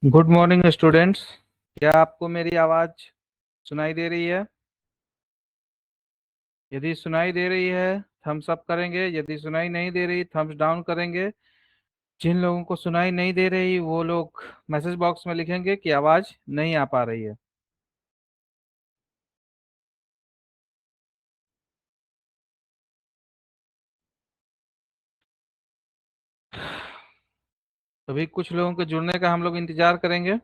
Good morning students. क्या आपको मेरी आवाज़ सुनाई दे रही है? यदि सुनाई दे रही है थम्स अप करेंगे, यदि सुनाई नहीं दे रही थम्स डाउन करेंगे। जिन लोगों को सुनाई नहीं दे रही वो लोग मैसेज बॉक्स में लिखेंगे कि आवाज़ नहीं आ पा रही है। अभी कुछ लोगों के जुड़ने का हम लोग इंतज़ार करेंगे।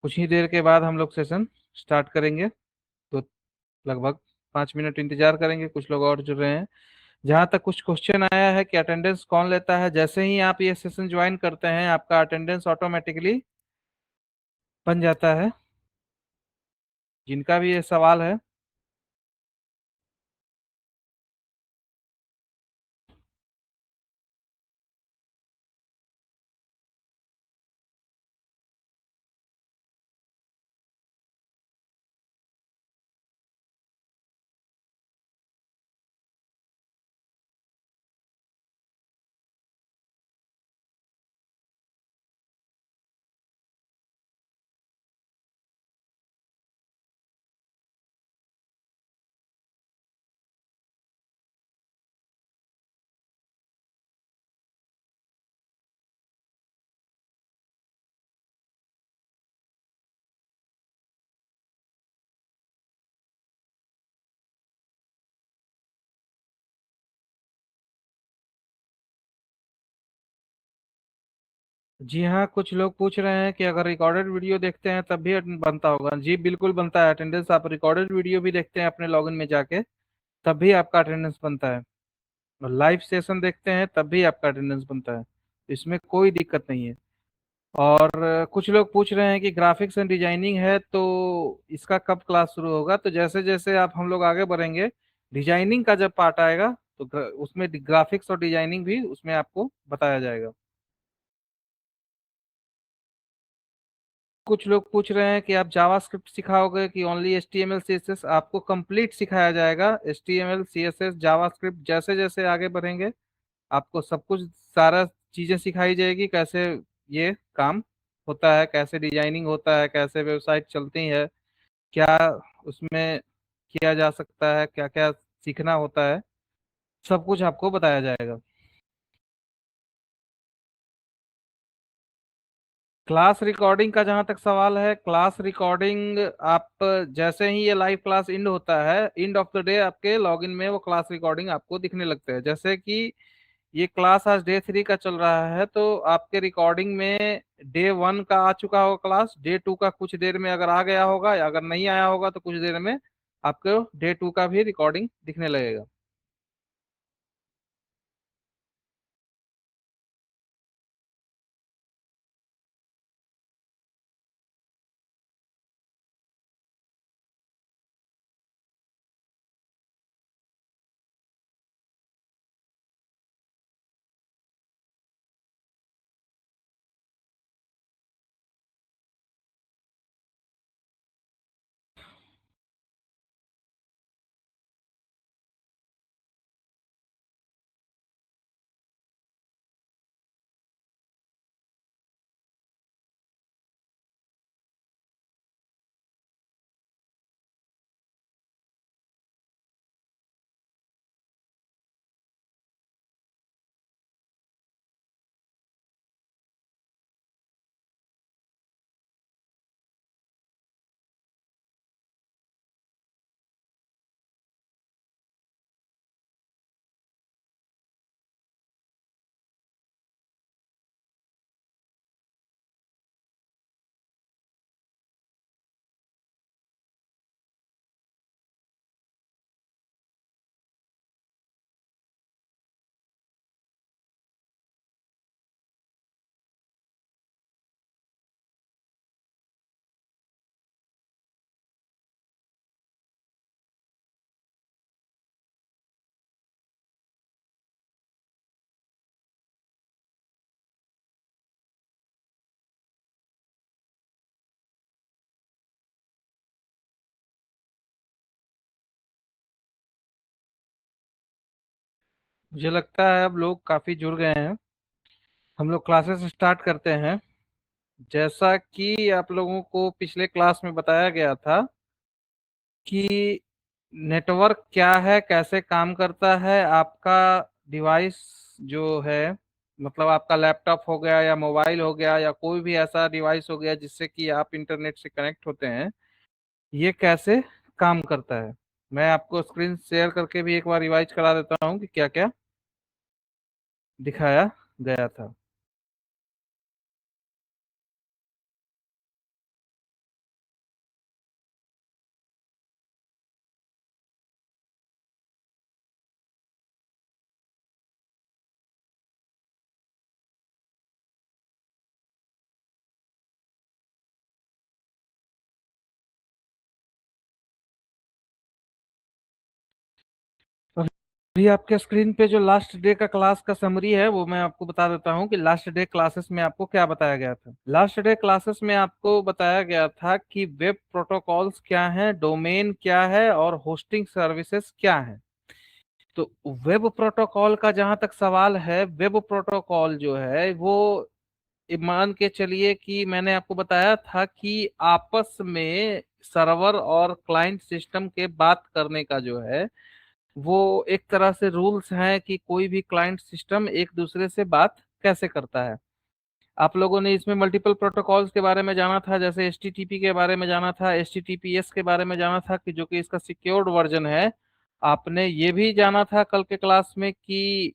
कुछ ही देर के बाद हम लोग सेशन स्टार्ट करेंगे। तो लगभग 5 मिनट इंतजार करेंगे, कुछ लोग और जुड़ रहे हैं। जहाँ तक कुछ क्वेश्चन आया है कि अटेंडेंस कौन लेता है, जैसे ही आप ये सेशन ज्वाइन करते हैं आपका अटेंडेंस ऑटोमेटिकली बन जाता है। जिनका भी ये सवाल है। जी हाँ, कुछ लोग पूछ रहे हैं कि अगर रिकॉर्डेड वीडियो देखते हैं तब भी बनता होगा। जी बिल्कुल बनता है अटेंडेंस। आप रिकॉर्डेड वीडियो भी देखते हैं अपने लॉगिन में जाके तब भी आपका अटेंडेंस बनता है। और लाइव सेशन देखते हैं तब भी आपका अटेंडेंस बनता है। इसमें कोई दिक्कत नहीं है। और कुछ लोग पूछ रहे हैं कि ग्राफिक्स एंड डिजाइनिंग है तो इसका कब क्लास शुरू होगा। तो जैसे जैसे आप हम लोग आगे बढ़ेंगे, डिजाइनिंग का जब पार्ट आएगा तो उसमें ग्राफिक्स और डिजाइनिंग भी उसमें आपको बताया जाएगा। कुछ लोग पूछ रहे हैं कि आप जावास्क्रिप्ट सिखाओगे कि only H T M L C S S. आपको कंप्लीट सिखाया जाएगा। H T M L C S S JavaScript जैसे जैसे आगे बढ़ेंगे आपको सब कुछ सारा चीजें सिखाई जाएगी। कैसे ये काम होता है, कैसे डिजाइनिंग होता है, कैसे वेबसाइट चलती है, क्या उसमें किया जा सकता है, क्या क्या सीखना होता है, सब कुछ आपको बताया जाएगा। क्लास रिकॉर्डिंग का जहां तक सवाल है, क्लास रिकॉर्डिंग आप जैसे ही ये लाइव क्लास एंड होता है, एंड ऑफ द डे आपके लॉगिन में वो क्लास रिकॉर्डिंग आपको दिखने लगते हैं। जैसे कि ये क्लास आज डे 3 का चल रहा है तो आपके रिकॉर्डिंग में डे 1 का आ चुका होगा क्लास, डे 2 का कुछ देर में अगर आ गया होगा, या अगर नहीं आया होगा तो कुछ देर में आपको डे 2 का भी रिकॉर्डिंग दिखने लगेगा। मुझे लगता है अब लोग काफी जुड़ गए हैं। हम लोग क्लासेस स्टार्ट करते हैं। जैसा कि आप लोगों को पिछले क्लास में बताया गया था कि नेटवर्क क्या है, कैसे काम करता है। आपका डिवाइस जो है, मतलब आपका लैपटॉप हो गया या मोबाइल हो गया या कोई भी ऐसा डिवाइस हो गया जिससे कि आप इंटरनेट से कनेक्ट होते हैं, ये कैसे काम करता है। मैं आपको स्क्रीन शेयर करके भी एक बार रिवाइज करा देता हूँ कि क्या क्या दिखाया गया था। अभी आपके स्क्रीन पे जो लास्ट डे का क्लास का समरी है वो मैं आपको बता देता हूँ कि लास्ट डे क्लासेस में आपको क्या बताया गया था। लास्ट डे क्लासेस में आपको बताया गया था कि वेब प्रोटोकॉल्स क्या हैं, डोमेन क्या है और होस्टिंग सर्विसेज क्या है। तो वेब प्रोटोकॉल का जहां तक सवाल है, वेब प्रोटोकॉल जो है वो मान के चलिए कि मैंने आपको बताया था कि आपस में सर्वर और क्लाइंट सिस्टम के बात करने का जो है वो एक तरह से रूल्स हैं कि कोई भी क्लाइंट सिस्टम एक दूसरे से बात कैसे करता है। आप लोगों ने इसमें मल्टीपल प्रोटोकॉल्स के बारे में जाना था, जैसे एचटीटीपी के बारे में जाना था, एचटीटीपीएस के बारे में जाना था कि जो कि इसका सिक्योर्ड वर्जन है। आपने ये भी जाना था कल के क्लास में कि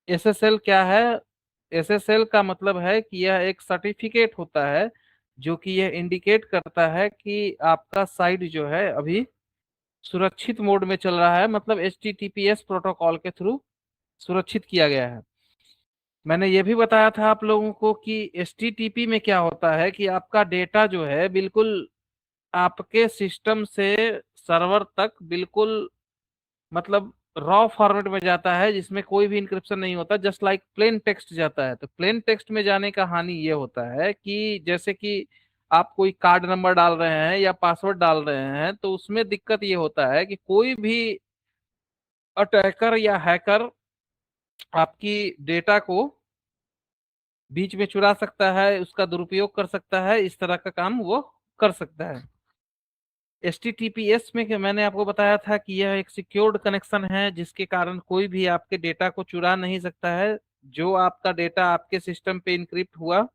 एसएसएल क्या है। एसएसएल का मतलब है कि यह एक सर्टिफिकेट होता है जो कि यह इंडिकेट करता है कि आपका साइट जो है अभी सुरक्षित मोड में चल रहा है, मतलब एचटीटीपीएस प्रोटोकॉल के थ्रू सुरक्षित किया गया है। मैंने ये भी बताया था आप लोगों को कि एचटीटीपी में क्या होता है कि आपका डेटा जो है बिल्कुल आपके सिस्टम से सर्वर तक बिल्कुल, मतलब रॉ फॉर्मेट में जाता है जिसमें कोई भी इंक्रिप्शन नहीं होता, जस्ट लाइक प्लेन टेक्स्ट जाता है। तो प्लेन टेक्स्ट में जाने का हानि ये होता है कि जैसे कि आप कोई कार्ड नंबर डाल रहे हैं या पासवर्ड डाल रहे हैं तो उसमें दिक्कत ये होता है कि कोई भी अटैकर या हैकर आपकी डेटा को बीच में चुरा सकता है, उसका दुरुपयोग कर सकता है, इस तरह का काम वो कर सकता है। एचटीटीपीएस में मैंने आपको बताया था कि यह एक सिक्योर्ड कनेक्शन है जिसके कारण कोई भी आपके डेटा को चुरा नहीं सकता है। जो आपका डेटा आपके सिस्टम पे इंक्रिप्ट हुआ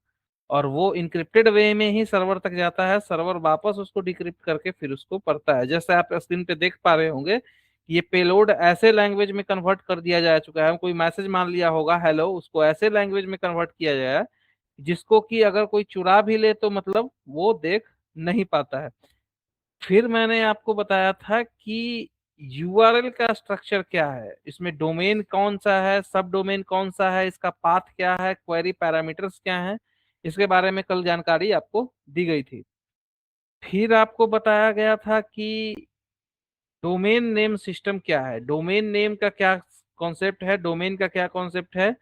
और वो इंक्रिप्टेड वे में ही सर्वर तक जाता है, सर्वर वापस उसको डिक्रिप्ट करके फिर उसको पढ़ता है। जैसे आप स्क्रीन पे देख पा रहे होंगे, ये पेलोड ऐसे लैंग्वेज में कन्वर्ट कर दिया जा चुका है। कोई मैसेज मान लिया होगा हेलो, उसको ऐसे लैंग्वेज में कन्वर्ट किया गया है जिसको कि अगर कोई चुरा भी ले तो मतलब वो देख नहीं पाता है। फिर मैंने आपको बताया था कि यूआरएल का स्ट्रक्चर क्या है, इसमें डोमेन कौन सा है, सब डोमेन कौन सा है, इसका पाथ क्या है, क्वेरी पैरामीटर्स क्या है, इसके बारे में कल जानकारी आपको दी गई थी। फिर आपको बताया गया था कि डोमेन नेम सिस्टम क्या है, डोमेन नेम का क्या कॉन्सेप्ट है, डोमेन का क्या कॉन्सेप्ट है।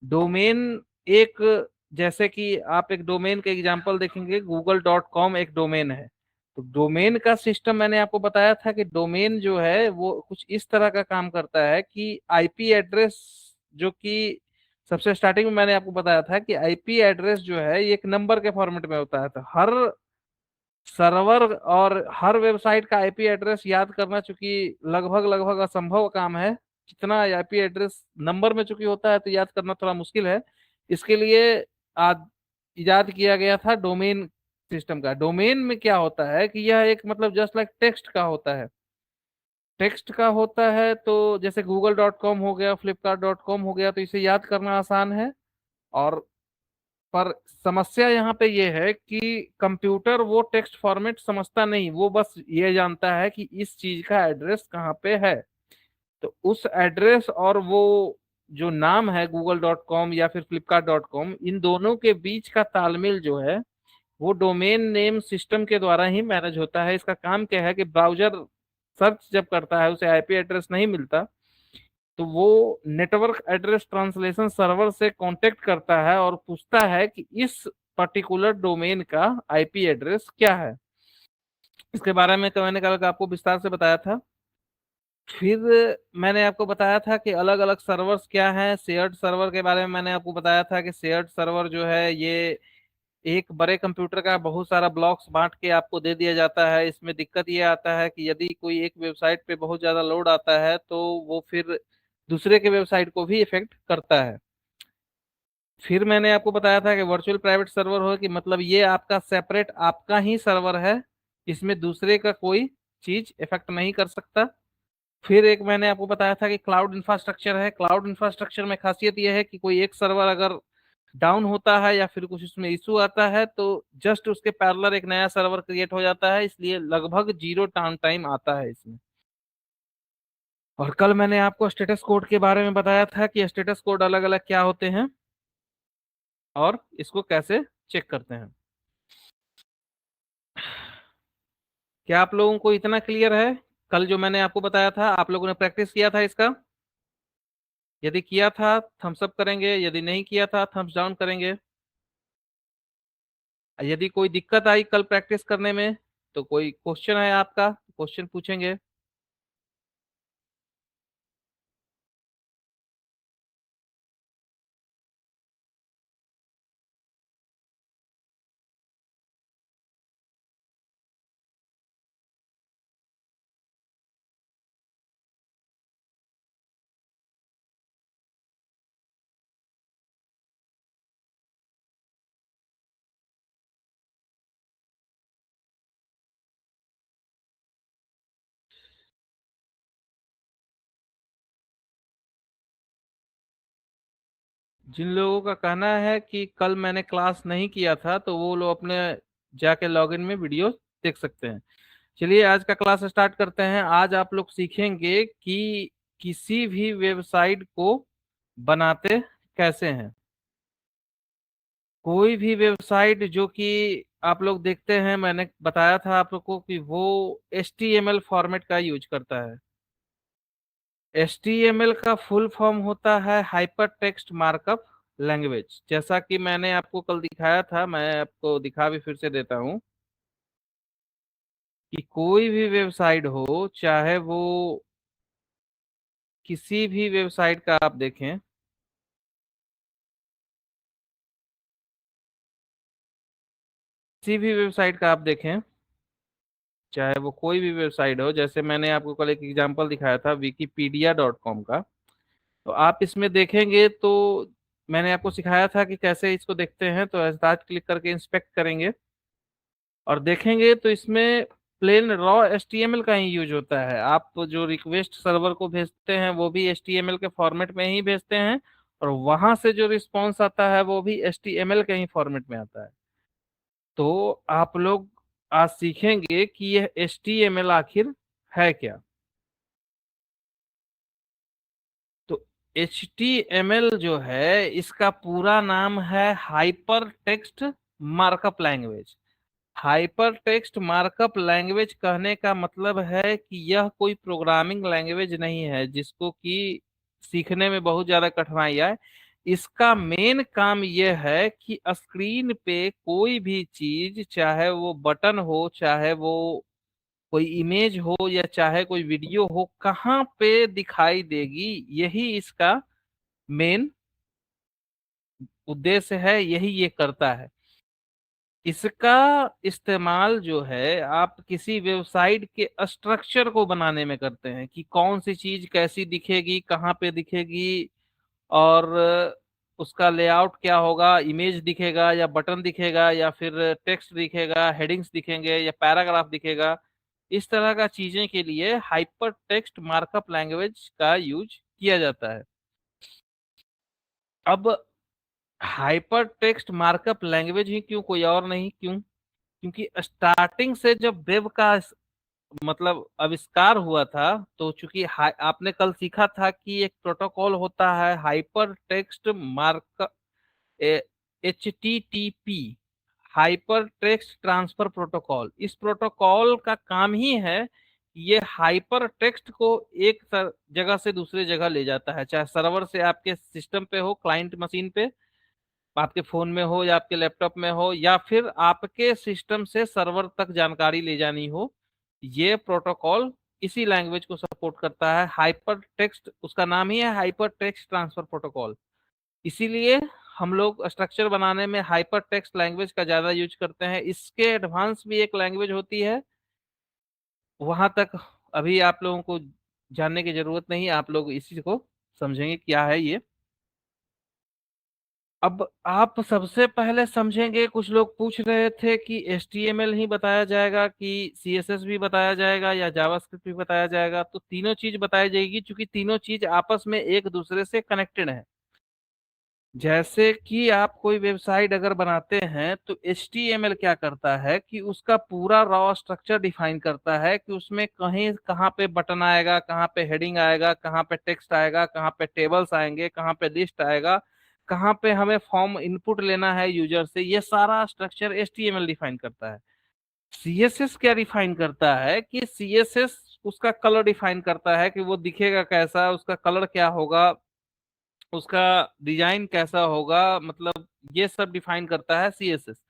डोमेन एक, जैसे कि आप एक डोमेन का एग्जांपल देखेंगे, google.com एक डोमेन है। तो डोमेन का सिस्टम मैंने आपको बताया था कि डोमेन जो है वो कुछ इस तरह का काम करता है कि आईपी एड्रेस, जो कि सबसे स्टार्टिंग में मैंने आपको बताया था कि आईपी एड्रेस जो है ये एक नंबर के फॉर्मेट में होता है। तो हर सर्वर और हर वेबसाइट का आईपी एड्रेस याद करना चूंकि लगभग लगभग असंभव काम है। कितना आईपी एड्रेस नंबर में चूंकि होता है तो याद करना थोड़ा मुश्किल है। इसके लिए आज इजाद किया गया था डोमेन सिस्टम का। डोमेन में क्या होता है कि यह एक, मतलब जस्ट लाइक टेक्स्ट का होता है, टेक्स्ट का होता है। तो जैसे google.com हो गया, flipkart.com हो गया, तो इसे याद करना आसान है। और पर समस्या यहाँ पे ये है कि कंप्यूटर वो टेक्स्ट फॉर्मेट समझता नहीं, वो बस ये जानता है कि इस चीज का एड्रेस कहाँ पे है। तो उस एड्रेस और वो जो नाम है google.com या फिर flipkart.com, इन दोनों के बीच का तालमेल जो है वो डोमेन नेम सिस्टम के द्वारा ही मैनेज होता है। इसका काम क्या है कि ब्राउजर सर्च जब करता है उसे आईपी एड्रेस नहीं मिलता, तो वो नेटवर्क एड्रेस ट्रांसलेशन सर्वर से कांटेक्ट करता है और पूछता है कि इस पर्टिकुलर डोमेन का आईपी एड्रेस क्या है। इसके बारे में तो मैंने कल आपको विस्तार से बताया था। फिर मैंने आपको बताया था कि अलग अलग सर्वर्स क्या हैं। शेयर्ड सर्वर के बारे में मैंने आपको बताया था कि शेयर्ड सर्वर जो है ये एक बड़े कंप्यूटर का बहुत सारा ब्लॉक्स बांट के आपको दे दिया जाता है। इसमें दिक्कत ये आता है कि यदि कोई एक वेबसाइट पे बहुत ज्यादा लोड आता है तो वो फिर दूसरे के वेबसाइट को भी इफेक्ट करता है। फिर मैंने आपको बताया था कि वर्चुअल प्राइवेट सर्वर हो कि मतलब ये आपका सेपरेट आपका ही सर्वर है, इसमें दूसरे का कोई चीज इफेक्ट नहीं कर सकता। फिर एक मैंने आपको बताया था कि क्लाउड इंफ्रास्ट्रक्चर है। क्लाउड इंफ्रास्ट्रक्चर में खासियत यह है कि कोई एक सर्वर अगर डाउन होता है या फिर कुछ उसमें इशू आता है तो जस्ट उसके पैरेलल एक नया सर्वर क्रिएट हो जाता है, इसलिए लगभग जीरो टाउन टाइम आता है इसमें। और कल मैंने आपको स्टेटस कोड के बारे में बताया था कि स्टेटस कोड अलग अलग क्या होते हैं और इसको कैसे चेक करते हैं। क्या आप लोगों को इतना क्लियर है? कल जो मैंने आपको बताया था आप लोगों ने प्रैक्टिस किया था इसका? यदि किया था थम्स अप करेंगे, यदि नहीं किया था थम्स डाउन करेंगे। यदि कोई दिक्कत आई कल प्रैक्टिस करने में तो कोई क्वेश्चन है आपका, क्वेश्चन पूछेंगे। जिन लोगों का कहना है कि कल मैंने क्लास नहीं किया था तो वो लोग अपने जाके लॉगिन में वीडियो देख सकते हैं। चलिए आज का क्लास स्टार्ट करते हैं। आज आप लोग सीखेंगे कि किसी भी वेबसाइट को बनाते कैसे हैं। कोई भी वेबसाइट जो कि आप लोग देखते हैं, मैंने बताया था आप लोग को कि वो HTML फॉर्मेट का यूज करता है। HTML का फुल फॉर्म होता है हाइपर टेक्स्ट मार्कअप लैंग्वेज। जैसा कि मैंने आपको कल दिखाया था, मैं आपको दिखा भी फिर से देता हूँ कि कोई भी वेबसाइट हो, चाहे वो किसी भी वेबसाइट का आप देखें, किसी भी वेबसाइट का आप देखें, चाहे वो कोई भी वेबसाइट हो, जैसे मैंने आपको कल एक एग्जांपल दिखाया था wikipedia.com का। तो आप इसमें देखेंगे तो मैंने आपको सिखाया था कि कैसे इसको देखते हैं। तो स्टार्ट क्लिक करके इंस्पेक्ट करेंगे और देखेंगे तो इसमें प्लेन रॉ HTML का ही यूज होता है। आप तो जो रिक्वेस्ट सर्वर को भेजते हैं वो भी HTML के फॉर्मेट में ही भेजते हैं, और वहां से जो रिस्पॉन्स आता है वो भी HTML के ही फॉर्मेट में आता है। तो आप लोग आज सीखेंगे कि यह HTML आखिर है क्या। तो HTML जो है इसका पूरा नाम है hyper text markup language. Hyper text markup language कहने का मतलब है कि यह कोई प्रोग्रामिंग लैंग्वेज नहीं है जिसको कि सीखने में बहुत ज्यादा कठिनाई आए। इसका मेन काम यह है कि स्क्रीन पे कोई भी चीज, चाहे वो बटन हो, चाहे वो कोई इमेज हो, या चाहे कोई वीडियो हो, कहाँ पे दिखाई देगी, यही इसका मेन उद्देश्य है, यही ये करता है। इसका इस्तेमाल जो है आप किसी वेबसाइट के स्ट्रक्चर को बनाने में करते हैं कि कौन सी चीज कैसी दिखेगी, कहाँ पे दिखेगी, और उसका लेआउट क्या होगा, इमेज दिखेगा या बटन दिखेगा या फिर टेक्स्ट दिखेगा, हेडिंग्स दिखेंगे या पैराग्राफ दिखेगा। इस तरह का चीजें के लिए हाइपर टेक्स्ट मार्कअप लैंग्वेज का यूज किया जाता है। अब हाइपर टेक्स्ट मार्कअप लैंग्वेज ही क्यों, कोई और नहीं, क्यों? क्योंकि स्टार्टिंग से जब वेब का मतलब आविष्कार हुआ था, तो चूंकि आपने कल सीखा था कि एक प्रोटोकॉल होता है hyper text mark, HTTP, hyper text transfer protocol. इस प्रोटोकॉल का काम ही है कि ये हाइपर टेक्स्ट को एक जगह से दूसरे जगह ले जाता है, चाहे सर्वर से आपके सिस्टम पे हो, क्लाइंट मशीन पे, आपके फोन में हो या आपके लैपटॉप में हो, या फिर आपके सिस्टम से सर्वर तक जानकारी ले जानी हो। ये प्रोटोकॉल इसी लैंग्वेज को सपोर्ट करता है। हाइपर टेक्स्ट उसका नाम ही है, हाइपर टेक्स्ट ट्रांसफर प्रोटोकॉल। इसीलिए हम लोग स्ट्रक्चर बनाने में हाइपर टेक्स्ट लैंग्वेज का ज्यादा यूज करते हैं। इसके एडवांस भी एक लैंग्वेज होती है, वहां तक अभी आप लोगों को जानने की जरूरत नहीं, आप लोग इसी को समझेंगे क्या है ये। अब आप सबसे पहले समझेंगे, कुछ लोग पूछ रहे थे कि HTML ही बताया जाएगा कि CSS भी बताया जाएगा या जावास्क्रिप्ट भी बताया जाएगा। तो तीनों चीज बताई जाएगी, क्योंकि तीनों चीज आपस में एक दूसरे से कनेक्टेड है। जैसे कि आप कोई वेबसाइट अगर बनाते हैं तो HTML क्या करता है कि उसका पूरा रॉ स्ट्रक्चर डिफाइन करता है कि उसमें कहीं कहाँ पे बटन आएगा, कहाँ पे हेडिंग आएगा, कहाँ पे टेक्स्ट आएगा, कहाँ पे टेबल्स आएंगे, कहाँ पे लिस्ट आएगा, कहाँ पे हमें फॉर्म इनपुट लेना है यूजर से। ये सारा स्ट्रक्चर HTML डिफाइन करता है। CSS क्या डिफाइन करता है कि CSS उसका कलर डिफाइन करता है कि वो दिखेगा कैसा, उसका कलर क्या होगा, उसका डिजाइन कैसा होगा, मतलब ये सब डिफाइन करता है CSS।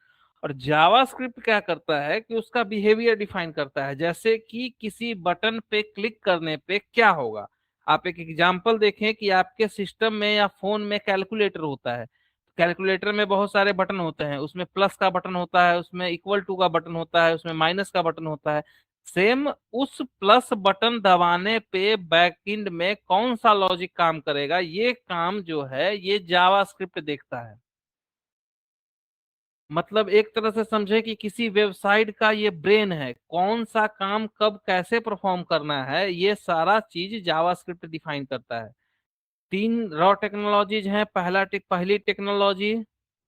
और जावास्क्रिप्ट क्या करता है कि उसका बिहेवियर डिफाइन करता है, जैसे कि किसी बटन पे क्लिक करने पे क्या होगा। आप एक एग्जांपल देखें कि आपके सिस्टम में या फोन में कैलकुलेटर होता है। कैलकुलेटर में बहुत सारे बटन होते हैं, उसमें प्लस का बटन होता है, उसमें इक्वल टू का बटन होता है, उसमें माइनस का बटन होता है। सेम उस प्लस बटन दबाने पे बैकएंड में कौन सा लॉजिक काम करेगा, ये काम जो है ये जावास्क्रिप्ट देखता है। मतलब एक तरह से समझे कि किसी वेबसाइट का ये ब्रेन है, कौन सा काम कब कैसे परफॉर्म करना है, ये सारा चीज जावास्क्रिप्ट डिफाइन करता है। तीन रॉ टेक्नोलॉजीज हैं। पहली टेक्नोलॉजी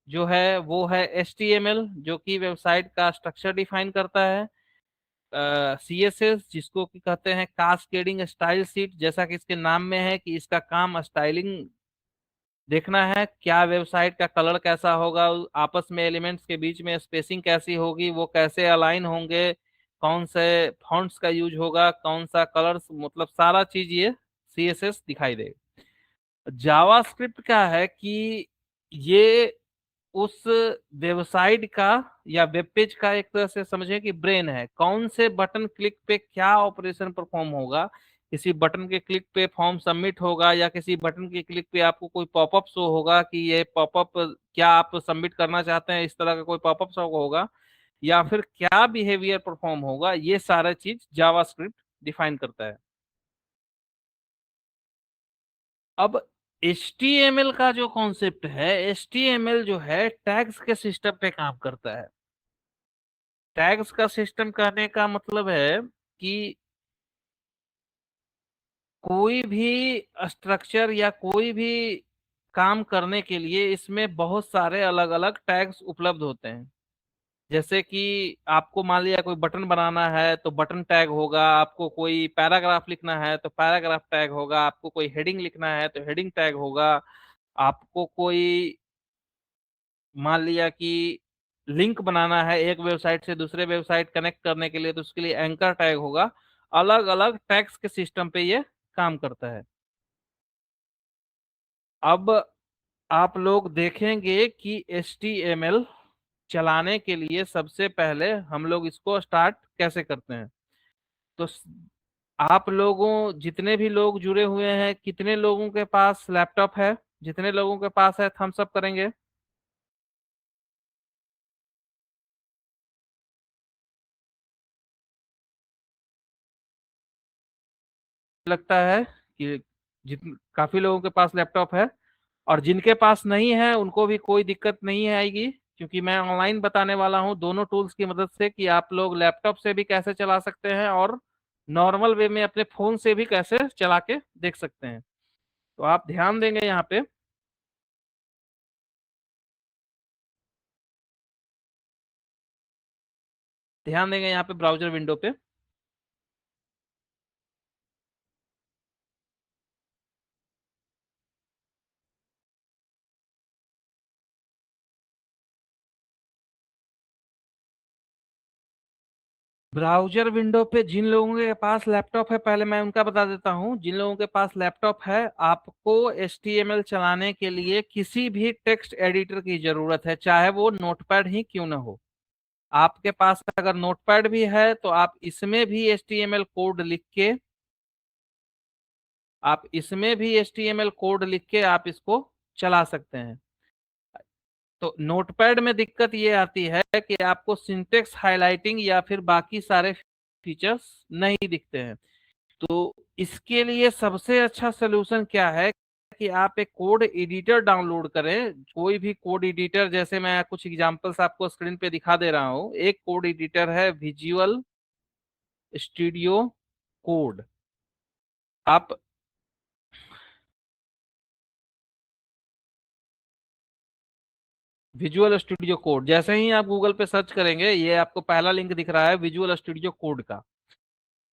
जो है वो है HTML, जो कि वेबसाइट का स्ट्रक्चर डिफाइन करता है। CSS जिसको कि कहते हैं कास्केडिंग स्टाइल शीट, जैसा कि इसके नाम में है कि इसका काम स्टाइलिंग देखना है, क्या वेबसाइट का कलर कैसा होगा, आपस में एलिमेंट्स के बीच में स्पेसिंग कैसी होगी, वो कैसे अलाइन होंगे, कौन से फॉन्ट्स का यूज होगा, कौन सा कलर्स, मतलब सारा चीज ये CSS दिखाई देगा। जावास्क्रिप्ट क्या है कि ये उस वेबसाइट का या वेब पेज का एक तरह से समझे कि ब्रेन है। कौन से बटन क्लिक पे क्या ऑपरेशन परफॉर्म होगा, किसी बटन के क्लिक पे फॉर्म सबमिट होगा, या किसी बटन के क्लिक पे आपको कोई पॉपअप शो होगा कि ये पॉपअप क्या आप सबमिट करना चाहते हैं, इस तरह का कोई पॉपअप शो होगा, या फिर क्या बिहेवियर परफॉर्म होगा, ये सारा चीज जावास्क्रिप्ट डिफाइन करता है। अब HTML का जो कॉन्सेप्ट है, HTML जो है टैग्स के सिस्टम पे काम करता है। टैग्स का सिस्टम कहने का मतलब है कि कोई भी स्ट्रक्चर या कोई भी काम करने के लिए इसमें बहुत सारे अलग अलग टैग्स उपलब्ध होते हैं। जैसे कि आपको मान लिया कोई बटन बनाना है तो बटन टैग होगा, आपको कोई पैराग्राफ लिखना है तो पैराग्राफ टैग होगा, आपको कोई हेडिंग लिखना है तो हेडिंग टैग होगा, आपको कोई मान लिया कि लिंक बनाना है एक वेबसाइट से दूसरे वेबसाइट कनेक्ट करने के लिए तो उसके लिए एंकर टैग होगा। अलग अलग टैग्स के सिस्टम पे ये काम करता है। अब आप लोग देखेंगे कि HTML चलाने के लिए सबसे पहले हम लोग इसको स्टार्ट कैसे करते हैं। तो आप लोगों जितने भी लोग जुड़े हुए हैं, कितने लोगों के पास लैपटॉप है? जितने लोगों के पास है थम्स अप करेंगे। लगता है कि जित काफी लोगों के पास लैपटॉप है। और जिनके पास नहीं है उनको भी कोई दिक्कत नहीं आएगी, क्योंकि मैं ऑनलाइन बताने वाला हूँ दोनों टूल्स की मदद से कि आप लोग लैपटॉप से भी कैसे चला सकते हैं और नॉर्मल वे में अपने फोन से भी कैसे चला के देख सकते हैं। तो आप ध्यान देंगे यहाँ पे, ध्यान देंगे यहाँ पे ब्राउजर विंडो पे। ब्राउजर विंडो पे जिन लोगों के पास लैपटॉप है, पहले मैं उनका बता देता हूँ। जिन लोगों के पास लैपटॉप है, आपको HTML चलाने के लिए किसी भी टेक्स्ट एडिटर की जरूरत है, चाहे वो नोटपैड ही क्यों ना हो। आपके पास अगर नोटपैड भी है तो आप इसमें भी HTML कोड लिख के आप इसको चला सकते हैं। तो नोटपैड में दिक्कत ये आती है कि आपको सिंटेक्स हाइलाइटिंग या फिर बाकी सारे फीचर्स नहीं दिखते हैं। तो इसके लिए सबसे अच्छा सोल्यूशन क्या है कि आप एक कोड एडिटर डाउनलोड करें, कोई भी कोड एडिटर। जैसे मैं कुछ एग्जांपल्स आपको स्क्रीन पे दिखा दे रहा हूं। एक कोड एडिटर है विजुअल स्टूडियो कोड। आप विजुअल स्टूडियो कोड जैसे ही आप गूगल पे सर्च करेंगे, ये आपको पहला लिंक दिख रहा है विजुअल स्टूडियो कोड का।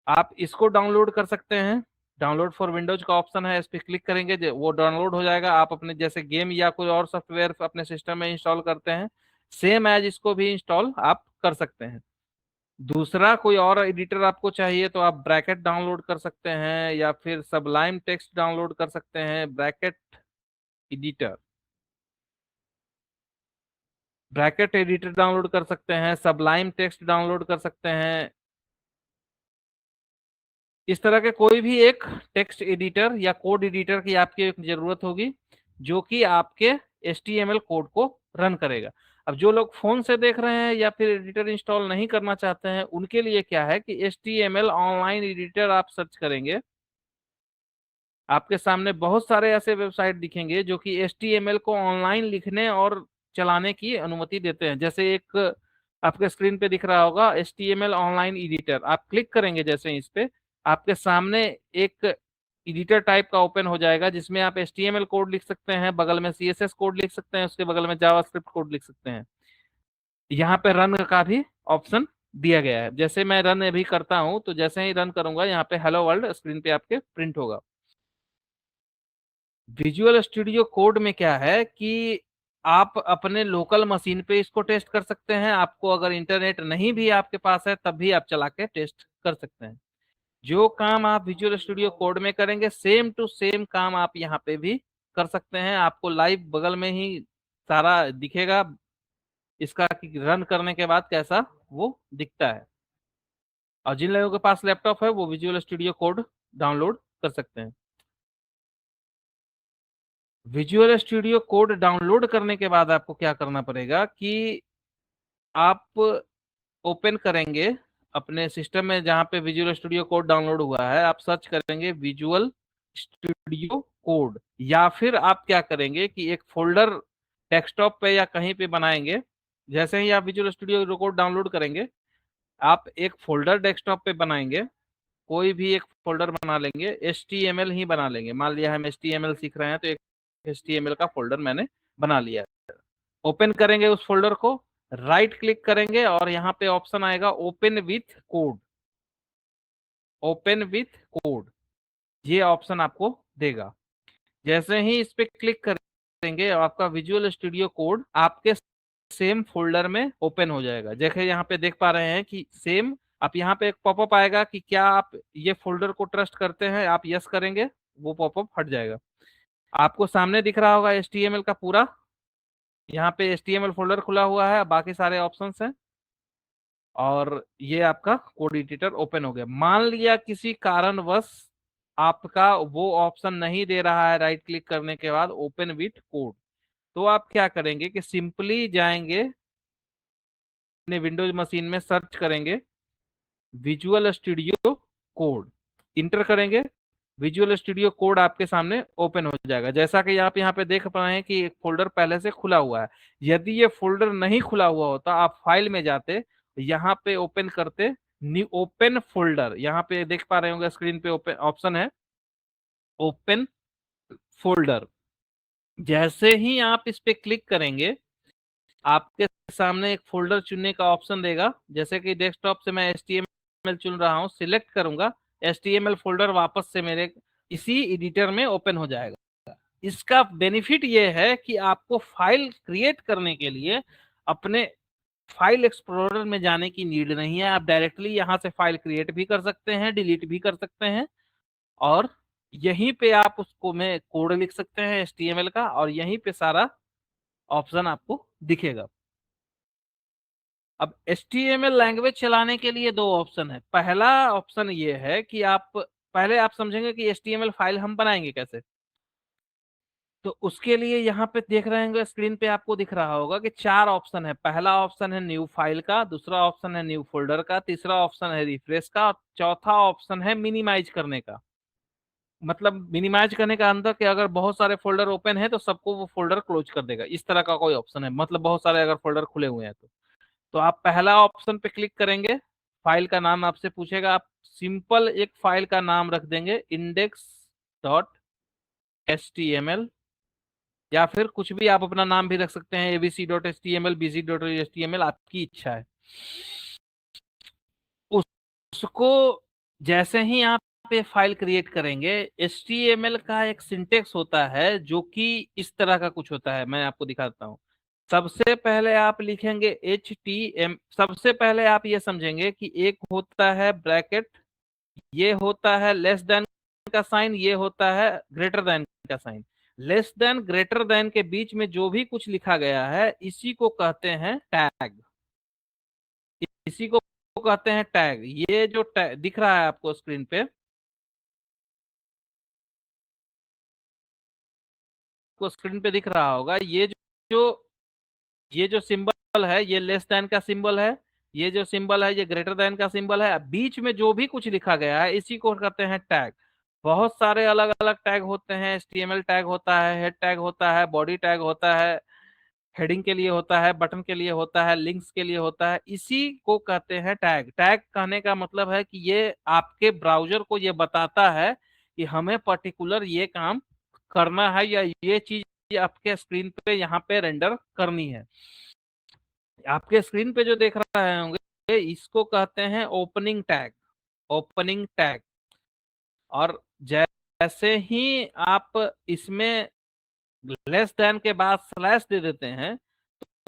आप इसको डाउनलोड कर सकते हैं। डाउनलोड फॉर विंडोज का ऑप्शन है, इस पर क्लिक करेंगे वो डाउनलोड हो जाएगा। आप अपने जैसे गेम या कोई और सॉफ्टवेयर अपने सिस्टम में इंस्टॉल करते हैं, सेम एज इसको भी इंस्टॉल आप कर सकते हैं। दूसरा कोई और एडिटर आपको चाहिए तो आप ब्रैकेट डाउनलोड कर सकते हैं या फिर सबलाइम टेक्स्ट डाउनलोड कर सकते हैं। Bracket editor, bracket editor download कर सकते हैं, सबलाइम टेक्स्ट डाउनलोड कर सकते हैं। इस तरह के कोई भी एक टेक्स्ट एडिटर या कोड एडिटर की आपकी एक जरूरत होगी, जो कि आपके HTML कोड को रन करेगा। अब जो लोग फोन से देख रहे हैं या फिर एडिटर इंस्टॉल नहीं करना चाहते हैं, उनके लिए क्या है कि HTML ऑनलाइन एडिटर आप सर्च करेंगे, आपके सामने बहुत सारे ऐसे वेबसाइट दिखेंगे जो कि HTML को ऑनलाइन लिखने और चलाने की अनुमति देते हैं। जैसे एक आपके स्क्रीन पे दिख रहा होगा HTML ऑनलाइन एडिटर, आप क्लिक करेंगे जैसे ही इस पे, आपके सामने एक एडिटर टाइप का ओपन हो जाएगा जिसमें आप HTML कोड लिख सकते हैं, बगल में CSS कोड लिख सकते हैं, उसके बगल में जावास्क्रिप्ट कोड लिख सकते हैं। यहाँ पे रन का भी ऑप्शन दिया गया है। जैसे मैं रन अभी करता हूं, तो जैसे ही रन करूंगा यहाँ पे हेलो वर्ल्ड स्क्रीन पे आपके प्रिंट होगा। विजुअल स्टूडियो कोड में क्या है कि आप अपने लोकल मशीन पे इसको टेस्ट कर सकते हैं। आपको अगर इंटरनेट नहीं भी आपके पास है तब भी आप चला के टेस्ट कर सकते हैं। जो काम आप विजुअल स्टूडियो कोड में करेंगे, सेम टू सेम काम आप यहाँ पे भी कर सकते हैं। आपको लाइव बगल में ही सारा दिखेगा, इसका रन करने के बाद कैसा वो दिखता है। और जिन लोगों के पास लैपटॉप है वो विजुअल स्टूडियो कोड डाउनलोड कर सकते हैं। विजुअल स्टूडियो कोड डाउनलोड करने के बाद आपको क्या करना पड़ेगा कि आप ओपन करेंगे अपने सिस्टम में जहां पे विजुअल स्टूडियो कोड डाउनलोड हुआ है, आप सर्च करेंगे विजुअल स्टूडियो कोड, या फिर आप क्या करेंगे कि एक फोल्डर डेस्कटॉप पे या कहीं पे बनाएंगे। जैसे ही आप विजुअल स्टूडियो कोड डाउनलोड करेंगे, आप एक फोल्डर डेस्कटॉप पे बनाएंगे, कोई भी एक फोल्डर बना लेंगे, HTML ही बना लेंगे। मान लिया हम HTML सीख रहे हैं तो एक HTML का फोल्डर मैंने बना लिया। ओपन करेंगे उस फोल्डर को, राइट क्लिक करेंगे और यहाँ पे ऑप्शन आएगा open with code. Open with code ये ऑप्शन आपको देगा। जैसे ही इस पे क्लिक करेंगे, आपका विजुअल स्टूडियो कोड आपके सेम फोल्डर में ओपन हो जाएगा। जैसे यहाँ पे देख पा रहे हैं कि सेम, आप यहाँ पे एक पॉपअप आएगा कि क्या आप ये फोल्डर को ट्रस्ट करते हैं, आप यस करेंगे, वो पॉपअप हट जाएगा। आपको सामने दिख रहा होगा HTML का पूरा, यहाँ पे HTML फोल्डर खुला हुआ है, बाकी सारे ऑप्शंस हैं, और ये आपका कोड एडिटर ओपन हो गया। मान लिया किसी कारणवश आपका वो ऑप्शन नहीं दे रहा है राइट क्लिक करने के बाद ओपन विथ कोड, तो आप क्या करेंगे कि सिंपली जाएंगे अपने विंडोज मशीन में, सर्च करेंगे विजुअल स्टूडियो कोड, इंटर करेंगे, विजुअल स्टूडियो कोड आपके सामने ओपन हो जाएगा। जैसा कि आप यहाँ पे देख पा रहे हैं कि एक फोल्डर पहले से खुला हुआ है। यदि ये फोल्डर नहीं खुला हुआ होता, आप फाइल में जाते, यहाँ पे ओपन करते, न्यू ओपन फोल्डर, यहाँ पे देख पा रहे होंगे स्क्रीन पे ओपन ऑप्शन है, ओपन फोल्डर। जैसे ही आप इस पे क्लिक करेंगे, आपके सामने एक फोल्डर चुनने का ऑप्शन देगा। जैसे कि डेस्कटॉप से मैं HTML चुन रहा हूं, सिलेक्ट करूंगा, HTML फोल्डर वापस से मेरे इसी एडिटर में ओपन हो जाएगा। इसका बेनिफिट ये है कि आपको फाइल क्रिएट करने के लिए अपने फाइल एक्सप्लोरर में जाने की नीड नहीं है। आप डायरेक्टली यहां से फाइल क्रिएट भी कर सकते हैं, डिलीट भी कर सकते हैं, और यहीं पे आप उसको में कोड लिख सकते हैं HTML का, और यहीं पे सारा ऑप्शन आपको दिखेगा। अब HTML लैंग्वेज चलाने के लिए दो ऑप्शन है। पहला ऑप्शन ये है कि आप पहले आप समझेंगे कि HTML फाइल हम बनाएंगे कैसे। तो उसके लिए यहाँ पे देख रहे होंगे स्क्रीन पे आपको दिख रहा होगा कि चार ऑप्शन है। पहला ऑप्शन है न्यू फाइल का, दूसरा ऑप्शन है न्यू फोल्डर का, तीसरा ऑप्शन है रिफ्रेश का, और चौथा ऑप्शन है मिनिमाइज करने का। मतलब मिनिमाइज करने का अंदर कि अगर बहुत सारे फोल्डर ओपन है तो सबको वो फोल्डर क्लोज कर देगा, इस तरह का कोई ऑप्शन है। मतलब बहुत सारे अगर फोल्डर खुले हुए हैं तो आप पहला ऑप्शन पे क्लिक करेंगे। फाइल का नाम आपसे पूछेगा, आप सिंपल एक फाइल का नाम रख देंगे, index.html, या फिर कुछ भी आप अपना नाम भी रख सकते हैं, abc.html, bc.html, आपकी इच्छा है। उसको जैसे ही आप ये फाइल क्रिएट करेंगे, HTML का एक सिंटेक्स होता है जो कि इस तरह का कुछ होता है, मैं आपको दिखाता हूँ। सबसे पहले आप लिखेंगे सबसे पहले आप ये समझेंगे कि एक होता है ब्रैकेट, ये होता है लेस देन का साइन, ये होता है ग्रेटर देन का sign. Less than greater than के बीच में जो भी कुछ लिखा गया है इसी को कहते हैं टैग, इसी को कहते हैं टैग। ये जो टैग दिख रहा है आपको स्क्रीन पे, को स्क्रीन पे दिख रहा होगा, जो ये जो सिंबल है ये लेस देन का सिंबल है, ये जो सिंबल है ये ग्रेटर देन का सिंबल है, बीच में जो भी कुछ लिखा गया है इसी को कहते हैं टैग। बहुत सारे अलग अलग टैग होते हैं, HTML टैग होता है, हेड टैग होता है, बॉडी टैग होता है, हेडिंग के लिए होता है, बटन के लिए होता है, लिंक्स के लिए होता है, इसी को कहते हैं टैग। टैग कहने का मतलब है कि ये आपके ब्राउजर को ये बताता है कि हमें पर्टिकुलर ये काम करना है, या ये चीज आपके स्क्रीन पे यहाँ पे रेंडर करनी है। आपके स्क्रीन पे जो देख रहे होंगे इसको कहते हैं ओपनिंग टैग, ओपनिंग टैग। और जैसे ही आप इसमें लेस देन के बाद स्लैश दे देते हैं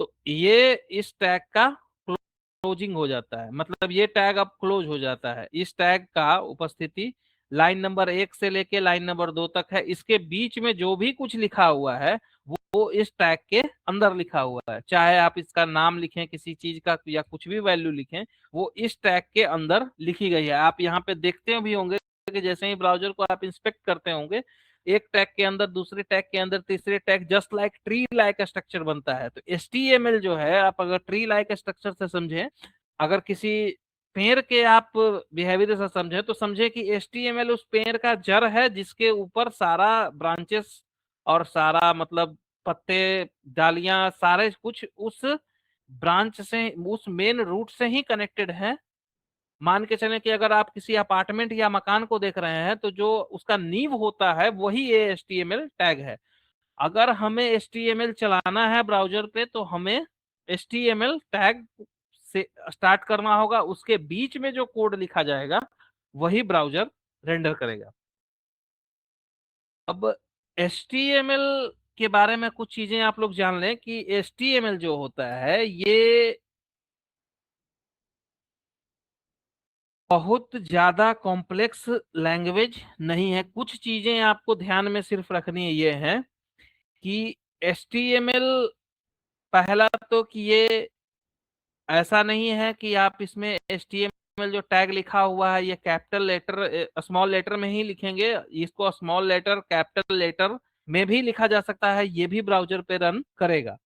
तो ये इस टैग का क्लोजिंग हो जाता है, मतलब ये टैग अब क्लोज हो जाता है। इस टैग का उपस्थिति लाइन नंबर 1 से लेके लाइन नंबर 2 तक है। इसके बीच में जो भी कुछ लिखा हुआ है वो इस टैग के अंदर लिखा हुआ है, चाहे आप इसका नाम लिखें किसी चीज का या कुछ भी वैल्यू लिखें, वो इस टैग के अंदर लिखी गई है। आप यहाँ पे देखते भी होंगे कि जैसे ही ब्राउजर को आप इंस्पेक्ट करते होंगे, एक टैग के अंदर दूसरे टैग के अंदर तीसरे tag, just like tree like structure बनता है। तो HTML जो है, आप अगर ट्री लाइक स्ट्रक्चर से समझें, अगर किसी पेड़ के आप बिहेवियर से समझे तो समझे कि HTML उस पेड़ का जड़ है जिसके ऊपर सारा ब्रांचेस और सारा मतलब पत्ते, डालियां, सारे कुछ उस ब्रांच से, उस मेन रूट से ही कनेक्टेड है। मान के चलें कि अगर आप किसी अपार्टमेंट या मकान को देख रहे हैं तो जो उसका नींव होता है वही ये HTML टैग है। अगर हमें HTML चलाना है ब्राउजर पे तो हमें HTML टैग से स्टार्ट करना होगा, उसके बीच में जो कोड लिखा जाएगा वही ब्राउजर रेंडर करेगा। अब HTML के बारे में कुछ चीजें आप लोग जान लें कि HTML जो होता है ये बहुत ज्यादा कॉम्प्लेक्स लैंग्वेज नहीं है। कुछ चीजें आपको ध्यान में सिर्फ रखनी ये है कि HTML, पहला तो कि ये ऐसा नहीं है कि आप इसमें HTML जो टैग लिखा हुआ है ये कैपिटल लेटर स्मॉल लेटर में ही लिखेंगे। इसको स्मॉल लेटर कैपिटल लेटर में भी लिखा जा सकता है, ये भी ब्राउजर पे रन करेगा।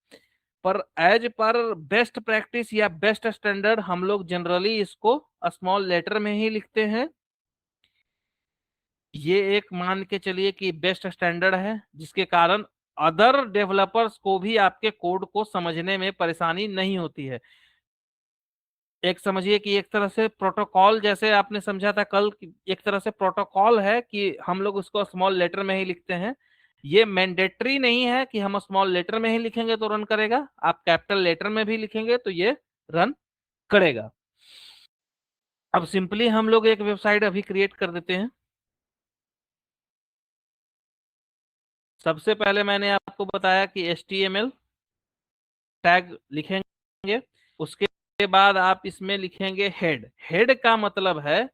पर एज पर बेस्ट प्रैक्टिस या बेस्ट स्टैंडर्ड हम लोग जनरली इसको स्मॉल लेटर में ही लिखते हैं। ये एक मान के चलिए कि बेस्ट स्टैंडर्ड है, जिसके कारण अदर डेवलपर्स को भी आपके कोड को समझने में परेशानी नहीं होती है। एक समझिए कि एक तरह से प्रोटोकॉल, जैसे आपने समझा था कल, एक तरह से प्रोटोकॉल है कि हम लोग उसको स्मॉल लेटर में ही लिखते हैं। ये मैंडेटरी नहीं है कि हम स्मॉल लेटर में ही लिखेंगे तो रन करेगा, आप कैपिटल लेटर में भी लिखेंगे तो ये रन करेगा। अब सिंपली हम लोग एक वेबसाइट अभी क्रिएट कर देते हैं। सबसे पहले मैंने आपको बताया कि HTML टैग लिखेंगे, उसके बाद आप इसमें लिखेंगे हेड। हेड का मतलब है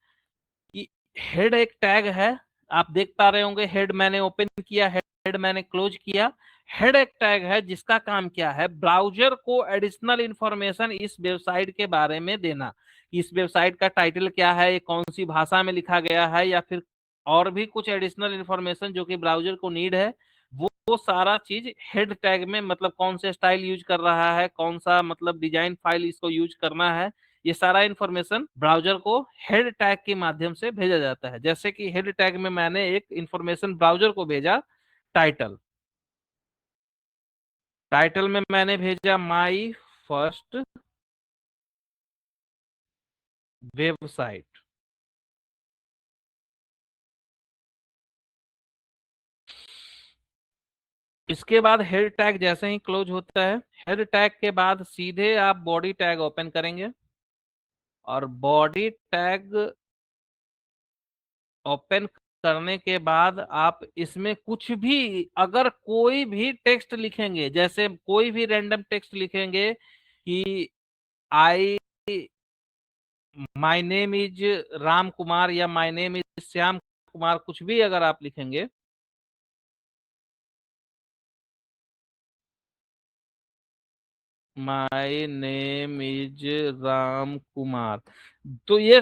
कि हेड एक टैग है, आप देख पा रहे होंगे हेड मैंने ओपन किया, हेड मैंने क्लोज किया। हेड एक टैग है जिसका काम क्या है, ब्राउजर को एडिशनल इंफॉर्मेशन इस वेबसाइट के बारे में देना। इस वेबसाइट का टाइटल क्या है, ये कौन सी भाषा में लिखा गया है, या फिर और भी कुछ एडिशनल इंफॉर्मेशन जो कि ब्राउजर को नीड है, वो वो सारा चीज हेड टैग में, मतलब कौन से स्टाइल यूज कर रहा है, कौन सा मतलब डिजाइन फाइल इसको यूज करना है, ये सारा इंफॉर्मेशन ब्राउजर को हेड टैग के माध्यम से भेजा जाता है। जैसे कि हेड टैग में मैंने एक इंफॉर्मेशन ब्राउजर को भेजा, टाइटल। टाइटल में मैंने भेजा माई फर्स्ट वेबसाइट। इसके बाद हेड टैग जैसे ही क्लोज होता है, हेड टैग के बाद सीधे आप बॉडी टैग ओपन करेंगे, और बॉडी टैग ओपन करने के बाद आप इसमें कुछ भी, अगर कोई भी टेक्स्ट लिखेंगे, जैसे कोई भी रैंडम टेक्स्ट लिखेंगे कि I my name is Ram Kumar, या my name is Shyam Kumar, कुछ भी अगर आप लिखेंगे, my name is Ram Kumar, तो ये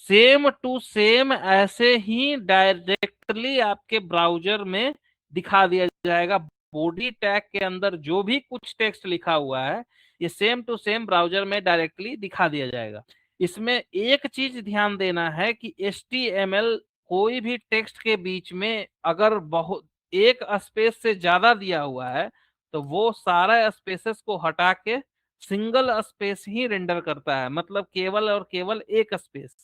सेम टू सेम ऐसे ही डायरेक्टली आपके ब्राउजर में दिखा दिया जाएगा। बॉडी टैग के अंदर जो भी कुछ टेक्स्ट लिखा हुआ है, ये सेम टू सेम ब्राउजर में डायरेक्टली दिखा दिया जाएगा। इसमें एक चीज ध्यान देना है कि HTML, कोई भी टेक्स्ट के बीच में अगर बहुत एक स्पेस से ज्यादा दिया हुआ है, तो वो सारा स्पेसेस को हटा के सिंगल स्पेस ही रेंडर करता है, मतलब केवल और केवल एक स्पेस।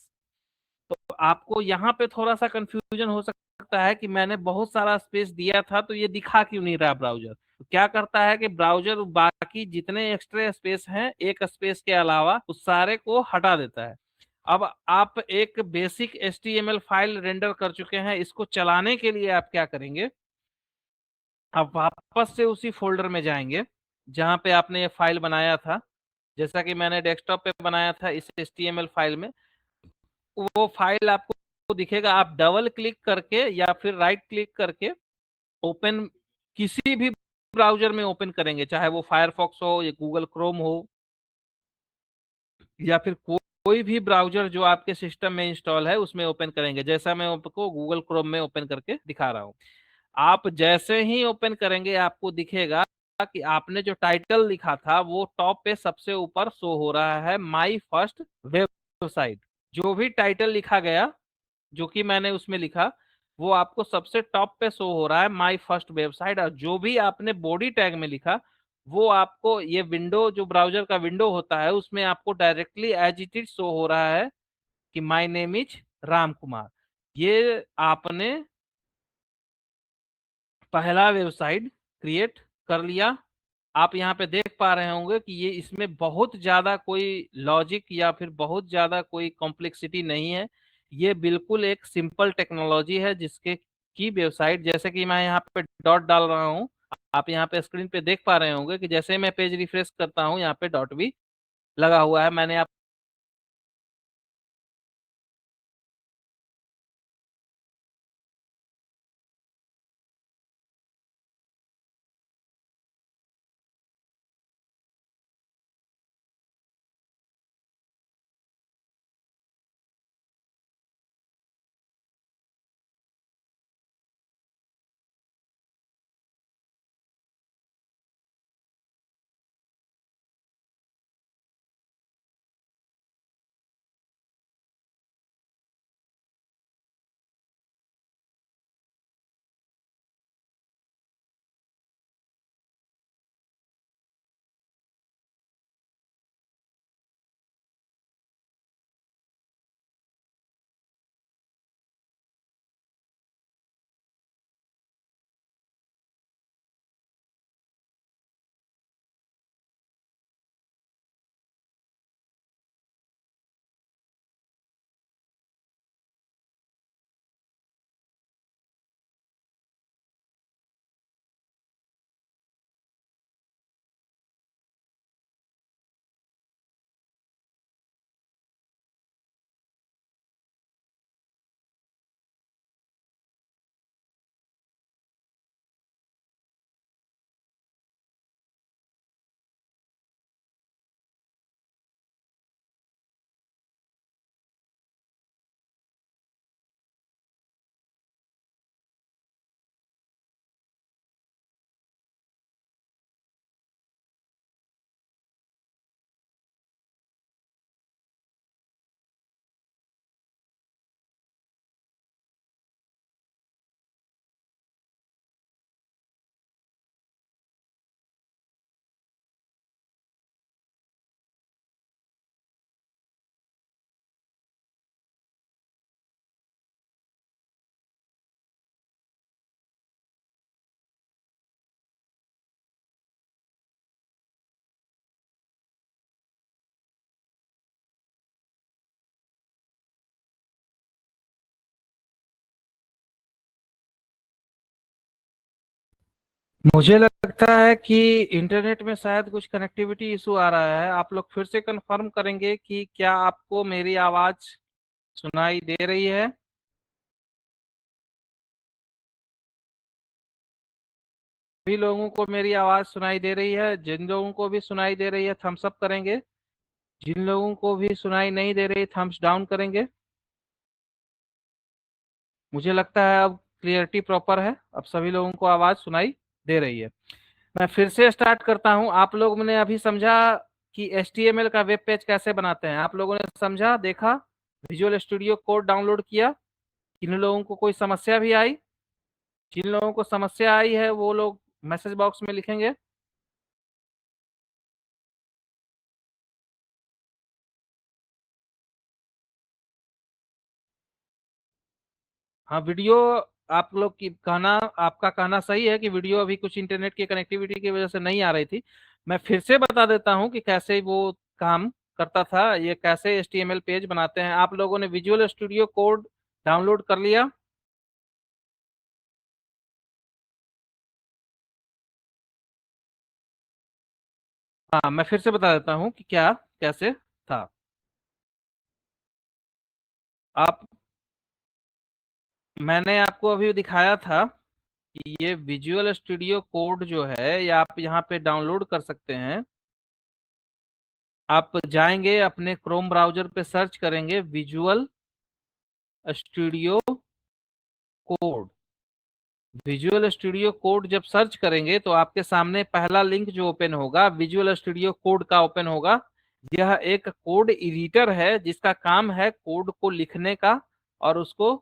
तो आपको यहाँ पे थोड़ा सा कंफ्यूजन हो सकता है कि मैंने बहुत सारा स्पेस दिया था तो ये दिखा क्यों नहीं रहा ब्राउजर। तो क्या करता है कि ब्राउजर बाकी जितने एक्स्ट्रा स्पेस हैं, एक स्पेस के अलावा, उस सारे को हटा देता है। अब आप एक बेसिक HTML फाइल रेंडर कर चुके हैं, इसको चलाने के लिए आप क्या करेंगे, आप वापस से उसी फोल्डर में जाएंगे जहां पे आपने ये फाइल बनाया था। जैसा कि मैंने डेस्कटॉप पे बनाया था, इस HTML फाइल में वो फाइल आपको दिखेगा। आप डबल क्लिक करके या फिर राइट क्लिक करके ओपन, किसी भी ब्राउजर में ओपन करेंगे, चाहे वो फायरफॉक्स हो या गूगल क्रोम हो, या फिर कोई भी ब्राउजर जो आपके सिस्टम में इंस्टॉल है उसमें ओपन करेंगे, जैसा मैं आपको गूगल क्रोम में ओपन करके दिखा रहा हूँ। आप जैसे ही ओपन करेंगे आपको दिखेगा कि आपने जो टाइटल लिखा था वो टॉप पे सबसे ऊपर शो हो रहा है, माई फर्स्ट वेबसाइट। जो भी टाइटल लिखा गया, जो कि मैंने उसमें लिखा, वो आपको सबसे टॉप पे शो हो रहा है, माई फर्स्ट वेबसाइट। और जो भी आपने बॉडी टैग में लिखा, वो आपको ये विंडो, जो ब्राउजर का विंडो होता है, उसमें आपको directly as it is show हो रहा है कि my name is Ram Kumar. ये आपने पहला वेबसाइट क्रिएट कर लिया। आप यहाँ पे देख पा रहे होंगे कि ये, इसमें बहुत ज्यादा कोई लॉजिक या फिर बहुत ज्यादा कोई कॉम्प्लेक्सिटी नहीं है। ये बिल्कुल एक सिंपल टेक्नोलॉजी है, जिसके की वेबसाइट, जैसे कि मैं यहाँ पे डॉट डाल रहा हूँ, आप यहाँ पे स्क्रीन पे देख पा रहे होंगे कि जैसे मैं पेज रिफ्रेश करता हूँ, यहाँ पे डॉट भी लगा हुआ है। मैंने आप मुझे लगता है कि इंटरनेट में शायद कुछ कनेक्टिविटी इशू आ रहा है। आप लोग फिर से कंफर्म करेंगे कि क्या आपको मेरी आवाज सुनाई दे रही है? सभी लोगों को मेरी आवाज सुनाई दे रही है? जिन लोगों को भी सुनाई दे रही है थम्स अप करेंगे। जिन लोगों को भी सुनाई नहीं दे रही थम्स डाउन करेंगे। मुझे लगता है अब क्लियरिटी प्रॉपर है, अब सभी लोगों को आवाज सुनाई दे रही है। मैं फिर से स्टार्ट करता हूं। आप लोगों ने अभी समझा कि HTML का वेब पेज कैसे बनाते हैं? आप लोगों ने समझा, देखा, विजुअल स्टूडियो कोड डाउनलोड किया? किन लोगों को कोई समस्या भी आई? जिन लोगों को समस्या आई है वो लोग मैसेज बॉक्स में लिखेंगे। हाँ, वीडियो, आप लोग की कहना, आपका कहना सही है कि वीडियो अभी कुछ इंटरनेट की कनेक्टिविटी की वजह से नहीं आ रही थी। मैं फिर से बता देता हूँ कि कैसे वो काम करता था, ये कैसे HTML पेज बनाते हैं। आप लोगों ने विजुअल स्टूडियो कोड डाउनलोड कर लिया? हाँ, मैं फिर से बता देता हूँ कि क्या कैसे था। आप मैंने आपको अभी दिखाया था कि ये विजुअल स्टूडियो कोड जो है ये आप यहाँ पे डाउनलोड कर सकते हैं। आप जाएंगे अपने क्रोम ब्राउजर पे, सर्च करेंगे visual studio code. Visual studio code जब सर्च करेंगे तो आपके सामने पहला लिंक जो ओपन होगा विजुअल स्टूडियो कोड का ओपन होगा। यह एक कोड एडिटर है जिसका काम है कोड को लिखने का और उसको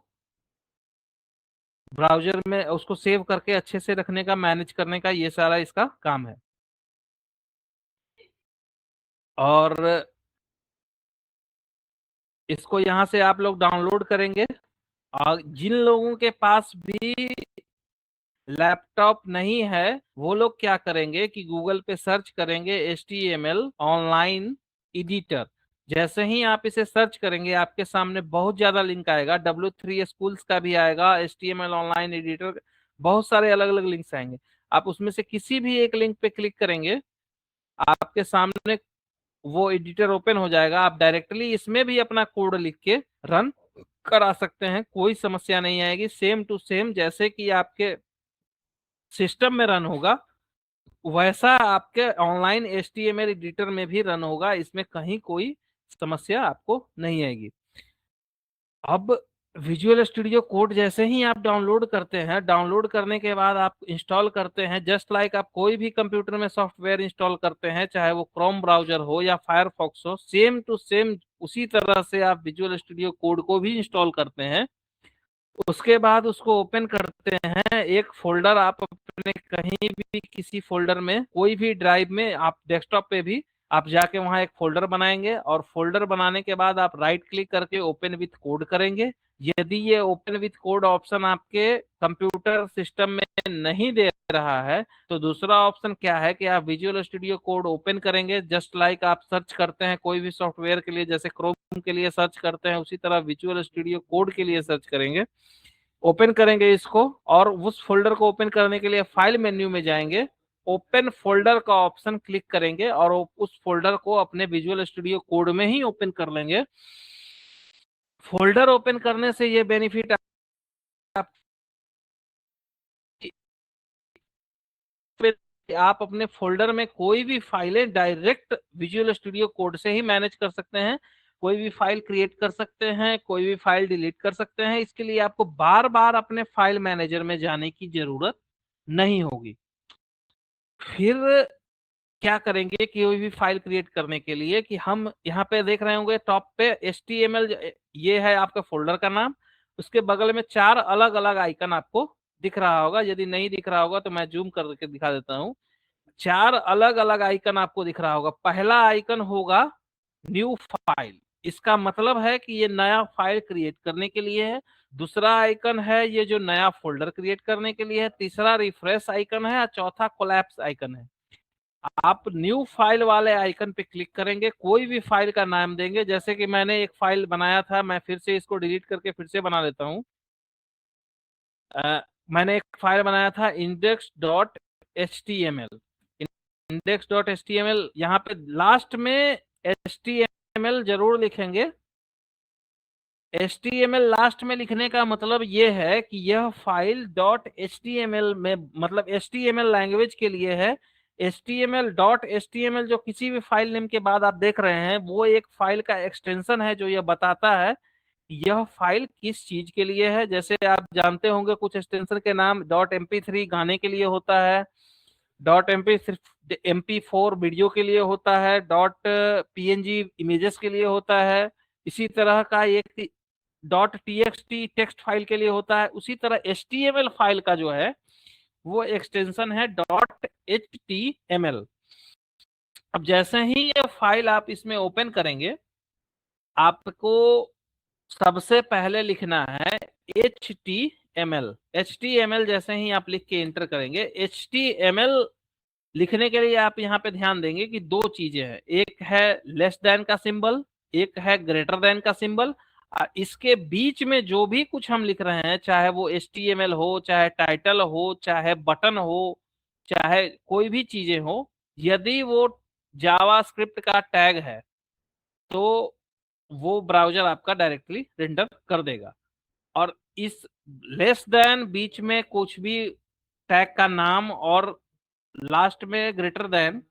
ब्राउजर में उसको सेव करके अच्छे से रखने का, मैनेज करने का, ये सारा इसका काम है। और इसको यहाँ से आप लोग डाउनलोड करेंगे। और जिन लोगों के पास भी लैपटॉप नहीं है वो लोग क्या करेंगे कि गूगल पे सर्च करेंगे HTML ऑनलाइन एडिटर। जैसे ही आप इसे सर्च करेंगे आपके सामने बहुत ज्यादा लिंक आएगा, W3 स्कूल्स का भी आएगा, HTML ऑनलाइन एडिटर, बहुत सारे अलग अलग लिंक्स आएंगे। आप उसमें से किसी भी एक लिंक पे क्लिक करेंगे, आपके सामने वो एडिटर ओपन हो जाएगा। आप डायरेक्टली इसमें भी अपना कोड लिख के रन करा सकते हैं, कोई समस्या नहीं आएगी। सेम टू सेम जैसे कि आपके सिस्टम में रन होगा वैसा आपके ऑनलाइन HTML एडिटर में भी रन होगा। इसमें कहीं कोई समस्या आपको नहीं आएगी। अब विजुअल स्टूडियो कोड जैसे ही आप डाउनलोड करते हैं, डाउनलोड करने के बाद आप इंस्टॉल करते हैं, जस्ट लाइक आप कोई भी कंप्यूटर में सॉफ्टवेयर इंस्टॉल करते हैं, चाहे वो क्रोम ब्राउजर हो या फायरफॉक्स हो, सेम टू सेम उसी तरह से आप विजुअल स्टूडियो कोड को भी इंस्टॉल करते हैं। उसके बाद उसको ओपन करते हैं। एक फोल्डर आप अपने कहीं भी किसी फोल्डर में, कोई भी ड्राइव में, आप डेस्कटॉप पे भी आप जाके वहां एक फोल्डर बनाएंगे और फोल्डर बनाने के बाद आप राइट क्लिक करके ओपन विथ कोड करेंगे। यदि ये ओपन विथ कोड ऑप्शन आपके कंप्यूटर सिस्टम में नहीं दे रहा है तो दूसरा ऑप्शन क्या है कि आप विजुअल स्टूडियो कोड ओपन करेंगे। जस्ट लाइक आप सर्च करते हैं कोई भी सॉफ्टवेयर के लिए, जैसे क्रोम के लिए सर्च करते हैं उसी तरह विजुअल स्टूडियो कोड के लिए सर्च करेंगे, ओपन करेंगे इसको। और उस फोल्डर को ओपन करने के लिए फाइल मेन्यू में जाएंगे, ओपन फोल्डर का ऑप्शन क्लिक करेंगे और उस फोल्डर को अपने विजुअल स्टूडियो कोड में ही ओपन कर लेंगे। फोल्डर ओपन करने से ये बेनिफिट आप आप अपने फोल्डर में कोई भी फाइलें डायरेक्ट विजुअल स्टूडियो कोड से ही मैनेज कर सकते हैं। कोई भी फाइल क्रिएट कर सकते हैं, कोई भी फाइल डिलीट कर सकते हैं। इसके लिए आपको बार बार अपने फाइल मैनेजर में जाने की जरूरत नहीं होगी। फिर क्या करेंगे कि कोई भी फाइल क्रिएट करने के लिए कि हम यहाँ पे देख रहे होंगे टॉप पे HTML, ये है आपका फोल्डर का नाम। उसके बगल में चार अलग अलग आइकन आपको दिख रहा होगा, यदि नहीं दिख रहा होगा तो मैं जूम करके दिखा देता हूँ। चार अलग अलग आइकन आपको दिख रहा होगा। पहला आइकन होगा न्यू फाइल, इसका मतलब है कि ये नया फाइल क्रिएट करने के लिए है। दूसरा आइकन है ये जो नया फोल्डर क्रिएट करने के लिए है। तीसरा रिफ्रेश आइकन है और चौथा कोलैप्स आइकन है। आप न्यू फाइल वाले आइकन पे क्लिक करेंगे, कोई भी फाइल का नाम देंगे। जैसे कि मैंने एक फाइल बनाया था, मैं फिर से इसको डिलीट करके फिर से बना लेता हूँ। मैंने एक फाइल बनाया था index.html, HTML, index.html, यहाँ पे लास्ट में HTML जरूर लिखेंगे। HTML लास्ट में लिखने का मतलब ये है कि यह फाइल .html में, मतलब HTML लैंग्वेज के लिए है। HTML.html जो किसी भी फाइल नेम के बाद आप देख रहे हैं, वो एक फाइल का एक्सटेंशन है जो यह बताता है यह फाइल किस चीज के लिए है। जैसे आप जानते होंगे कुछ एक्सटेंशन के नाम .mp3 गाने के लिए होता है, .mp4 वीडियो के लिए होता है, .png इमेजेस के लिए होता है। इसी तरह का एक .txt टेक्स्ट फाइल के लिए होता है। उसी तरह HTML फाइल का जो है वो एक्सटेंशन है .html। अब जैसे ही ये फाइल आप इसमें ओपन करेंगे, आपको सबसे पहले लिखना है HTML। HTML जैसे ही आप लिख के एंटर करेंगे, HTML लिखने के लिए आप यहाँ पे ध्यान देंगे कि दो चीजें हैं, एक है लेस देन का सिंबल, एक है ग्रेटर देन का सिंबल। इसके बीच में जो भी कुछ हम लिख रहे हैं, चाहे वो HTML हो, चाहे टाइटल हो, चाहे बटन हो, चाहे कोई भी चीजें हो, यदि वो जावास्क्रिप्ट का टैग है तो वो ब्राउजर आपका डायरेक्टली रेंडर कर देगा। और इस लेस देन, बीच में कुछ भी टैग का नाम और लास्ट में ग्रेटर देन,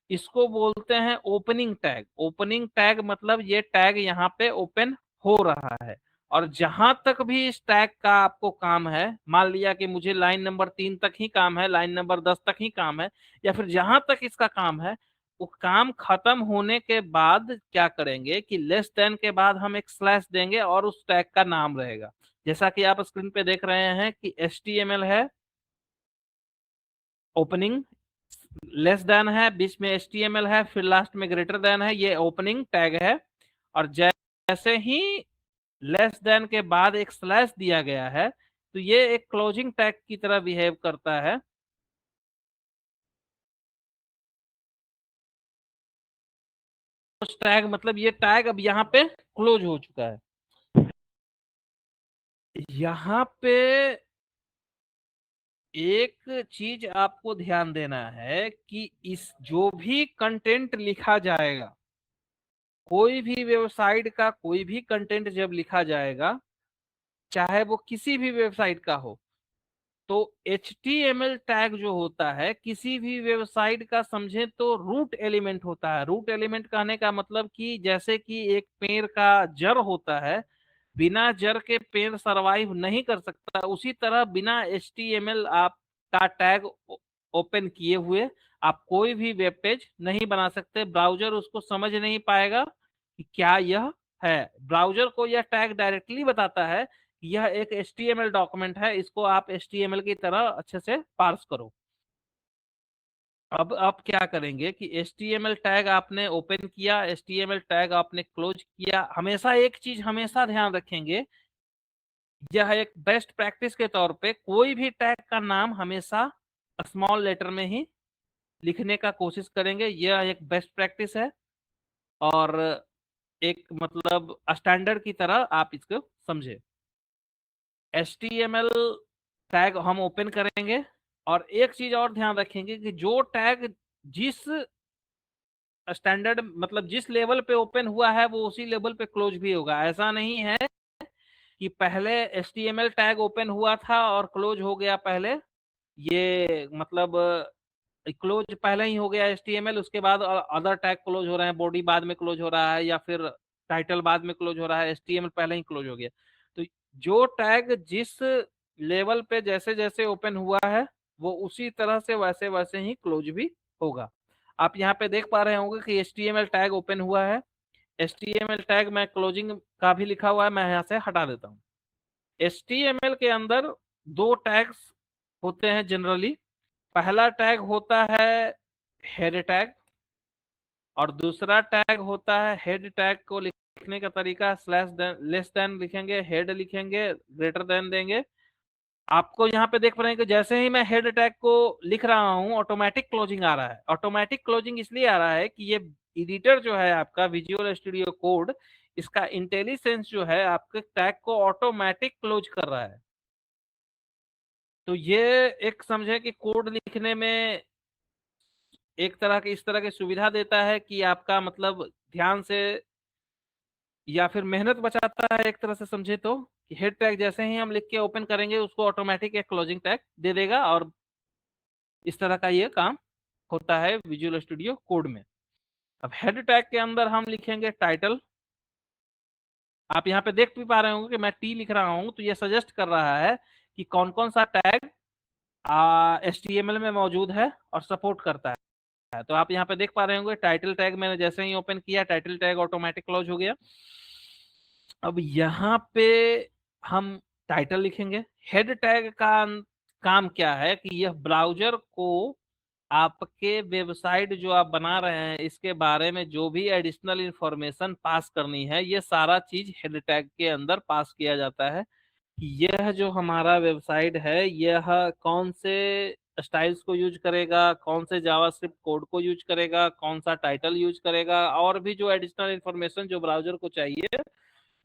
इसको बोलते हैं ओपनिंग टैग। ओपनिंग टैग मतलब ये टैग यहाँ पे ओपन हो रहा है। और जहां तक भी इस टैग का आपको काम है, मान लिया कि मुझे लाइन नंबर 3 तक ही काम है, लाइन नंबर 10 तक ही काम है, या फिर जहां तक इसका काम है, वो काम खत्म होने के बाद क्या करेंगे कि लेस देन के बाद हम एक स्लैश देंगे और उस टैग का नाम रहेगा। जैसा कि आप स्क्रीन पे देख रहे हैं कि HTML है, ओपनिंग, लेस देन है, बीच में HTML है, फिर लास्ट में ग्रेटर देन है, ये ओपनिंग टैग है। और जैसे ही लेस देन के बाद एक स्लैश दिया गया है, तो ये एक क्लोजिंग टैग की तरह बिहेव करता है। टैग मतलब ये टैग अब यहाँ पे क्लोज हो चुका है। यहाँ पे एक चीज आपको ध्यान देना है कि इस जो भी कंटेंट लिखा जाएगा, कोई भी वेबसाइट का कोई भी कंटेंट जब लिखा जाएगा, चाहे वो किसी भी वेबसाइट का हो, तो HTML टैग जो होता है किसी भी वेबसाइट का समझे तो रूट एलिमेंट होता है। रूट एलिमेंट कहने का मतलब कि जैसे कि एक पेड़ का जड़ होता है, बिना जड़ के पेड़ सरवाइव नहीं कर सकता, उसी तरह बिना HTML आप का टैग ओपन किए हुए आप कोई भी वेब पेज नहीं बना सकते। ब्राउजर उसको समझ नहीं पाएगा कि क्या यह है। ब्राउजर को यह टैग डायरेक्टली बताता है कि यह एक HTML डॉक्यूमेंट है, इसको आप HTML की तरह अच्छे से पार्स करो। अब आप क्या करेंगे कि HTML टैग आपने ओपन किया, HTML टैग आपने क्लोज किया। हमेशा एक चीज हमेशा ध्यान रखेंगे, यह एक बेस्ट प्रैक्टिस के तौर पे कोई भी टैग का नाम हमेशा स्मॉल लेटर में ही लिखने का कोशिश करेंगे। यह एक बेस्ट प्रैक्टिस है और एक मतलब स्टैंडर्ड की तरह आप इसको समझे। HTML टैग हम ओपन करेंगे और एक चीज और ध्यान रखेंगे कि जो टैग जिस स्टैंडर्ड मतलब जिस लेवल पे ओपन हुआ है वो उसी लेवल पे क्लोज भी होगा। ऐसा नहीं है कि पहले HTML टैग ओपन हुआ था और क्लोज हो गया पहले, ये मतलब क्लोज पहले ही हो गया HTML, उसके बाद अदर टैग क्लोज हो रहे हैं, बॉडी बाद में क्लोज हो रहा है या फिर टाइटल बाद में क्लोज हो रहा है, HTML पहले ही क्लोज हो गया। तो जो टैग जिस लेवल पे जैसे जैसे ओपन हुआ है वो उसी तरह से वैसे वैसे ही क्लोज भी होगा। आप यहाँ पे देख पा रहे होंगे कि HTML टैग ओपन हुआ है। HTML टैग में क्लोजिंग का भी लिखा हुआ है, मैं यहाँ से हटा देता हूँ। HTML के अंदर दो टैग्स होते हैं जनरली। पहला टैग होता है हेड टैग और दूसरा टैग होता है हेड टैग। को लिखने का तरीका स्लैश लेस देन लिखेंगे, हेड लिखेंगे, ग्रेटर देन देंगे। आपको यहाँ पे देख पा रहे हैं कि जैसे ही मैं हेड टैग को लिख रहा हूँ ऑटोमेटिक क्लोजिंग आ रहा है। ऑटोमेटिक क्लोजिंग इसलिए आ रहा है कि ये एडिटर जो है आपका विजुअल स्टूडियो कोड, इसका इंटेलिजेंस जो है आपके टैग को ऑटोमेटिक क्लोज कर रहा है। तो ये एक समझे कि कोड लिखने में एक तरह की इस तरह की सुविधा देता है कि आपका मतलब ध्यान से या फिर मेहनत बचाता है एक तरह से समझे तो, कि हेड टैग जैसे ही हम लिख के ओपन करेंगे उसको ऑटोमेटिक एक क्लोजिंग टैग दे देगा, और इस तरह का ये काम होता है विजुअल स्टूडियो कोड में। अब हेड टैग के अंदर हम लिखेंगे टाइटल। आप यहाँ पे देख भी पा रहे होंगे कि मैं टी लिख रहा हूं, तो ये सजेस्ट कर रहा है कि कौन कौन सा टैग HTML में मौजूद है और सपोर्ट करता है। तो आप यहाँ पे देख पा रहे होंगे टाइटल टैग मैंने जैसे ही ओपन किया, टाइटल टैग ऑटोमेटिक क्लोज हो गया। अब यहाँ पे हम टाइटल लिखेंगे। हेड टैग का काम क्या है कि यह ब्राउजर को आपके वेबसाइट जो आप बना रहे हैं इसके बारे में जो भी एडिशनल इंफॉर्मेशन पास करनी है, ये सारा चीज हेड टैग के अंदर पास किया जाता है। कि यह जो हमारा वेबसाइट है यह कौन से स्टाइल्स को यूज करेगा, कौन से जावास्क्रिप्ट कोड को यूज करेगा, कौन सा टाइटल यूज करेगा, और भी जो एडिशनल इंफॉर्मेशन जो ब्राउजर को चाहिए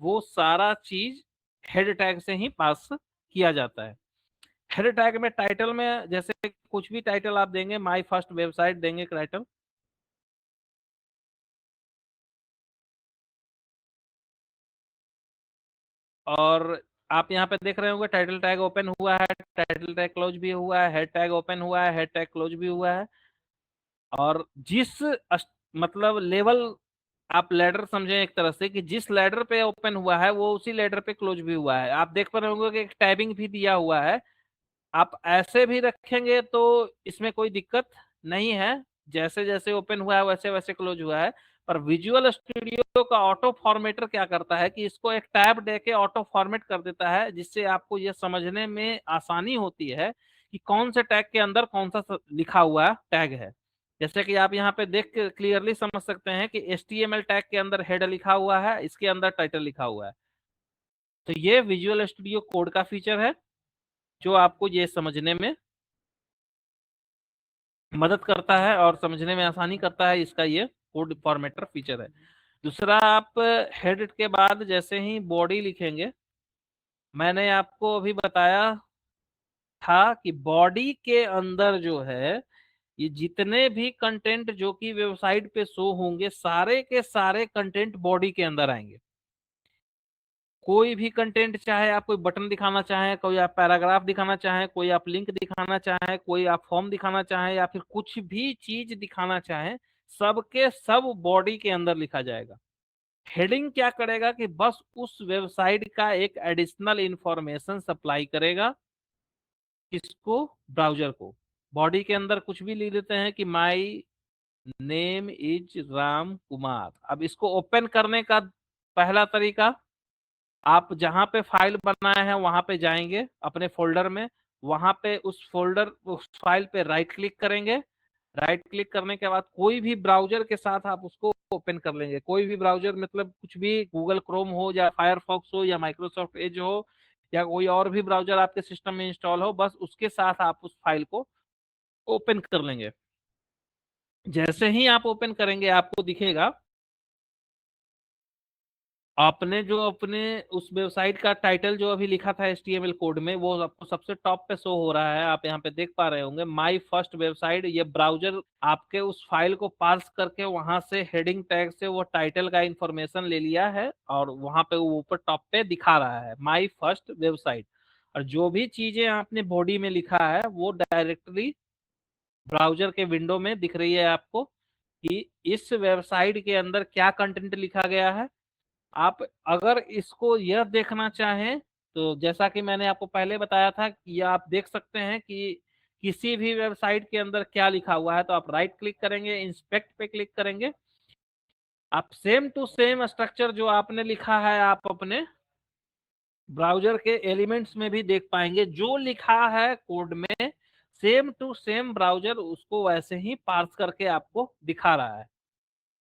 वो सारा चीज हेड टैग से ही पास किया जाता है। हेड टैग में टाइटल में जैसे कुछ भी टाइटल आप देंगे, माय फर्स्ट वेबसाइट देंगे टाइटल, और आप यहाँ पे देख रहे होंगे टाइटल टैग ओपन हुआ है, टाइटल टैग क्लोज भी हुआ है, हेड टैग ओपन हुआ है, हेड टैग क्लोज भी हुआ है। और मतलब लेवल आप लेडर समझें एक तरह से कि जिस लेडर पे ओपन हुआ है वो उसी लेडर पे क्लोज भी हुआ है। आप देख पा रहे होंगे कि एक टैबिंग भी दिया हुआ है। आप ऐसे भी रखेंगे तो इसमें कोई दिक्कत नहीं है, जैसे जैसे ओपन हुआ है वैसे वैसे क्लोज हुआ है। पर विजुअल स्टूडियो का ऑटो फॉर्मेटर क्या करता है कि इसको एक टैब देके ऑटो फॉर्मेट कर देता है, जिससे आपको यह समझने में आसानी होती है कि कौन से टैग के अंदर कौन सा लिखा हुआ टैग है। जैसे कि आप यहाँ पे देख के क्लियरली समझ सकते हैं कि HTML टैग के अंदर हेड लिखा हुआ है, इसके अंदर टाइटल लिखा हुआ है। तो ये विजुअल स्टूडियो कोड का फीचर है जो आपको ये समझने में मदद करता है और समझने में आसानी करता है, इसका ये कोड फॉर्मेटर फीचर है। दूसरा, आप हेड के बाद जैसे ही बॉडी लिखेंगे, मैंने आपको अभी बताया था कि बॉडी के अंदर जो है ये जितने भी कंटेंट जो कि वेबसाइट पे शो होंगे सारे के सारे कंटेंट बॉडी के अंदर आएंगे। कोई भी कंटेंट, चाहे आप कोई बटन दिखाना चाहें, कोई आप पैराग्राफ दिखाना चाहें, कोई आप लिंक दिखाना चाहें, कोई आप फॉर्म दिखाना चाहें, या फिर कुछ भी चीज दिखाना चाहें, सबके सब बॉडी के अंदर लिखा जाएगा। हेडिंग क्या करेगा कि बस उस वेबसाइट का एक एडिशनल इंफॉर्मेशन सप्लाई करेगा, किसको, ब्राउजर को। बॉडी के अंदर कुछ भी लिख देते हैं कि my name is Ram Kumar. अब इसको ओपन करने का पहला तरीका, आप जहां पे फाइल बनाए हैं वहां पे जाएंगे अपने फोल्डर में, वहां पे उस फाइल पे राइट क्लिक करेंगे। राइट क्लिक करने के बाद कोई भी ब्राउजर के साथ आप उसको ओपन कर लेंगे। कोई भी ब्राउजर मतलब कुछ भी, गूगल क्रोम हो या फायरफॉक्स हो या माइक्रोसॉफ्ट एज हो या कोई और भी ब्राउजर आपके सिस्टम में इंस्टॉल हो, बस उसके साथ आप उस फाइल को ओपन कर लेंगे। जैसे ही आप ओपन करेंगे आपको दिखेगा, आपने जो अपने उस वेबसाइट का टाइटल जो अभी लिखा था HTML कोड में, वो आपको सबसे टॉप पे शो हो रहा है। आप यहाँ पे देख पा रहे होंगे माई फर्स्ट वेबसाइट। ये ब्राउजर आपके उस फाइल को पार्स करके वहां से हेडिंग टैग से वो टाइटल का इंफॉर्मेशन ले लिया है और वहां पे वो ऊपर टॉप पे दिखा रहा है माई फर्स्ट वेबसाइट। और जो भी चीजें आपने बॉडी में लिखा है वो डायरेक्टली ब्राउजर के विंडो में दिख रही है आपको कि इस वेबसाइट के अंदर क्या कंटेंट लिखा गया है। आप अगर इसको यह देखना चाहें तो जैसा कि मैंने आपको पहले बताया था कि ये आप देख सकते हैं कि किसी भी वेबसाइट के अंदर क्या लिखा हुआ है, तो आप राइट क्लिक करेंगे, इंस्पेक्ट पे क्लिक करेंगे, आप सेम टू सेम स्ट्रक्चर जो आपने लिखा है आप अपने ब्राउजर के एलिमेंट्स में भी देख पाएंगे। जो लिखा है कोड में सेम टू सेम ब्राउजर उसको वैसे ही पार्स करके आपको दिखा रहा है।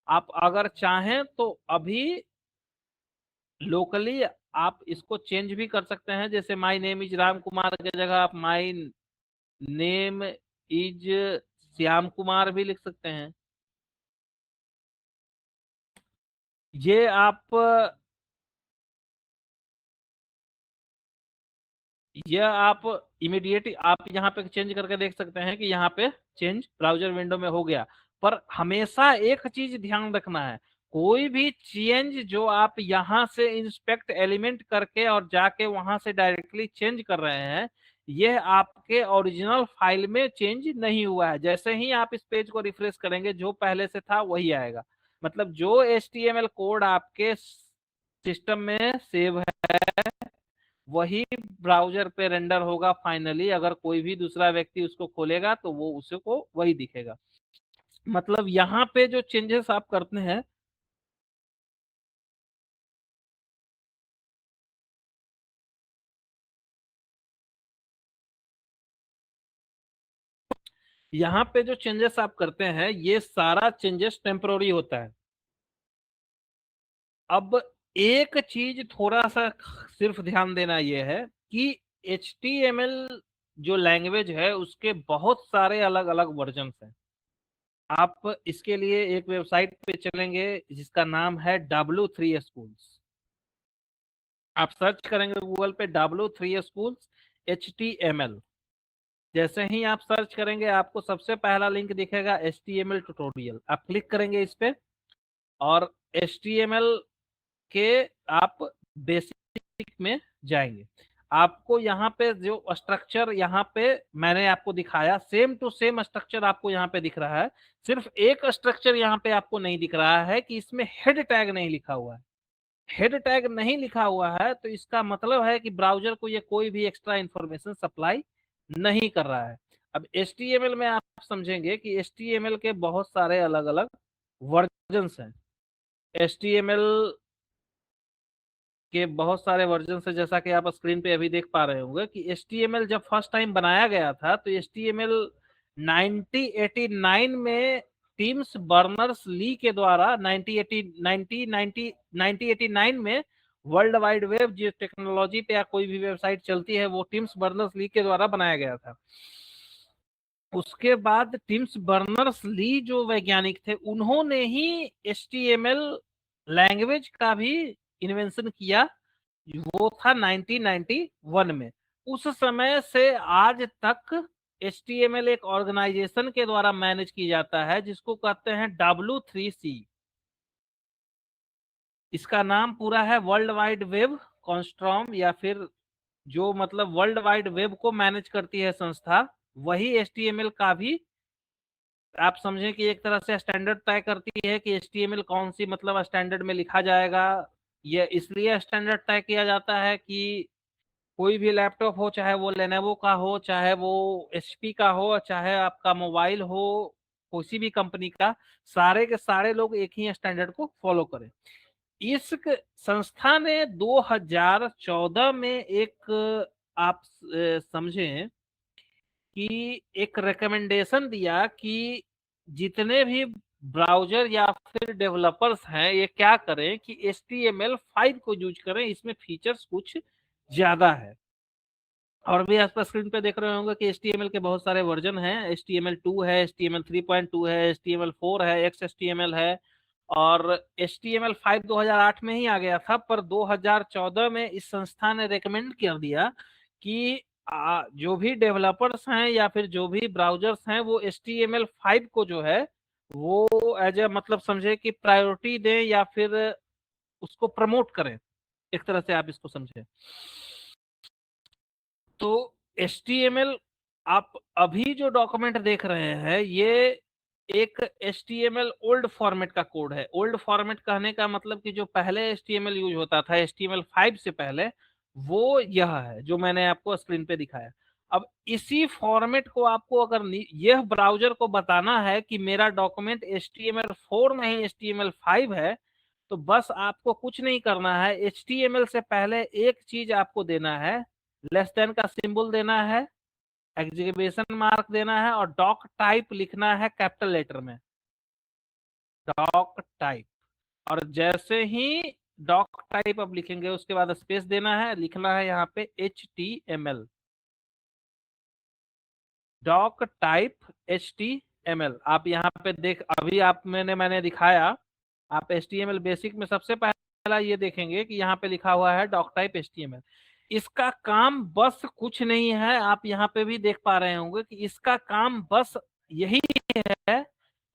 आप अगर चाहें तो अभी लोकली आप इसको चेंज भी कर सकते हैं, जैसे माई नेम इज राम कुमार की जगह आप माई नेम इज श्याम कुमार भी लिख सकते हैं। ये, आप, यह आप इमीडिएट आप यहाँ पे चेंज करके देख सकते हैं कि यहाँ पे चेंज ब्राउजर विंडो में हो गया। पर हमेशा एक चीज ध्यान रखना है, कोई भी चेंज जो आप यहाँ से इंस्पेक्ट एलिमेंट करके और जाके वहां से डायरेक्टली चेंज कर रहे हैं, यह आपके ओरिजिनल फाइल में चेंज नहीं हुआ है। जैसे ही आप इस पेज को रिफ्रेश करेंगे, जो पहले से था वही आएगा। मतलब जो HTML कोड आपके सिस्टम में सेव है वही ब्राउजर पे रेंडर होगा फाइनली। अगर कोई भी दूसरा व्यक्ति उसको खोलेगा तो वो उसको वही दिखेगा। मतलब यहाँ पे जो चेंजेस आप करते हैं, यहाँ पे जो चेंजेस आप करते हैं ये सारा चेंजेस टेम्पररी होता है। अब एक चीज थोड़ा सा सिर्फ ध्यान देना ये है कि HTML जो लैंग्वेज है उसके बहुत सारे अलग अलग वर्जन हैं। आप इसके लिए एक वेबसाइट पे चलेंगे जिसका नाम है W3 Schools। आप सर्च करेंगे गूगल पे W3 Schools HTML। जैसे ही आप सर्च करेंगे आपको सबसे पहला लिंक दिखेगा HTML ट्यूटोरियल। आप क्लिक करेंगे इस पे और HTML के आप बेसिक में जाएंगे। आपको यहाँ पे जो स्ट्रक्चर यहाँ पे मैंने आपको दिखाया सेम टू सेम स्ट्रक्चर आपको यहाँ पे दिख रहा है। सिर्फ एक स्ट्रक्चर यहाँ पे आपको नहीं दिख रहा है कि इसमें हेड टैग नहीं लिखा हुआ है। हेड टैग नहीं लिखा हुआ है तो इसका मतलब है कि ब्राउजर को ये कोई भी एक्स्ट्रा इंफॉर्मेशन सप्लाई नहीं कर रहा है। अब HTML में आप समझेंगे कि HTML के बहुत सारे अलग अलग वर्जन्स हैं। HTML के बहुत सारे वर्जन है, जैसा कि आप स्क्रीन पे अभी देख पा रहे होंगे कि HTML जब फर्स्ट टाइम बनाया गया था तो HTML 1989 में टिम्स बर्नर्स ली के द्वारा 1989 में वर्ल्ड वाइड वेब जो टेक्नोलॉजी पे या कोई भी वेबसाइट चलती है वो टिम्स बर्नर्स ली के द्वारा बनाया गया था। उसके बाद टिम्स बर्नर्स ली जो वैज्ञानिक थे उन्होंने ही HTML लैंग्वेज का भी इन्वेंशन किया। वो था 1991 में। उस समय से आज तक HTML एक ऑर्गेनाइजेशन के द्वारा मैनेज की जाता है जिसको कहते हैं W3C। इसका नाम पूरा है वर्ल्ड वाइड वेब कॉन्स्ट्रॉम, या फिर जो मतलब वर्ल्ड वाइड वेब को मैनेज करती है संस्था, वही HTML का भी आप समझें कि एक तरह से स्टैंडर्ड तय करती है कि HTML कौन सी मतलब स्टैंडर्ड में लिखा जाएगा। ये इसलिए स्टैंडर्ड तय किया जाता है कि कोई भी लैपटॉप हो, चाहे वो लेनोवो का हो, चाहे वो HP का हो, चाहे आपका मोबाइल हो किसी भी कंपनी का, सारे के सारे लोग एक ही स्टैंडर्ड को फॉलो करें। इस संस्था ने 2014 में एक आप समझें कि एक रिकमेंडेशन दिया कि जितने भी ब्राउजर या फिर डेवलपर्स हैं ये क्या करें कि HTML5 को यूज करें, इसमें फीचर्स कुछ ज्यादा है। और भी आप स्क्रीन पे देख रहे होंगे कि HTML के बहुत सारे वर्जन हैं। HTML2 है, HTML3.2 है, HTML4 है, XHTML है। और HTML5 2008 में ही आ गया था, पर 2014 में इस संस्था ने रेकमेंड कर दिया कि जो भी डेवलपर्स हैं या फिर जो भी ब्राउजर्स हैं वो HTML5 को जो है वो एज ए मतलब समझे कि प्रायोरिटी दें या फिर उसको प्रमोट करें। एक तरह से आप इसको समझें तो HTML आप अभी जो डॉक्यूमेंट देख रहे हैं ये एक HTML ओल्ड फॉर्मेट का कोड है। ओल्ड फॉर्मेट कहने का मतलब कि जो पहले HTML यूज होता था HTML5 से पहले, वो यह है जो मैंने आपको स्क्रीन पे दिखाया। अब इसी फॉर्मेट को आपको अगर यह ब्राउजर को बताना है कि मेरा डॉक्यूमेंट HTML4 नहीं HTML5 है, तो बस आपको कुछ नहीं करना है। HTML से पहले एक चीज आपको देना है, लेस देन का सिंबल देना है, एग्जीक्यूशन मार्क देना है और डॉक टाइप लिखना है कैपिटल लेटर में, डॉक टाइप। और जैसे ही डॉक टाइप अब लिखेंगे उसके बाद स्पेस देना है, लिखना है यहाँ पे HTML, डॉक टाइप HTML। आप यहाँ पे देख अभी आप मैंने दिखाया, आप HTML बेसिक में सबसे पहला ये देखेंगे कि यहाँ पे लिखा हुआ है डॉक टाइप HTML। इसका काम बस कुछ नहीं है, आप यहाँ पे भी देख पा रहे होंगे कि इसका काम बस यही है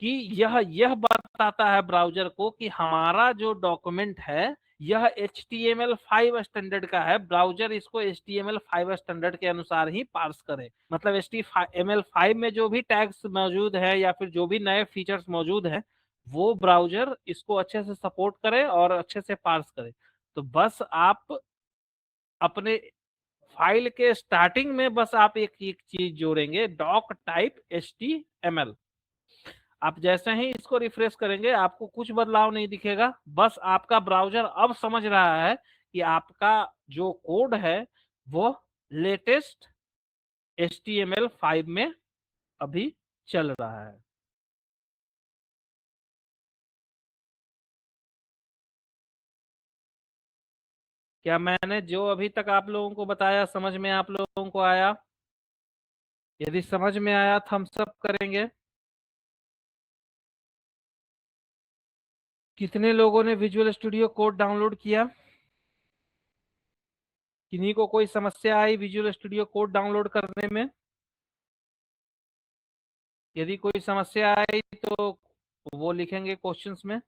कि यह बताता है ब्राउजर को कि हमारा जो डॉक्यूमेंट है यह HTML5 स्टैंडर्ड का है, ब्राउजर इसको HTML5 स्टैंडर्ड के अनुसार ही पार्स करे। मतलब HTML5 में जो भी टैग्स मौजूद है या फिर जो भी नए फीचर्स मौजूद है वो ब्राउजर इसको अच्छे से सपोर्ट करे और अच्छे से पार्स करे। तो बस आप अपने फाइल के स्टार्टिंग में बस आप एक चीज जोड़ेंगे, डॉक टाइप HTML। आप जैसे ही इसको रिफ्रेश करेंगे आपको कुछ बदलाव नहीं दिखेगा, बस आपका ब्राउजर अब समझ रहा है कि आपका जो कोड है वो लेटेस्ट HTML5 में अभी चल रहा है। क्या मैंने जो अभी तक आप लोगों को बताया समझ में आप लोगों को आया? यदि समझ में आया थम्स अप करेंगे। कितने लोगों ने विजुअल स्टूडियो कोड डाउनलोड किया? किन्हीं को कोई समस्या आई विजुअल स्टूडियो कोड डाउनलोड करने में? यदि कोई समस्या आई तो वो लिखेंगे क्वेश्चंस में।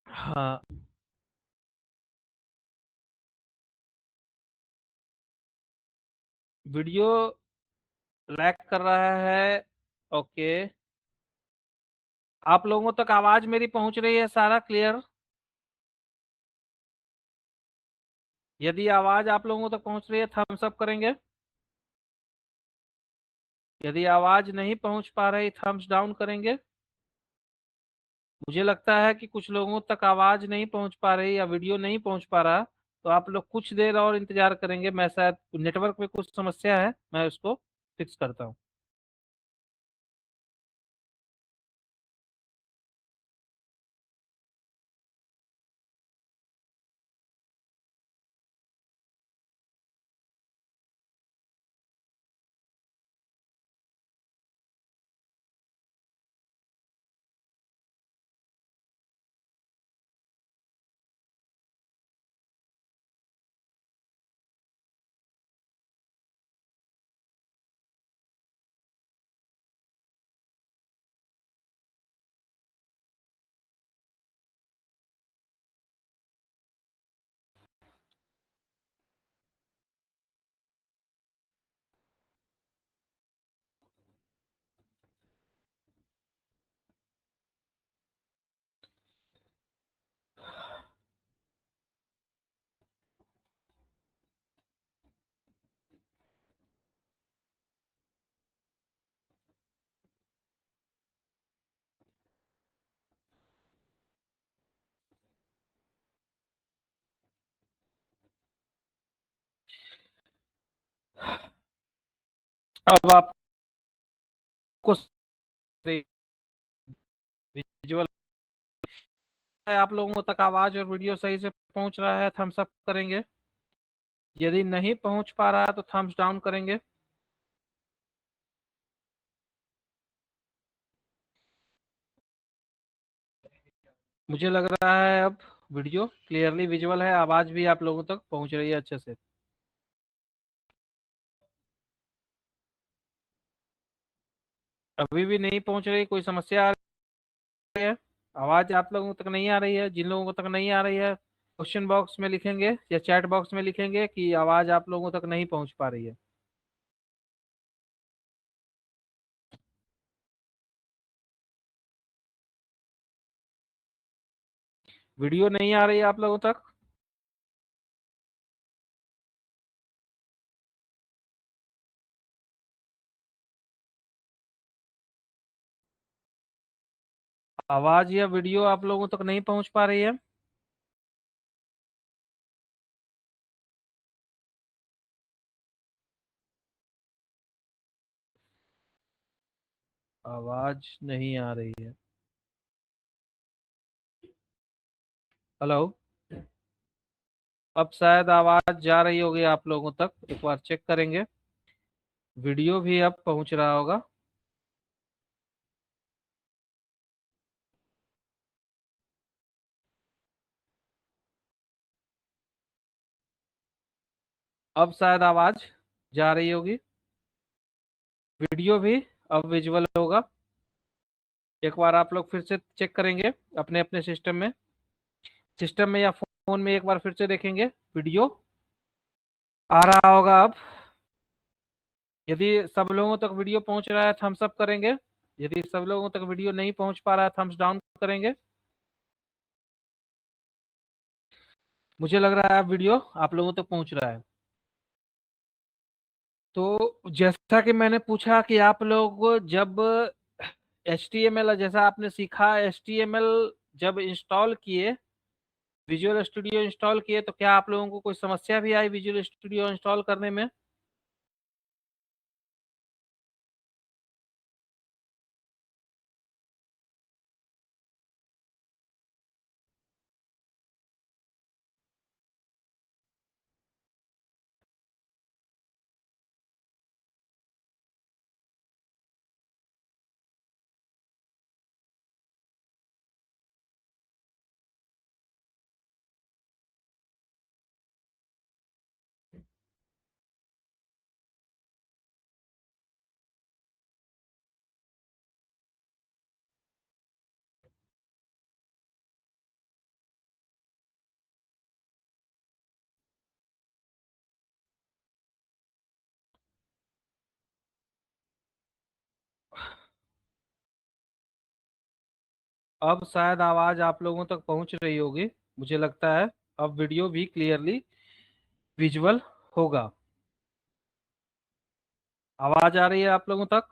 हाँ, वीडियो लैग कर रहा है। ओके, आप लोगों तक आवाज मेरी पहुंच रही है सारा क्लियर? यदि आवाज आप लोगों तक पहुंच रही है थम्स अप करेंगे। यदि आवाज नहीं पहुंच पा रही थम्स डाउन करेंगे। मुझे लगता है कि कुछ लोगों तक आवाज नहीं पहुंच पा रही या वीडियो नहीं पहुंच पा रहा, तो आप लोग कुछ देर और इंतजार करेंगे। मैं शायद नेटवर्क में कुछ समस्या है, मैं उसको फिक्स करता हूँ। अब आपको विजुअल आप लोगों तक आवाज और वीडियो सही से पहुंच रहा है थम्स अप करेंगे। यदि नहीं पहुंच पा रहा है तो थम्स डाउन करेंगे। मुझे लग रहा है अब वीडियो क्लियरली विजुअल है, आवाज भी आप लोगों तक पहुंच रही है अच्छे से। अभी भी नहीं पहुंच रही, कोई समस्या आ रही है? आवाज आप लोगों तक नहीं आ रही है? जिन लोगों तक नहीं आ रही है क्वेश्चन बॉक्स में लिखेंगे या चैट बॉक्स में लिखेंगे कि आवाज आप लोगों तक नहीं पहुंच पा रही है। वीडियो नहीं आ रही है आप लोगों तक? आवाज या वीडियो आप लोगों तक नहीं पहुंच पा रही है? आवाज नहीं आ रही है। हेलो, अब शायद आवाज जा रही होगी आप लोगों तक, एक बार चेक करेंगे। वीडियो भी अब पहुंच रहा होगा। अब शायद आवाज जा रही होगी, वीडियो भी अब विजुअल होगा। एक बार आप लोग फिर से चेक करेंगे अपने अपने सिस्टम में या फोन में, एक बार फिर से देखेंगे वीडियो आ रहा होगा अब। यदि सब लोगों तक वीडियो पहुंच रहा है थम्स अप करेंगे, यदि सब लोगों तक वीडियो नहीं पहुंच पा रहा है थम्स डाउन करेंगे। मुझे लग रहा है अब वीडियो आप लोगों तक पहुंच रहा है। तो जैसा कि मैंने पूछा कि आप लोग जब HTML जैसा आपने सीखा, HTML जब इंस्टॉल किए, विजुअल स्टूडियो इंस्टॉल किए, तो क्या आप लोगों को कोई समस्या भी आई विजुअल स्टूडियो इंस्टॉल करने में? अब शायद आवाज आप लोगों तक पहुंच रही होगी, मुझे लगता है अब वीडियो भी क्लियरली विजुअल होगा। आवाज आ रही है आप लोगों तक?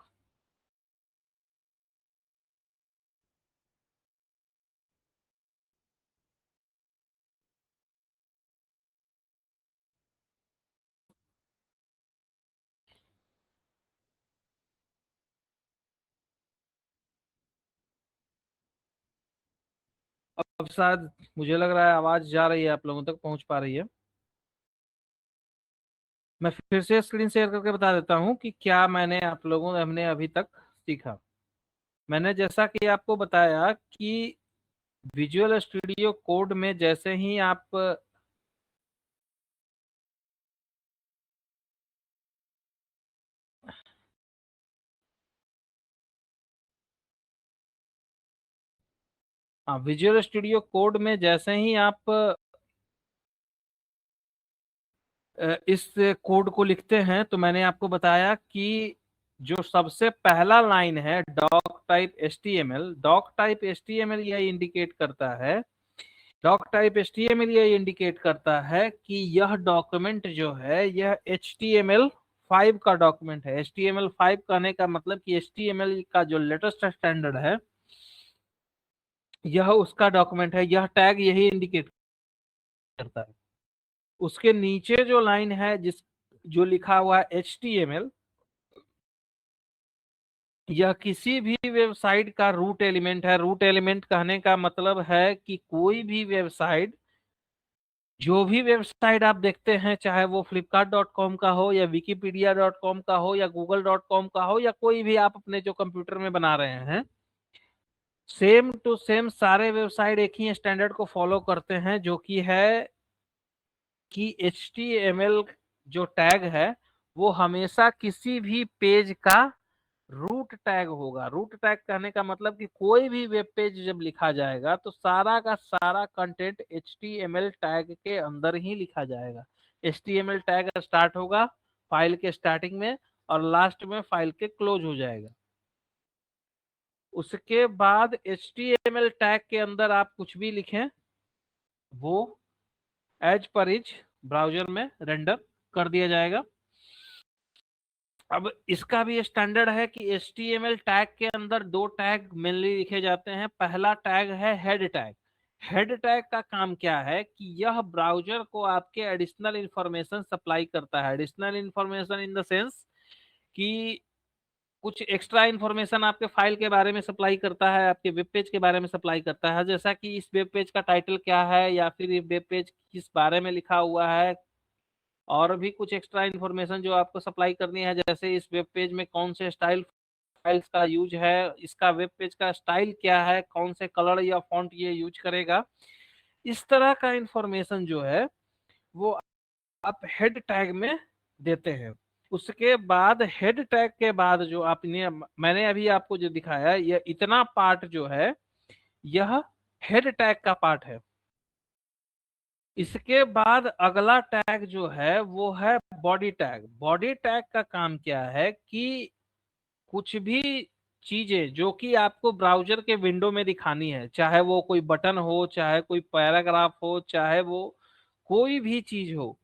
अब शायद मुझे लग रहा है आवाज जा रही है, आप लोगों तक पहुंच पा रही है। मैं फिर से स्क्रीन शेयर करके बता देता हूं कि क्या हमने अभी तक सीखा। मैंने जैसा कि आपको बताया कि विजुअल स्टूडियो कोड में जैसे ही आप विजुअल स्टूडियो कोड में जैसे ही आप इस कोड को लिखते हैं, तो मैंने आपको बताया कि जो सबसे पहला लाइन है doctype HTML, doctype HTML यह इंडिकेट करता है, डॉक टाइप HTML यह इंडिकेट करता है कि यह डॉक्यूमेंट जो है यह HTML5 का डॉक्यूमेंट है। HTML5 कहने का मतलब कि HTML का जो लेटेस्ट स्टैंडर्ड है यह उसका डॉक्यूमेंट है, यह टैग यही इंडिकेट करता है। उसके नीचे जो लाइन है जो लिखा हुआ है HTML, यह किसी भी वेबसाइट का रूट एलिमेंट है। रूट एलिमेंट कहने का मतलब है कि कोई भी वेबसाइट, जो भी वेबसाइट आप देखते हैं, चाहे वो flipkart.com का हो या wikipedia.com का हो या google.com का हो या कोई भी आप अपने जो कंप्यूटर में बना रहे हैं, सेम टू सेम सारे वेबसाइट एक ही स्टैंडर्ड को फॉलो करते हैं, जो कि है कि HTML जो टैग है वो हमेशा किसी भी पेज का रूट टैग होगा। रूट टैग कहने का मतलब कि कोई भी वेब पेज जब लिखा जाएगा तो सारा का सारा कंटेंट HTML टैग के अंदर ही लिखा जाएगा। HTML टैग स्टार्ट होगा फाइल के स्टार्टिंग में और लास्ट में फाइल के क्लोज हो जाएगा। उसके बाद HTML टैग के अंदर आप कुछ भी लिखें वो एज पर इज ब्राउजर में रेंडर कर दिया जाएगा। अब इसका भी स्टैंडर्ड है कि HTML टैग के अंदर दो टैग मेनली लिखे जाते हैं। पहला टैग है हेड टैग। हेड टैग का काम क्या है कि यह ब्राउजर को आपके एडिशनल इंफॉर्मेशन सप्लाई करता है। Additional information in the sense कि कुछ एक्स्ट्रा इंफॉर्मेशन आपके फाइल के बारे में सप्लाई करता है, आपके वेब पेज के बारे में सप्लाई करता है, जैसा कि इस वेब पेज का टाइटल क्या है या फिर ये वेब पेज किस बारे में लिखा हुआ है, और भी कुछ एक्स्ट्रा इन्फॉर्मेशन जो आपको सप्लाई करनी है, जैसे इस वेब पेज में कौन से स्टाइल फाइल्स का यूज है, इसका वेब पेज का स्टाइल क्या है, कौन से कलर या फॉन्ट ये यूज करेगा। इस तरह का इंफॉर्मेशन जो है वो आप हेड टैग में देते हैं। उसके बाद हेड टैग के बाद जो आपने मैंने अभी आपको जो दिखाया, ये इतना पार्ट जो है यह हेड टैग का पार्ट है। इसके बाद अगला टैग जो है वो है बॉडी टैग। बॉडी टैग का काम क्या है कि कुछ भी चीजें जो कि आपको ब्राउजर के विंडो में दिखानी है, चाहे वो कोई बटन हो, चाहे कोई पैराग्राफ हो, चाहे वो कोई भी चीज हो,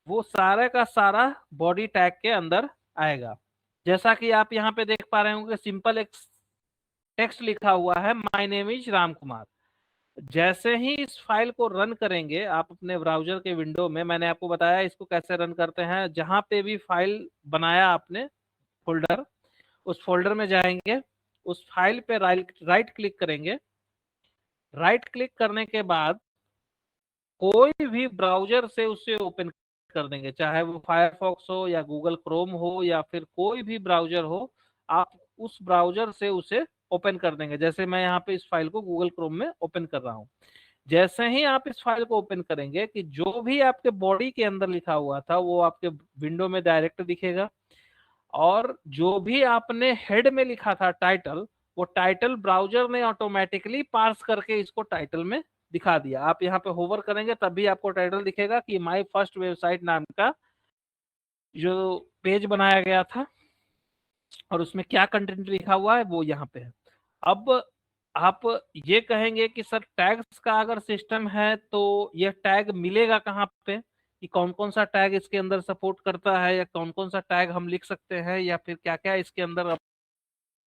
वो सारा का सारा बॉडी टैग के अंदर आएगा। जैसा कि आप यहाँ पे देख पा रहे होंगे, सिंपल एक टेक्स्ट लिखा हुआ है, my name is Ram Kumar. जैसे ही इस फाइल को रन करेंगे आप अपने ब्राउजर के विंडो में, मैंने आपको बताया इसको कैसे रन करते हैं, जहां पे भी फाइल बनाया आपने फोल्डर, उस फोल्डर में जाएंगे, उस फाइल पे राइट क्लिक करेंगे। राइट क्लिक करने के बाद कोई भी ब्राउजर से उसे ओपन कर देंगे, चाहे वो फायरफॉक्स हो या गूगल क्रोम हो या फिर कोई भी ब्राउजर हो, आप उस ब्राउजर से उसे ओपन कर देंगे। जैसे मैं यहाँ पे इस फाइल को गूगल क्रोम में ओपन कर रहा हूँ। जैसे ही आप इस फाइल को ओपन करेंगे कि जो भी आपके बॉडी के अंदर लिखा हुआ था वो आपके विंडो में डायरेक्ट दिखेगा, और जो भी आपने हेड में लिखा था टाइटल, वो टाइटल ब्राउजर ने ऑटोमेटिकली पार्स करके इसको टाइटल में दिखा दिया। आप यहाँ पे होवर करेंगे तब भी आपको टाइटल दिखेगा कि माय फर्स्ट वेबसाइट नाम का जो पेज बनाया गया था और उसमें क्या कंटेंट लिखा हुआ है वो यहाँ पे है। अब आप ये कहेंगे कि सर टैग्स का अगर सिस्टम है तो ये टैग मिलेगा कहाँ पे, कि कौन कौन सा टैग इसके अंदर सपोर्ट करता है, या कौन कौन सा टैग हम लिख सकते हैं, या फिर क्या क्या इसके अंदर रख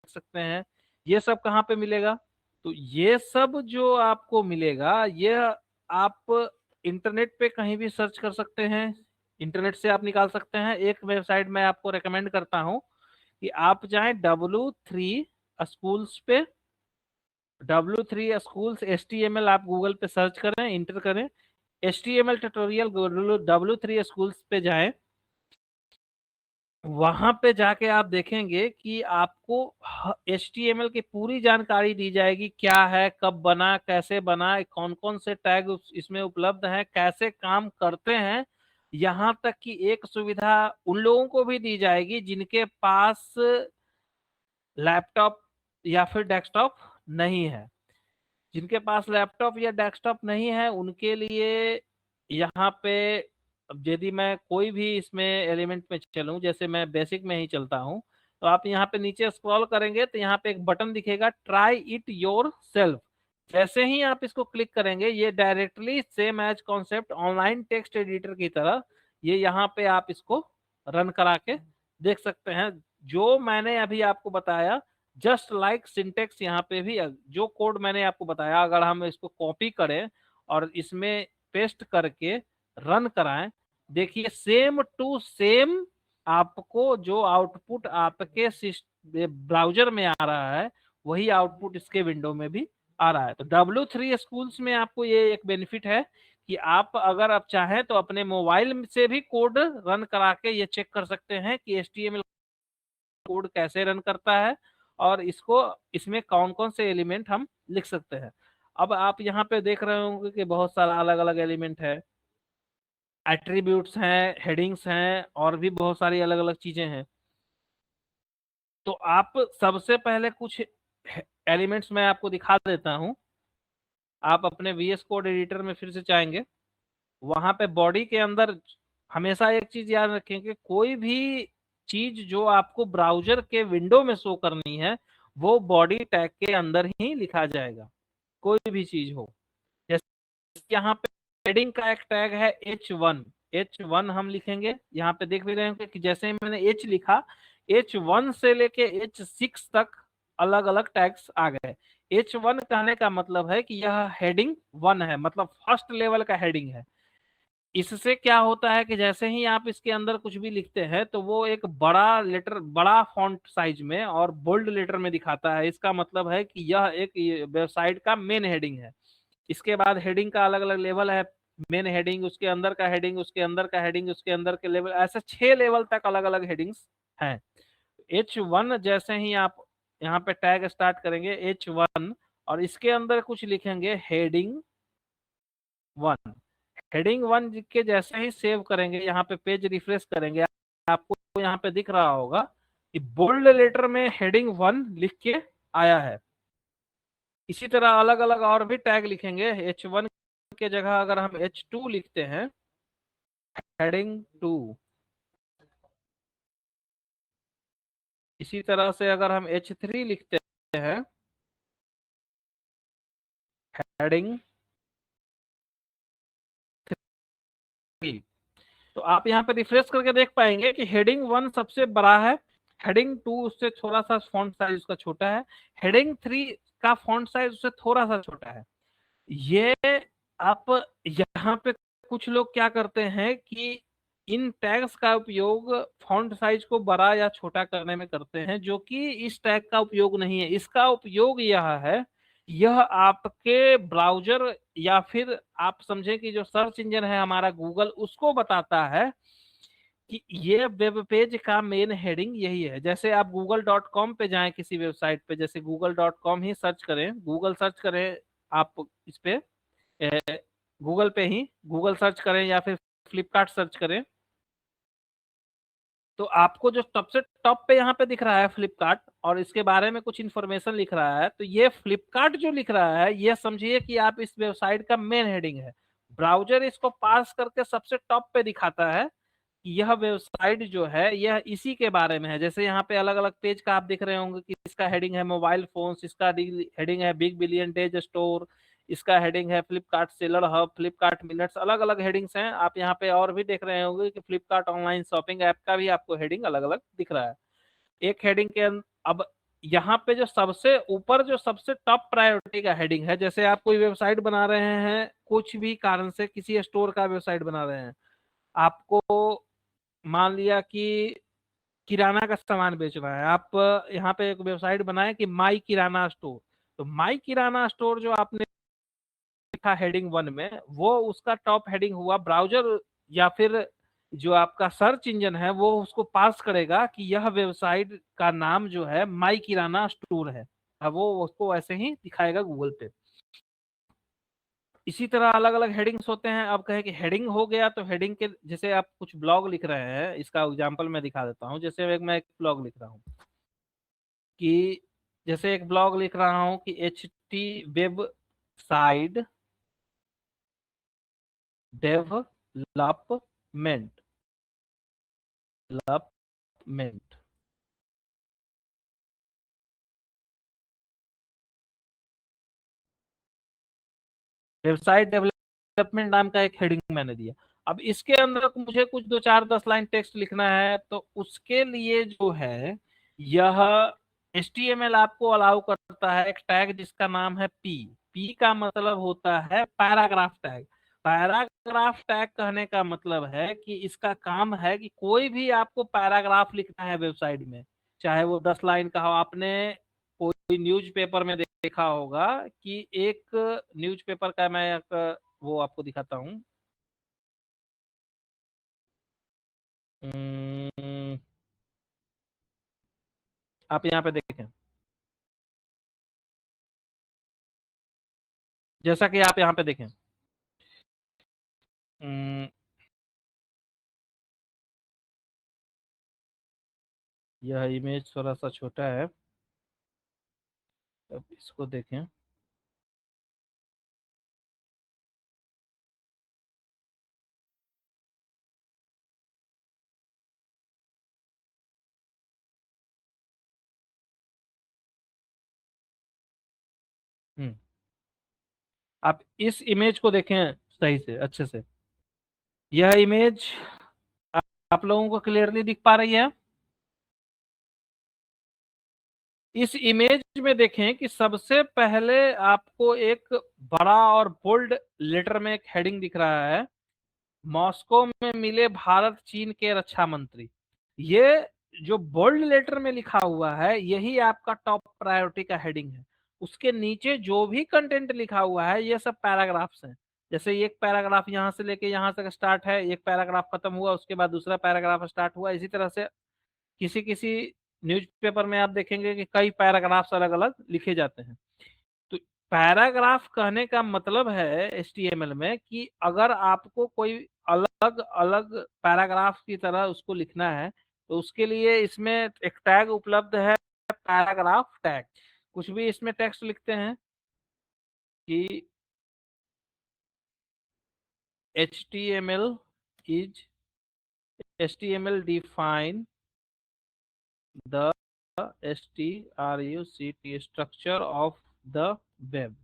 सकते हैं, ये सब कहाँ पे मिलेगा। तो ये सब जो आपको मिलेगा ये आप इंटरनेट पे कहीं भी सर्च कर सकते हैं, इंटरनेट से आप निकाल सकते हैं। एक वेबसाइट मैं आपको रेकमेंड करता हूँ कि आप जाएं W3 स्कूल्स पे, W3 स्कूल्स HTML आप गूगल पे सर्च करें, इंटर करें, HTML ट्यूटोरियल W3 स्कूल्स पे जाएं। वहां पे जाके आप देखेंगे कि आपको HTML की पूरी जानकारी दी जाएगी, क्या है, कब बना, कैसे बना, कौन कौन से टैग इसमें उपलब्ध हैं, कैसे काम करते हैं। यहाँ तक कि एक सुविधा उन लोगों को भी दी जाएगी जिनके पास लैपटॉप या फिर डेस्कटॉप नहीं है। जिनके पास लैपटॉप या डेस्कटॉप नहीं है उनके लिए यहाँ पे, अब यदि मैं कोई भी इसमें एलिमेंट में चलूं, जैसे मैं बेसिक में ही चलता हूं, तो आप यहाँ पे नीचे स्क्रॉल करेंगे तो यहाँ पे एक बटन दिखेगा, ट्राई इट योर सेल्फ। जैसे ही आप इसको क्लिक करेंगे ये directly same as concept online text editor की तरह ये यहाँ पे आप इसको रन करा के देख सकते हैं। जो मैंने अभी आपको बताया जस्ट लाइक सिंटेक्स, यहाँ पे भी जो कोड मैंने आपको बताया अगर हम इसको कॉपी करें और इसमें पेस्ट करके रन कराएं, देखिए सेम टू सेम आपको जो आउटपुट आपके ब्राउजर में आ रहा है वही आउटपुट इसके विंडो में भी आ रहा है। तो W3 स्कूल्स में आपको ये एक बेनिफिट है कि आप अगर आप चाहें तो अपने मोबाइल से भी कोड रन करा के ये चेक कर सकते हैं कि HTML कोड कैसे रन करता है और इसको इसमें कौन कौन से एलिमेंट हम लिख सकते हैं। अब आप यहाँ पे देख रहे होंगे कि बहुत सारा अलग अलग एलिमेंट है, एट्रीब्यूट्स हैं, हेडिंग्स हैं, और भी बहुत सारी अलग अलग चीजें हैं। तो आप सबसे पहले कुछ एलिमेंट्स मैं आपको दिखा देता हूं। आप अपने VS कोड एडिटर में फिर से जाएंगे, वहां पे बॉडी के अंदर हमेशा एक चीज याद रखें कि कोई भी चीज जो आपको ब्राउजर के विंडो में शो करनी है वो बॉडी टैग के अंदर ही लिखा जाएगा, कोई भी चीज हो। जैसे यहाँ पे हेडिंग का एक टैग है H1, H1 हम लिखेंगे। यहाँ पे देख भी रहे होंगे कि जैसे ही मैंने H लिखा, H1 से लेके H6 तक अलग अलग टैग्स आ गए। H1 कहने का मतलब है कि यह हेडिंग 1 है, मतलब फर्स्ट लेवल का हेडिंग है। इससे क्या होता है कि जैसे ही आप इसके अंदर कुछ भी लिखते हैं तो वो एक बड़ा लेटर, बड़ा फॉन्ट साइज में और बोल्ड लेटर में दिखाता है। इसका मतलब है कि यह एक वेबसाइट का मेन हेडिंग है। इसके बाद हेडिंग का अलग अलग लेवल है, मेन हेडिंग, उसके अंदर का हेडिंग, उसके अंदर का हेडिंग, उसके अंदर के लेवल, ऐसे 6 लेवल तक अलग अलग हेडिंग्स हैं। H1 जैसे ही आप यहाँ पे टैग स्टार्ट करेंगे H1 और इसके अंदर कुछ लिखेंगे हेडिंग 1। हेडिंग 1 के जैसे ही सेव करेंगे, यहाँ पे पेज रिफ्रेश करेंगे, आपको यहाँ पे दिख रहा होगा कि बोल्ड लेटर में हेडिंग 1 लिख के आया है। इसी तरह अलग अलग और भी टैग लिखेंगे। H1 के जगह अगर हम H2 लिखते हैं, हेडिंग 2। इसी तरह से अगर हम H3 लिखते हैं, हेडिंग 3। तो आप यहाँ पे रिफ्रेश करके देख पाएंगे कि हेडिंग 1 सबसे बड़ा है, हेडिंग 2 उससे थोड़ा सा फॉन्ट साइज उसका छोटा है, हेडिंग 3 का फॉन्ट साइज उससे थोड़ा सा छोटा है। ये आप यहाँ पे कुछ लोग क्या करते हैं कि इन टैग्स का उपयोग फॉन्ट साइज को बड़ा या छोटा करने में करते हैं, जो कि इस टैग का उपयोग नहीं है। इसका उपयोग यह है, यह आपके ब्राउजर या फिर आप समझे कि जो सर्च इंजन है हमारा गूगल, उसको बताता है कि ये वेब पेज का मेन हेडिंग यही है। जैसे आप google.com पे जाएं, किसी वेबसाइट पे, जैसे google.com ही सर्च करें, गूगल सर्च करें, आप इस पे गूगल पे ही गूगल सर्च करें या फिर फ्लिपकार्ट सर्च करें, तो आपको जो सबसे टॉप पे यहाँ पे दिख रहा है फ्लिपकार्ट, और इसके बारे में कुछ इन्फॉर्मेशन लिख रहा है, तो ये फ्लिपकार्ट जो लिख रहा है, ये समझिए कि आप इस वेबसाइट का मेन हेडिंग है। ब्राउजर इसको पास करके सबसे टॉप पे दिखाता है कि यह वेबसाइट जो है यह इसी के बारे में है। जैसे यहाँ पे अलग अलग पेज का आप दिख रहे होंगे कि इसका हेडिंग है मोबाइल फोन्स, इसका हेडिंग है बिग बिलियन डेज स्टोर, इसका हेडिंग है Flipkart seller hub, Flipkart minutes, अलग अलग हेडिंग्स हैं। आप यहाँ पे और भी देख रहे होंगे कि फ्लिपकार्ट ऑनलाइन शॉपिंग ऐप का भी आपको हेडिंग अलग अलग दिख रहा है। एक हेडिंग के अब यहाँ पे जो सबसे ऊपर जो सबसे टॉप प्रायोरिटी का हेडिंग है, जैसे आप कोई वेबसाइट बना रहे हैं, कुछ भी कारण से किसी स्टोर का वेबसाइट बना रहे हैं, आपको मान लिया कि किराना का सामान बेचना है, आप यहाँ पे एक वेबसाइट बनाए कि माई किराना स्टोर, तो माई किराना स्टोर जो आपने लिखा हेडिंग 1 में, वो उसका टॉप हेडिंग हुआ। ब्राउजर या फिर जो आपका सर्च इंजन है वो उसको पास करेगा कि यह वेबसाइट का नाम जो है माई किराना स्टोर है, अब वो उसको ऐसे ही दिखाएगा गूगल पे। इसी तरह अलग अलग हेडिंग्स होते हैं। अब कहे कि हेडिंग हो गया, तो हेडिंग के जैसे आप कुछ ब्लॉग लिख रहे हैं, इसका एग्जांपल मैं दिखा देता हूँ। जैसे मैं एक ब्लॉग लिख रहा हूँ कि जैसे एक ब्लॉग लिख रहा हूँ कि HT web side development development website development नाम का एक हेडिंग मैंने दिया। अब इसके अंदर मुझे कुछ 2 4 10 लाइन टेक्स्ट लिखना है, तो उसके लिए जो है यह HTML आपको अलाउ करता है एक टैग जिसका नाम है पी। पी का मतलब होता है पैराग्राफ टैग। पैराग्राफ टैग कहने का मतलब है कि इसका काम है कि कोई भी आपको पैराग्राफ लिखना है वेबसाइट में, चाहे वो 10 लाइन का हो। आपने कोई न्यूज़पेपर में देखा होगा कि एक न्यूज़पेपर का मैं एक वो आपको दिखाता हूँ। हम्म, आप यहाँ पे देखें, जैसा कि आप यहाँ पे देखें, हम्म, यह इमेज थोड़ा सा छोटा है, अब इसको देखें। हम्म, आप इस इमेज को देखें सही से, अच्छे से। यह इमेज आप लोगों को क्लियरली दिख पा रही है? इस इमेज में देखें कि सबसे पहले आपको एक बड़ा और बोल्ड लेटर में एक हेडिंग दिख रहा है, मॉस्को में मिले भारत चीन के रक्षा मंत्री। ये जो बोल्ड लेटर में लिखा हुआ है यही आपका टॉप प्रायोरिटी का हेडिंग है। उसके नीचे जो भी कंटेंट लिखा हुआ है ये सब पैराग्राफ्स हैं। जैसे एक पैराग्राफ यहाँ से लेके यहाँ तक स्टार्ट है, एक पैराग्राफ खत्म हुआ, उसके बाद दूसरा पैराग्राफ स्टार्ट हुआ। इसी तरह से किसी किसी न्यूज़पेपर में आप देखेंगे कि कई पैराग्राफ्स अलग अलग लिखे जाते हैं। तो पैराग्राफ कहने का मतलब है HTML में कि अगर आपको कोई अलग अलग पैराग्राफ की तरह उसको लिखना है तो उसके लिए इसमें एक टैग उपलब्ध है, पैराग्राफ टैग। कुछ भी इसमें टेक्स्ट लिखते हैं कि HTML define the structure of the web।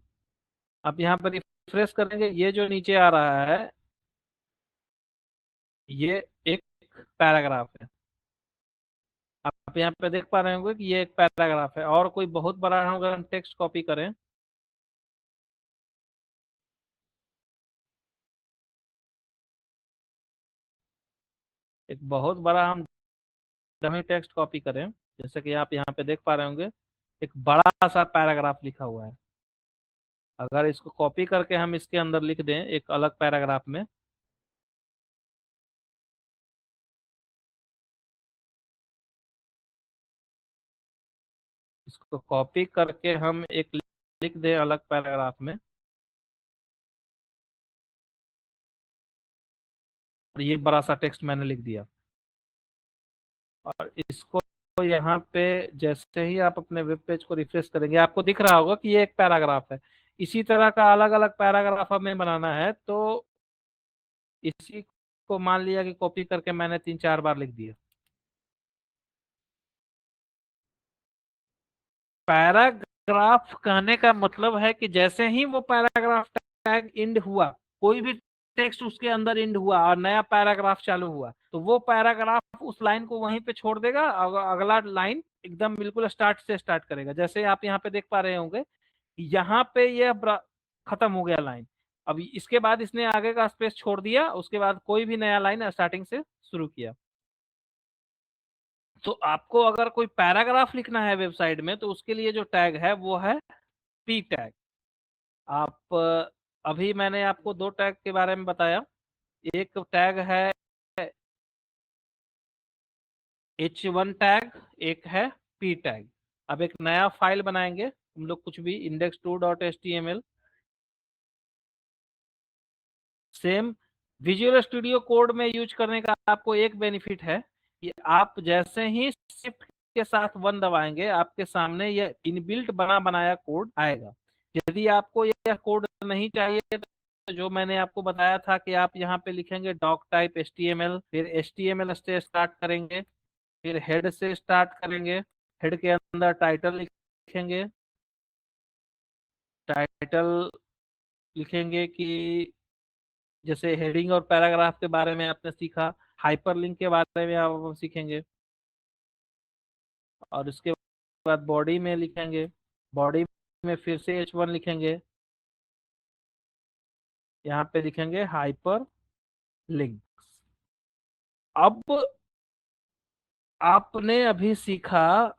अब यहाँ पर रिफ्रेश करेंगे, ये जो नीचे आ रहा है ये एक पैराग्राफ है। आप यहाँ पे देख पा रहे होंगे कि ये एक पैराग्राफ है। और कोई बहुत बड़ा अगर हम टेक्स्ट कॉपी करें, एक बहुत बड़ा हम डमी टेक्स्ट कॉपी करें, जैसे कि आप यहाँ पे देख पा रहे होंगे एक बड़ा सा पैराग्राफ लिखा हुआ है। अगर इसको कॉपी करके हम इसके अंदर लिख दें एक अलग पैराग्राफ में, इसको कॉपी करके हम एक लिख दें अलग पैराग्राफ में, और ये बड़ा सा टेक्स्ट मैंने लिख दिया, और इसको यहाँ पे जैसे ही आप अपने वेब पेज को रिफ्रेश करेंगे आपको दिख रहा होगा कि ये एक पैराग्राफ है। इसी तरह का अलग अलग पैराग्राफ हमें बनाना है, तो इसी को मान लिया कि कॉपी करके मैंने 3-4 बार लिख दिया। पैराग्राफ कहने का मतलब है कि जैसे ही वो पैराग्राफ टैग इंड हुआ, कोई भी टेक्स्ट उसके अंदर इंड हुआ और नया पैराग्राफ चालू हुआ, तो वो पैराग्राफ उस लाइन को वहीं पे छोड़ देगा, अगला लाइन एकदम बिल्कुल स्टार्ट से स्टार्ट करेगा। जैसे आप यहाँ पे देख पा रहे होंगे, यहाँ पे ये खत्म हो गया लाइन। अब इसके बाद इसने आगे का स्पेस छोड़ दिया, उसके बाद कोई भी नया लाइन स्टार्टिंग से शुरू किया। तो आपको अगर कोई पैराग्राफ लिखना है वेबसाइट में तो उसके लिए जो टैग है वो है पी टैग। आप अभी मैंने आपको 2 टैग के बारे में बताया। एक टैग है H1 टैग, एक है पी टैग। अब एक नया फाइल बनाएंगे हम लोग, कुछ भी index2.html। Same visual studio code में यूज करने का आपको एक बेनिफिट है कि आप जैसे ही शिफ्ट के साथ 1 दबाएंगे आपके सामने यह इनबिल्ट बना बनाया कोड आएगा। यदि आपको यह कोड नहीं चाहिए तो जो मैंने आपको बताया था कि आप यहाँ पे लिखेंगे डॉक टाइप HTML, फिर HTML से स्टार्ट करेंगे, फिर हेड से स्टार्ट करेंगे, हेड के अंदर टाइटल लिखेंगे, टाइटल लिखेंगे कि जैसे हेडिंग और पैराग्राफ के बारे में आपने सीखा, हाइपरलिंक के बारे में आप सीखेंगे, और उसके बाद बॉडी में लिखेंगे, बॉडी में फिर से H1 लिखेंगे, यहाँ पे लिखेंगे हाइपर लिंक। अब आपने अभी सीखा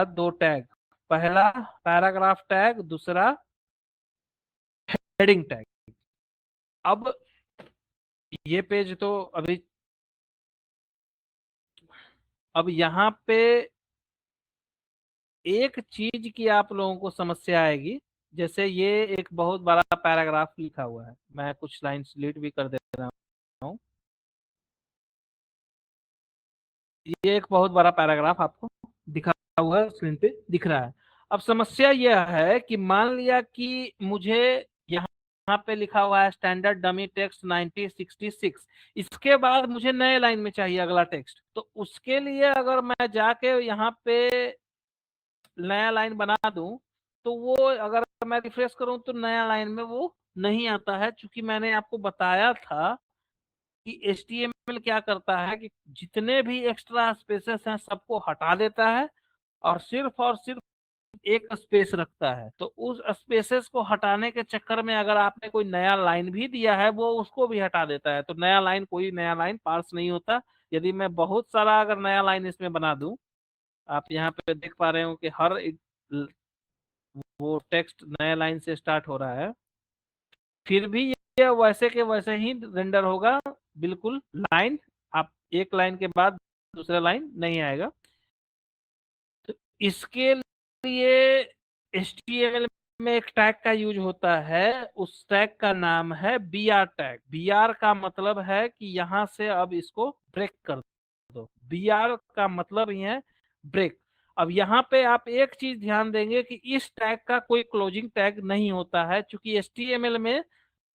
2 टैग, पहला पैराग्राफ टैग, दूसरा हेडिंग टैग। अब ये पेज तो अभी, अब यहाँ पे एक चीज की आप लोगों को समस्या आएगी। जैसे ये एक बहुत बड़ा पैराग्राफ लिखा हुआ है, मैं कुछ लाइन डिलीट भी कर दे रहा हूँ। ये एक बहुत बड़ा पैराग्राफ आपको दिखा हुआ है, स्क्रीन पे दिख रहा है। अब समस्या यह है कि मान लिया कि मुझे यहाँ पे लिखा हुआ है स्टैंडर्ड डमी टेक्स्ट 1966, इसके बाद मुझे नए लाइन में चाहिए अगला टेक्स्ट। तो उसके लिए अगर मैं जाके यहाँ पे नया लाइन बना दूं तो वो, अगर मैं रिफ्रेश करूं तो नया लाइन में वो नहीं आता है, क्योंकि मैंने आपको बताया था कि HTML क्या करता है कि जितने भी एक्स्ट्रा स्पेसेस हैं सबको हटा देता है और सिर्फ एक स्पेस रखता है। तो उस स्पेसेस को हटाने के चक्कर में अगर आपने कोई नया लाइन भी दिया है वो उसको भी हटा देता है, तो कोई नया लाइन पार्स नहीं होता। यदि मैं बहुत सारा अगर नया लाइन इसमें बना दूं, आप यहाँ पे देख पा रहे हो कि हर एक वो टेक्स्ट नया लाइन से स्टार्ट हो रहा है, फिर भी ये वैसे के वैसे ही रेंडर होगा, बिल्कुल लाइन, आप एक लाइन के बाद दूसरा लाइन नहीं आएगा। तो इसके लिए HTML में एक टैग का यूज होता है, उस टैग का नाम है BR टैग। BR का मतलब है कि यहां से अब इसको ब्रेक कर दो। BR का मतलब ही है ब्रेक। अब यहाँ पे आप एक चीज ध्यान देंगे कि इस टैग का कोई क्लोजिंग टैग नहीं होता है, क्योंकि HTML में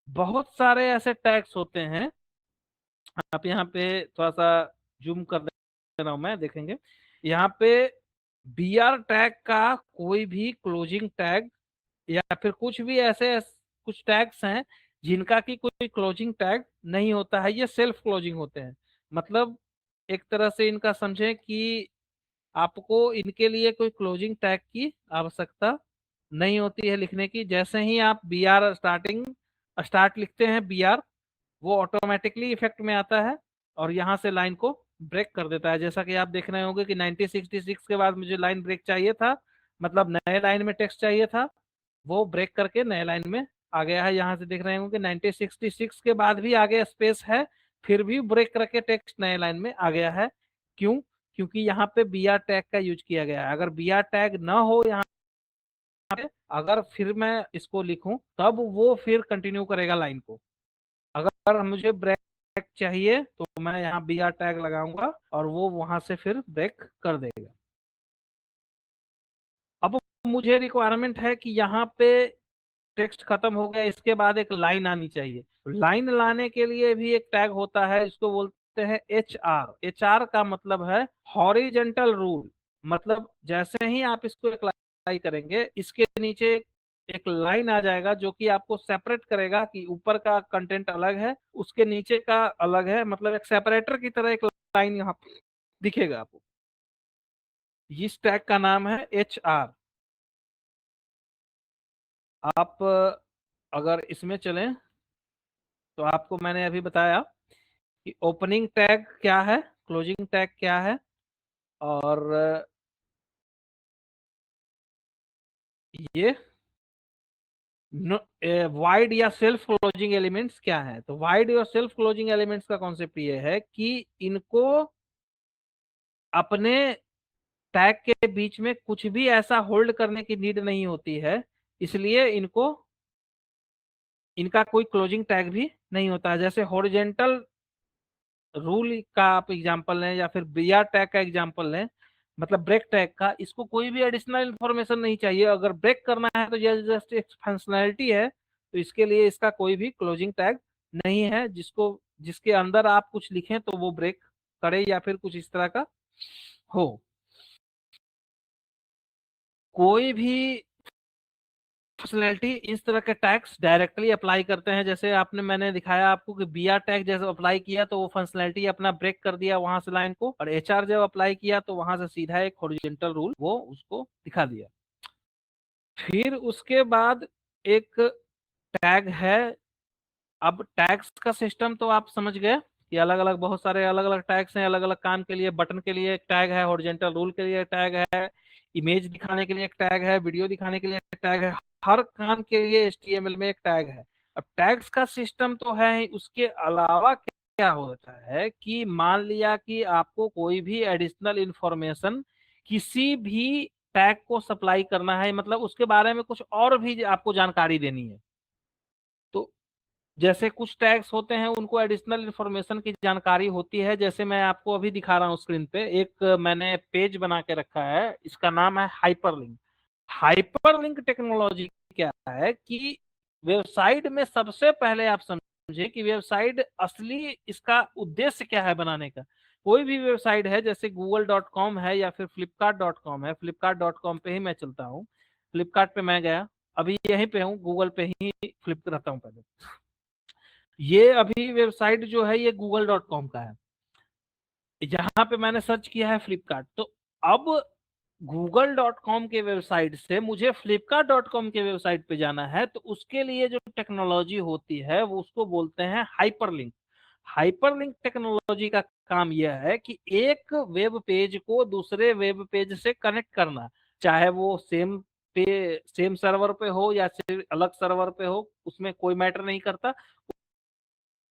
बहुत सारे ऐसे टैग्स होते हैं। आप यहाँ पे थोड़ा सा जूम कर दे रहा हूं मैं, देखेंगे यहाँ पे BR टैग का कोई भी क्लोजिंग टैग या फिर कुछ भी ऐसे कुछ टैग्स हैं जिनका की कोई क्लोजिंग टैग नहीं होता है, ये सेल्फ क्लोजिंग होते हैं। मतलब एक तरह से इनका समझें कि आपको इनके लिए कोई क्लोजिंग टैग की आवश्यकता नहीं होती है लिखने की। जैसे ही आप BR स्टार्ट लिखते हैं BR, वो ऑटोमेटिकली इफेक्ट में आता है और यहाँ से लाइन को ब्रेक कर देता है। जैसा कि आप देख रहे होंगे कि 1966 के बाद मुझे लाइन ब्रेक चाहिए था, मतलब नए लाइन में टेक्स्ट चाहिए था, वो ब्रेक करके नए लाइन में आ गया है। यहाँ से देख रहे होंगे 1966 के बाद भी आगे स्पेस है, फिर भी ब्रेक करके टेक्स्ट नए लाइन में आ गया है। क्यों? क्योंकि यहाँ पे BR टैग का यूज किया गया है। अगर BR टैग ना हो यहाँ पे, अगर फिर मैं इसको लिखूं तब वो फिर कंटिन्यू करेगा लाइन को। अगर मुझे ब्रेक चाहिए तो मैं यहाँ BR टैग लगाऊंगा और वो वहां से फिर ब्रेक कर देगा। अब मुझे रिक्वायरमेंट है कि यहाँ पे टेक्स्ट खत्म हो गया, इसके बाद एक लाइन आनी चाहिए। लाइन लाने के लिए भी एक टैग होता है, इसको बोलते हैं HR। HR का मतलब है हॉरिजेंटल रूल। मतलब जैसे ही आप इसको एक अप्लाई करेंगे, इसके नीचे एक लाइन आ जाएगा जो कि आपको सेपरेट करेगा कि ऊपर का कंटेंट अलग है, उसके नीचे का अलग है। मतलब एक सेपरेटर की तरह एक लाइन यहाँ पे दिखेगा आपको। इस टैग का नाम है HR। आप अगर इसमें चलें तो आपको मैंने अभी बताया कि ओपनिंग टैग क्या है, क्लोजिंग टैग क्या है, और ये वाइड या सेल्फ क्लोजिंग एलिमेंट्स क्या है। तो वाइड और सेल्फ क्लोजिंग एलिमेंट्स का कॉन्सेप्ट ये है कि इनको अपने टैग के बीच में कुछ भी ऐसा होल्ड करने की नीड नहीं होती है, इसलिए इनका कोई क्लोजिंग टैग भी नहीं होता है। जैसे हॉरिजेंटल रूल का आप एग्जांपल लें या फिर BR टैग का एग्जांपल लें, मतलब ब्रेक टैग का, इसको कोई भी एडिशनल इंफॉर्मेशन नहीं चाहिए। अगर ब्रेक करना है तो ये जस्ट एक फंक्शनैलिटी है, तो इसके लिए इसका कोई भी क्लोजिंग टैग नहीं है जिसके अंदर आप कुछ लिखें तो वो ब्रेक करे या फिर कुछ इस तरह का हो। कोई भी फंक्शनैलिटी इस तरह के टैग्स डायरेक्टली अप्लाई करते हैं। जैसे मैंने दिखाया आपको कि BR टैग जैसे अप्लाई किया तो वो फंक्शनैलिटी अपना ब्रेक कर दिया वहां से लाइन को, और HR जब अप्लाई किया तो वहां से सीधा एक हॉरिजॉन्टल रूल वो उसको दिखा दिया। फिर उसके बाद एक टैग है। अब टैग्स का सिस्टम तो आप समझ गए कि अलग अलग बहुत सारे अलग अलग टैग्स हैं अलग अलग काम के लिए। बटन के लिए एक टैग है, हॉरिजॉन्टल रूल के लिए एक टैग है, इमेज दिखाने के लिए एक टैग है, वीडियो दिखाने के लिए एक टैग है। हर काम के लिए HTML में एक टैग है। अब टैग्स का सिस्टम तो है ही, उसके अलावा क्या होता है कि मान लिया कि आपको कोई भी एडिशनल इंफॉर्मेशन किसी भी टैग को सप्लाई करना है, मतलब उसके बारे में कुछ और भी आपको जानकारी देनी है। तो जैसे कुछ टैग्स होते हैं उनको एडिशनल इंफॉर्मेशन की जानकारी होती है। जैसे मैं आपको अभी दिखा रहा हूँ स्क्रीन पे, एक मैंने पेज बना के रखा है, इसका नाम है हाइपरलिंक। हाइपरलिंक टेक्नोलॉजी क्या है कि वेबसाइट में सबसे पहले आप समझे कि वेबसाइट असली इसका उद्देश्य क्या है बनाने का। कोई भी वेबसाइट है जैसे google.com है या फिर flipkart.com है, flipkart.com पे ही मैं चलता हूँ। फ्लिपकार्ट पे मैं गया, अभी यहीं पे हूँ, गूगल पे ही फ्लिप रहता हूँ पहले। ये अभी वेबसाइट जो है ये google.com का है, यहाँ पे मैंने सर्च किया है फ्लिपकार्ट। तो अब google.com के वेबसाइट से मुझे flipkart.com के वेबसाइट पे जाना है, तो उसके लिए जो टेक्नोलॉजी होती है वो उसको बोलते हैं हाइपरलिंक। हाइपरलिंक टेक्नोलॉजी का काम यह है कि एक वेब पेज को दूसरे वेब पेज से कनेक्ट करना, चाहे वो सेम सर्वर पे हो या फिर अलग सर्वर पे हो, उसमें कोई मैटर नहीं करता।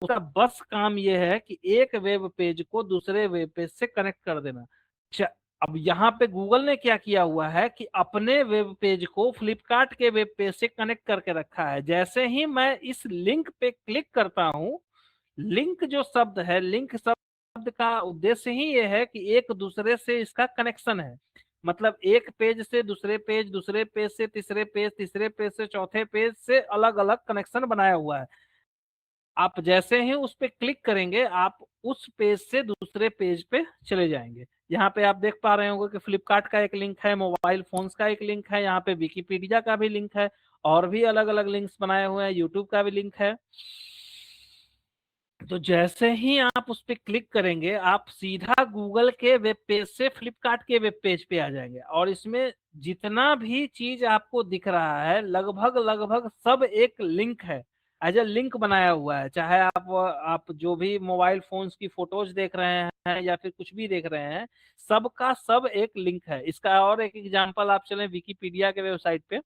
उसका बस काम यह है कि एक वेब पेज को दूसरे वेब पेज से कनेक्ट कर देना। अब यहाँ पे गूगल ने क्या किया हुआ है कि अपने वेब पेज को फ्लिपकार्ट के वेब पेज से कनेक्ट करके रखा है। जैसे ही मैं इस लिंक पे क्लिक करता हूं, लिंक जो शब्द है, लिंक शब्द का उद्देश्य ही ये है कि एक दूसरे से इसका कनेक्शन है। मतलब एक पेज से दूसरे पेज, दूसरे पेज से तीसरे पेज, तीसरे पेज से चौथे पेज से अलग अलग कनेक्शन बनाया हुआ है। आप जैसे ही उस पे क्लिक करेंगे, आप उस पेज से दूसरे पेज पे चले जाएंगे। यहाँ पे आप देख पा रहे होंगे कि फ्लिपकार्ट का एक लिंक है, मोबाइल फोन्स का एक लिंक है, यहाँ पे विकिपीडिया का भी लिंक है, और भी अलग अलग लिंक्स बनाए हुए हैं, यूट्यूब का भी लिंक है। तो जैसे ही आप उस पर क्लिक करेंगे, आप सीधा गूगल के वेब पेज से फ्लिपकार्ट के वेब पेज पे आ जाएंगे। और इसमें जितना भी चीज आपको दिख रहा है, लगभग लगभग सब एक लिंक है, एज ए लिंक बनाया हुआ है। चाहे आप जो भी मोबाइल फोन्स की फोटोज देख रहे हैं या फिर कुछ भी देख रहे हैं, सबका सब एक लिंक है। इसका और एक एग्जांपल आप चलें विकिपीडिया के वेबसाइट पे।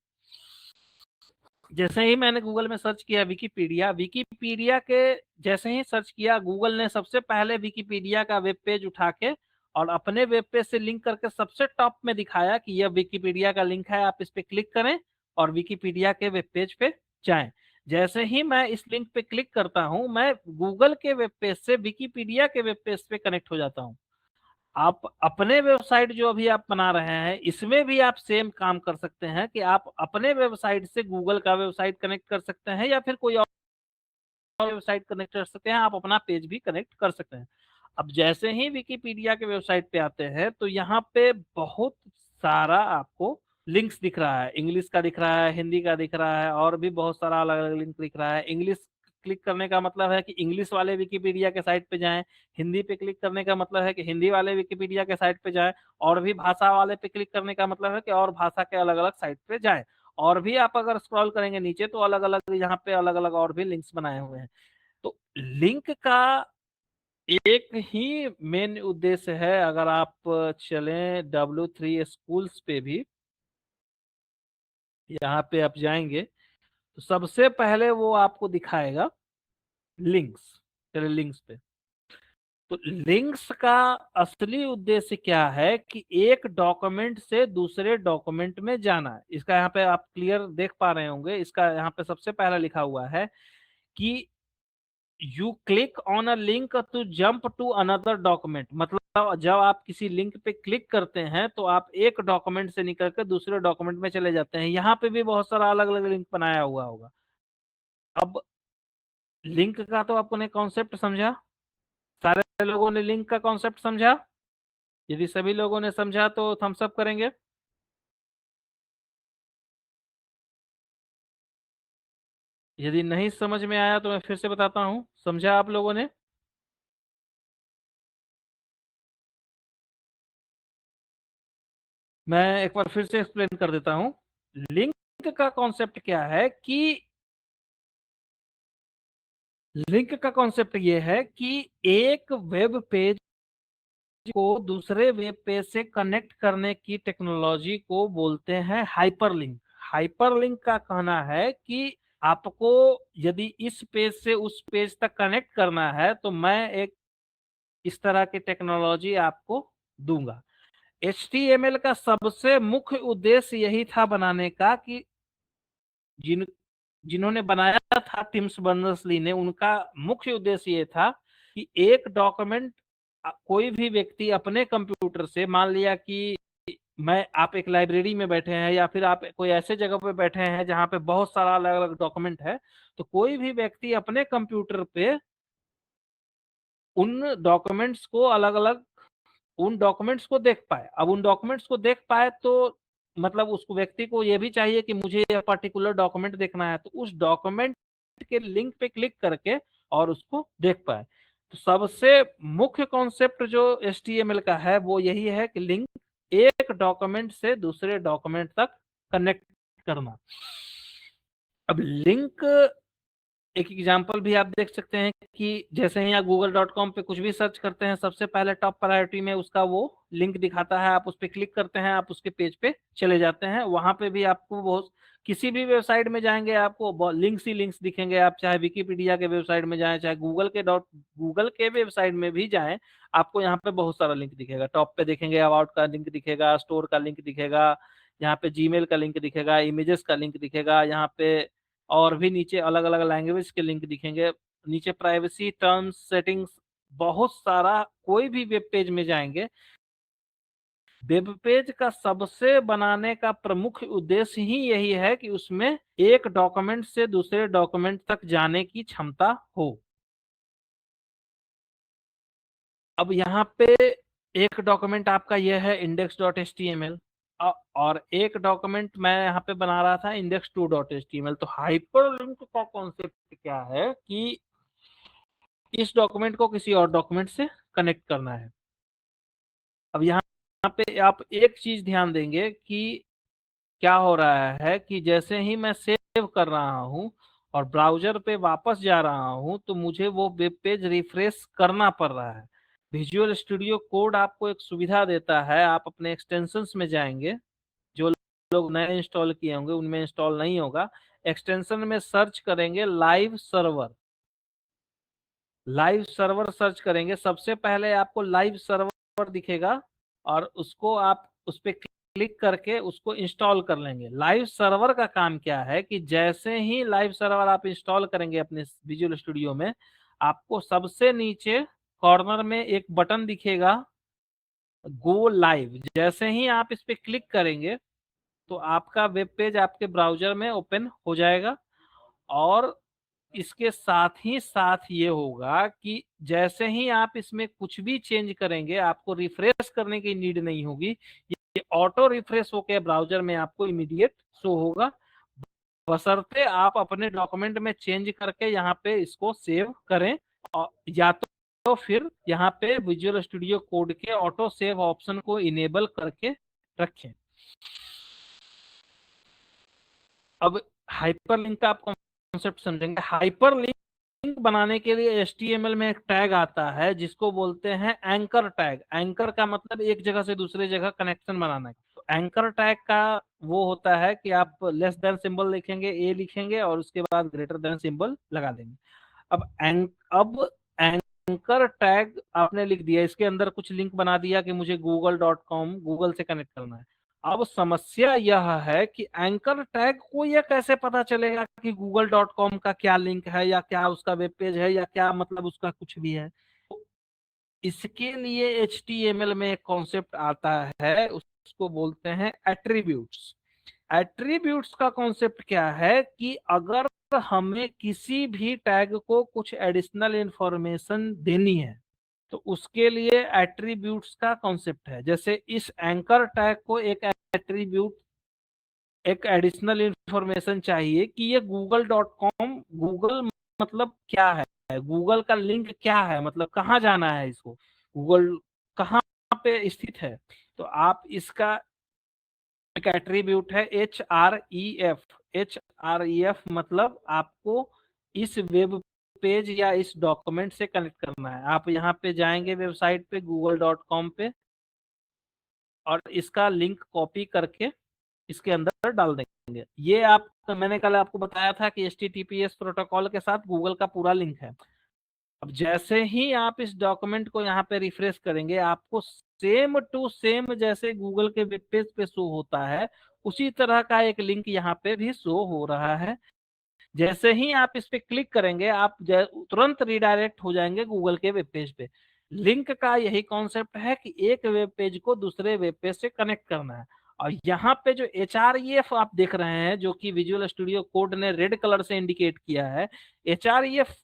जैसे ही मैंने गूगल में सर्च किया विकिपीडिया, विकिपीडिया के जैसे ही सर्च किया, गूगल ने सबसे पहले विकिपीडिया का वेब पेज उठा के और अपने वेब पेज से लिंक करके सबसे टॉप में दिखाया कि यह विकिपीडिया का लिंक है, आप इस पे क्लिक करें और विकिपीडिया के वेब पेज पे जाएं। जैसे ही मैं इस लिंक पे क्लिक करता हूं, मैं गूगल के वेब पेज से विकिपीडिया के वेब पेज पे कनेक्ट हो जाता हूं। आप अपने वेबसाइट जो अभी आप बना रहे हैं, इसमें भी आप सेम काम कर सकते हैं कि आप अपने वेबसाइट से गूगल का वेबसाइट कनेक्ट कर सकते हैं, या फिर कोई और वेबसाइट कनेक्ट कर सकते हैं, आप अपना पेज भी कनेक्ट कर सकते हैं। अब जैसे ही विकिपीडिया के वेबसाइट पे आते हैं, तो यहाँ पे बहुत सारा आपको लिंक्स दिख रहा है। इंग्लिश का दिख रहा है, हिंदी का दिख रहा है, और भी बहुत सारा अलग अलग लिंक दिख रहा है। इंग्लिश क्लिक करने का मतलब है कि इंग्लिश वाले विकिपीडिया के साइट पे जाएं, हिंदी पे क्लिक करने का मतलब है कि हिंदी वाले विकिपीडिया के साइट पे जाएं, और भी भाषा वाले पे क्लिक करने का मतलब है कि और भाषा के अलग अलग साइट पे जाएं। और भी आप अगर स्क्रॉल करेंगे नीचे, तो अलग अलग यहाँ पे अलग अलग और भी लिंक्स बनाए हुए हैं। तो लिंक का एक ही मेन उद्देश्य है। अगर आप चलें W3 स्कूल्स पे भी, यहाँ पे आप जाएंगे तो सबसे पहले वो आपको दिखाएगा लिंक्स। चलिए लिंक्स पे। तो लिंक्स का असली उद्देश्य क्या है कि एक डॉक्यूमेंट से दूसरे डॉक्यूमेंट में जाना है। इसका यहाँ पे आप क्लियर देख पा रहे होंगे, इसका यहाँ पे सबसे पहला लिखा हुआ है कि you click on a link to jump to another document. मतलब जब आप किसी लिंक पे क्लिक करते हैं, तो आप एक डॉक्यूमेंट से निकल कर दूसरे डॉक्यूमेंट में चले जाते हैं। यहाँ पे भी बहुत सारा अलग अलग लिंक बनाया हुआ होगा। अब लिंक का तो आपने कॉन्सेप्ट समझा, सारे लोगों ने लिंक का कॉन्सेप्ट समझा? यदि सभी लोगों ने समझा तो थम्स अप करेंगे। यदि नहीं समझ में आया तो मैं फिर से बताता हूं। समझा आप लोगों ने? मैं एक बार फिर से एक्सप्लेन कर देता हूं। लिंक का कॉन्सेप्ट क्या है कि लिंक का कॉन्सेप्ट ये है कि एक वेब पेज को दूसरे वेब पेज से कनेक्ट करने की टेक्नोलॉजी को बोलते हैं हाइपरलिंक। हाइपरलिंक का कहना है कि आपको यदि इस पेज से उस पेज तक कनेक्ट करना है, तो मैं एक इस तरह की टेक्नोलॉजी आपको दूंगा। HTML का सबसे मुख्य उद्देश्य यही था बनाने का कि जिन्होंने बनाया था टिम्स बर्नर्स-ली ने, उनका मुख्य उद्देश्य ये था कि एक डॉक्यूमेंट कोई भी व्यक्ति अपने कंप्यूटर से, मान लिया कि मैं आप एक लाइब्रेरी में बैठे हैं, या फिर आप कोई ऐसे जगह पे बैठे हैं जहां पे बहुत सारा अलग अलग डॉक्यूमेंट है, तो कोई भी व्यक्ति अपने कंप्यूटर पे उन डॉक्यूमेंट्स को अलग अलग उन डॉक्यूमेंट्स को देख पाए। अब उन डॉक्यूमेंट्स को देख पाए तो मतलब उस व्यक्ति को ये भी चाहिए कि मुझे ये पर्टिकुलर डॉक्यूमेंट देखना है, तो उस डॉक्यूमेंट के लिंक पे क्लिक करके और उसको देख पाए। तो सबसे मुख्य कॉन्सेप्ट जो HTML का है वो यही है कि लिंक, एक डॉक्यूमेंट से दूसरे डॉक्यूमेंट तक कनेक्ट करना। अब लिंक एक एग्जांपल भी आप देख सकते हैं कि जैसे ही आप google.com पे कुछ भी सर्च करते हैं, सबसे पहले टॉप प्रायोरिटी में उसका वो लिंक दिखाता है। आप उस पर क्लिक करते हैं, आप उसके पेज पे चले जाते हैं। वहां पे भी आपको बहुत किसी भी वेबसाइट में जाएंगे आपको लिंक्स ही लिंक्स दिखेंगे। आप चाहे विकिपीडिया के वेबसाइट में जाएं, चाहे गूगल के वेबसाइट में भी जाएं, आपको यहाँ पे बहुत सारा लिंक दिखेगा। टॉप पे देखेंगे अबाउट का लिंक दिखेगा, स्टोर का लिंक दिखेगा, यहाँ पे जीमेल का लिंक दिखेगा, इमेजेस का लिंक दिखेगा, यहाँ पे और भी नीचे अलग अलग लैंग्वेज के लिंक दिखेंगे, नीचे प्राइवेसी टर्म्स सेटिंग्स, बहुत सारा। कोई भी वेब पेज में जाएंगे, वेब पेज का सबसे बनाने का प्रमुख उद्देश्य ही यही है कि उसमें एक डॉक्यूमेंट से दूसरे डॉक्यूमेंट तक जाने की क्षमता हो। अब यहाँ पे एक डॉक्यूमेंट आपका यह है index.html, और एक डॉक्यूमेंट मैं यहाँ पे बना रहा था index2.html। तो हाइपरलिंक का कॉन्सेप्ट क्या है कि इस डॉक्यूमेंट को किसी और डॉक्यूमेंट से कनेक्ट करना है। अब यहाँ पे आप एक चीज ध्यान देंगे कि क्या हो रहा है कि जैसे ही मैं सेव कर रहा हूं और ब्राउजर पे वापस जा रहा हूं, तो मुझे वो वेब पेज रिफ्रेश करना पड़ रहा है। विजुअल स्टूडियो कोड आपको एक सुविधा देता है, आप अपने एक्सटेंशंस में जाएंगे, जो लोग नए इंस्टॉल किए होंगे उनमें इंस्टॉल नहीं होगा, एक्सटेंशन में सर्च करेंगे live server. Live server search करेंगे, सबसे पहले आपको लाइव सर्वर दिखेगा और उसको आप उस पर क्लिक करके उसको इंस्टॉल कर लेंगे। लाइव सर्वर का काम क्या है कि जैसे ही लाइव सर्वर आप इंस्टॉल करेंगे अपने विजुअल स्टूडियो में, आपको सबसे नीचे कॉर्नर में एक बटन दिखेगा गो लाइव। जैसे ही आप इस पे क्लिक करेंगे तो आपका वेब पेज आपके ब्राउजर में ओपन हो जाएगा। और इसके साथ ही साथ ये होगा कि जैसे ही आप इसमें कुछ भी चेंज करेंगे, आपको रिफ्रेश करने की नीड नहीं होगी, ये ऑटो रिफ्रेश होकर ब्राउजर में आपको इमीडिएट शो होगा, बशर्ते आप अपने डॉक्यूमेंट में चेंज करके यहाँ पे इसको सेव करें, और या तो फिर यहाँ पे विजुअल स्टूडियो कोड के ऑटो सेव ऑप्शन को इनेबल करके रखें। अब हाइपरलिंक का आप कॉन्सेप्ट समझेंगे। हाइपरलिंक बनाने के लिए HTML में एक टैग आता है जिसको बोलते हैं एंकर टैग। एंकर का मतलब एक जगह से दूसरे जगह कनेक्शन बनाना है। तो एंकर टैग का वो होता है कि आप लेस देन सिंबल लिखेंगे, ए लिखेंगे और उसके बाद ग्रेटर देन सिंबल लगा देंगे। अब एंकर टैग आपने लिख दिया, इसके अंदर कुछ लिंक बना दिया कि मुझे google.com गूगल से कनेक्ट करना है। अब समस्या यह है कि एंकर टैग को यह कैसे पता चलेगा कि google.com का क्या लिंक है, या क्या उसका वेब पेज है, या क्या मतलब उसका कुछ भी है। तो इसके लिए HTML में एक कॉन्सेप्ट आता है, उसको बोलते हैं एट्रीब्यूट्स। एट्रीब्यूट्स का कॉन्सेप्ट क्या है कि अगर हमें किसी भी टैग को कुछ एडिशनल इंफॉर्मेशन देनी है तो उसके लिए एट्रीब्यूट्स का कॉन्सेप्ट है। जैसे इस एंकर टैग को एक एट्रीब्यूट, एक एडिशनल इंफॉर्मेशन चाहिए कि ये google.com, गूगल मतलब क्या है, गूगल का लिंक क्या है, मतलब कहाँ जाना है इसको, गूगल कहाँ पे स्थित है। तो आप इसका एक एट्रीब्यूट है HREF। HREF मतलब आपको इस वेब पेज या इस डॉक्यूमेंट से कनेक्ट करना है। आप यहाँ पे जाएंगे वेबसाइट पे google.com पे और इसका लिंक कॉपी करके इसके अंदर डाल देंगे। ये आप, मैंने कल आपको बताया था कि HTTPS प्रोटोकॉल के साथ गूगल का पूरा लिंक है। अब जैसे ही आप इस डॉक्यूमेंट को यहाँ पे रिफ्रेश करेंगे, आपको सेम टू सेम जैसे गूगल के वेब पेज पे शो होता है उसी तरह का एक लिंक यहाँ पे भी शो हो रहा है। जैसे ही आप इस पे क्लिक करेंगे, आप तुरंत रिडायरेक्ट हो जाएंगे गूगल के वेब पेज पे। लिंक का यही कॉन्सेप्ट है कि एक वेब पेज को दूसरे वेब पेज से कनेक्ट करना है। और यहाँ पे जो HREF आप देख रहे हैं, जो कि विजुअल स्टूडियो कोड ने रेड कलर से इंडिकेट किया है, HREF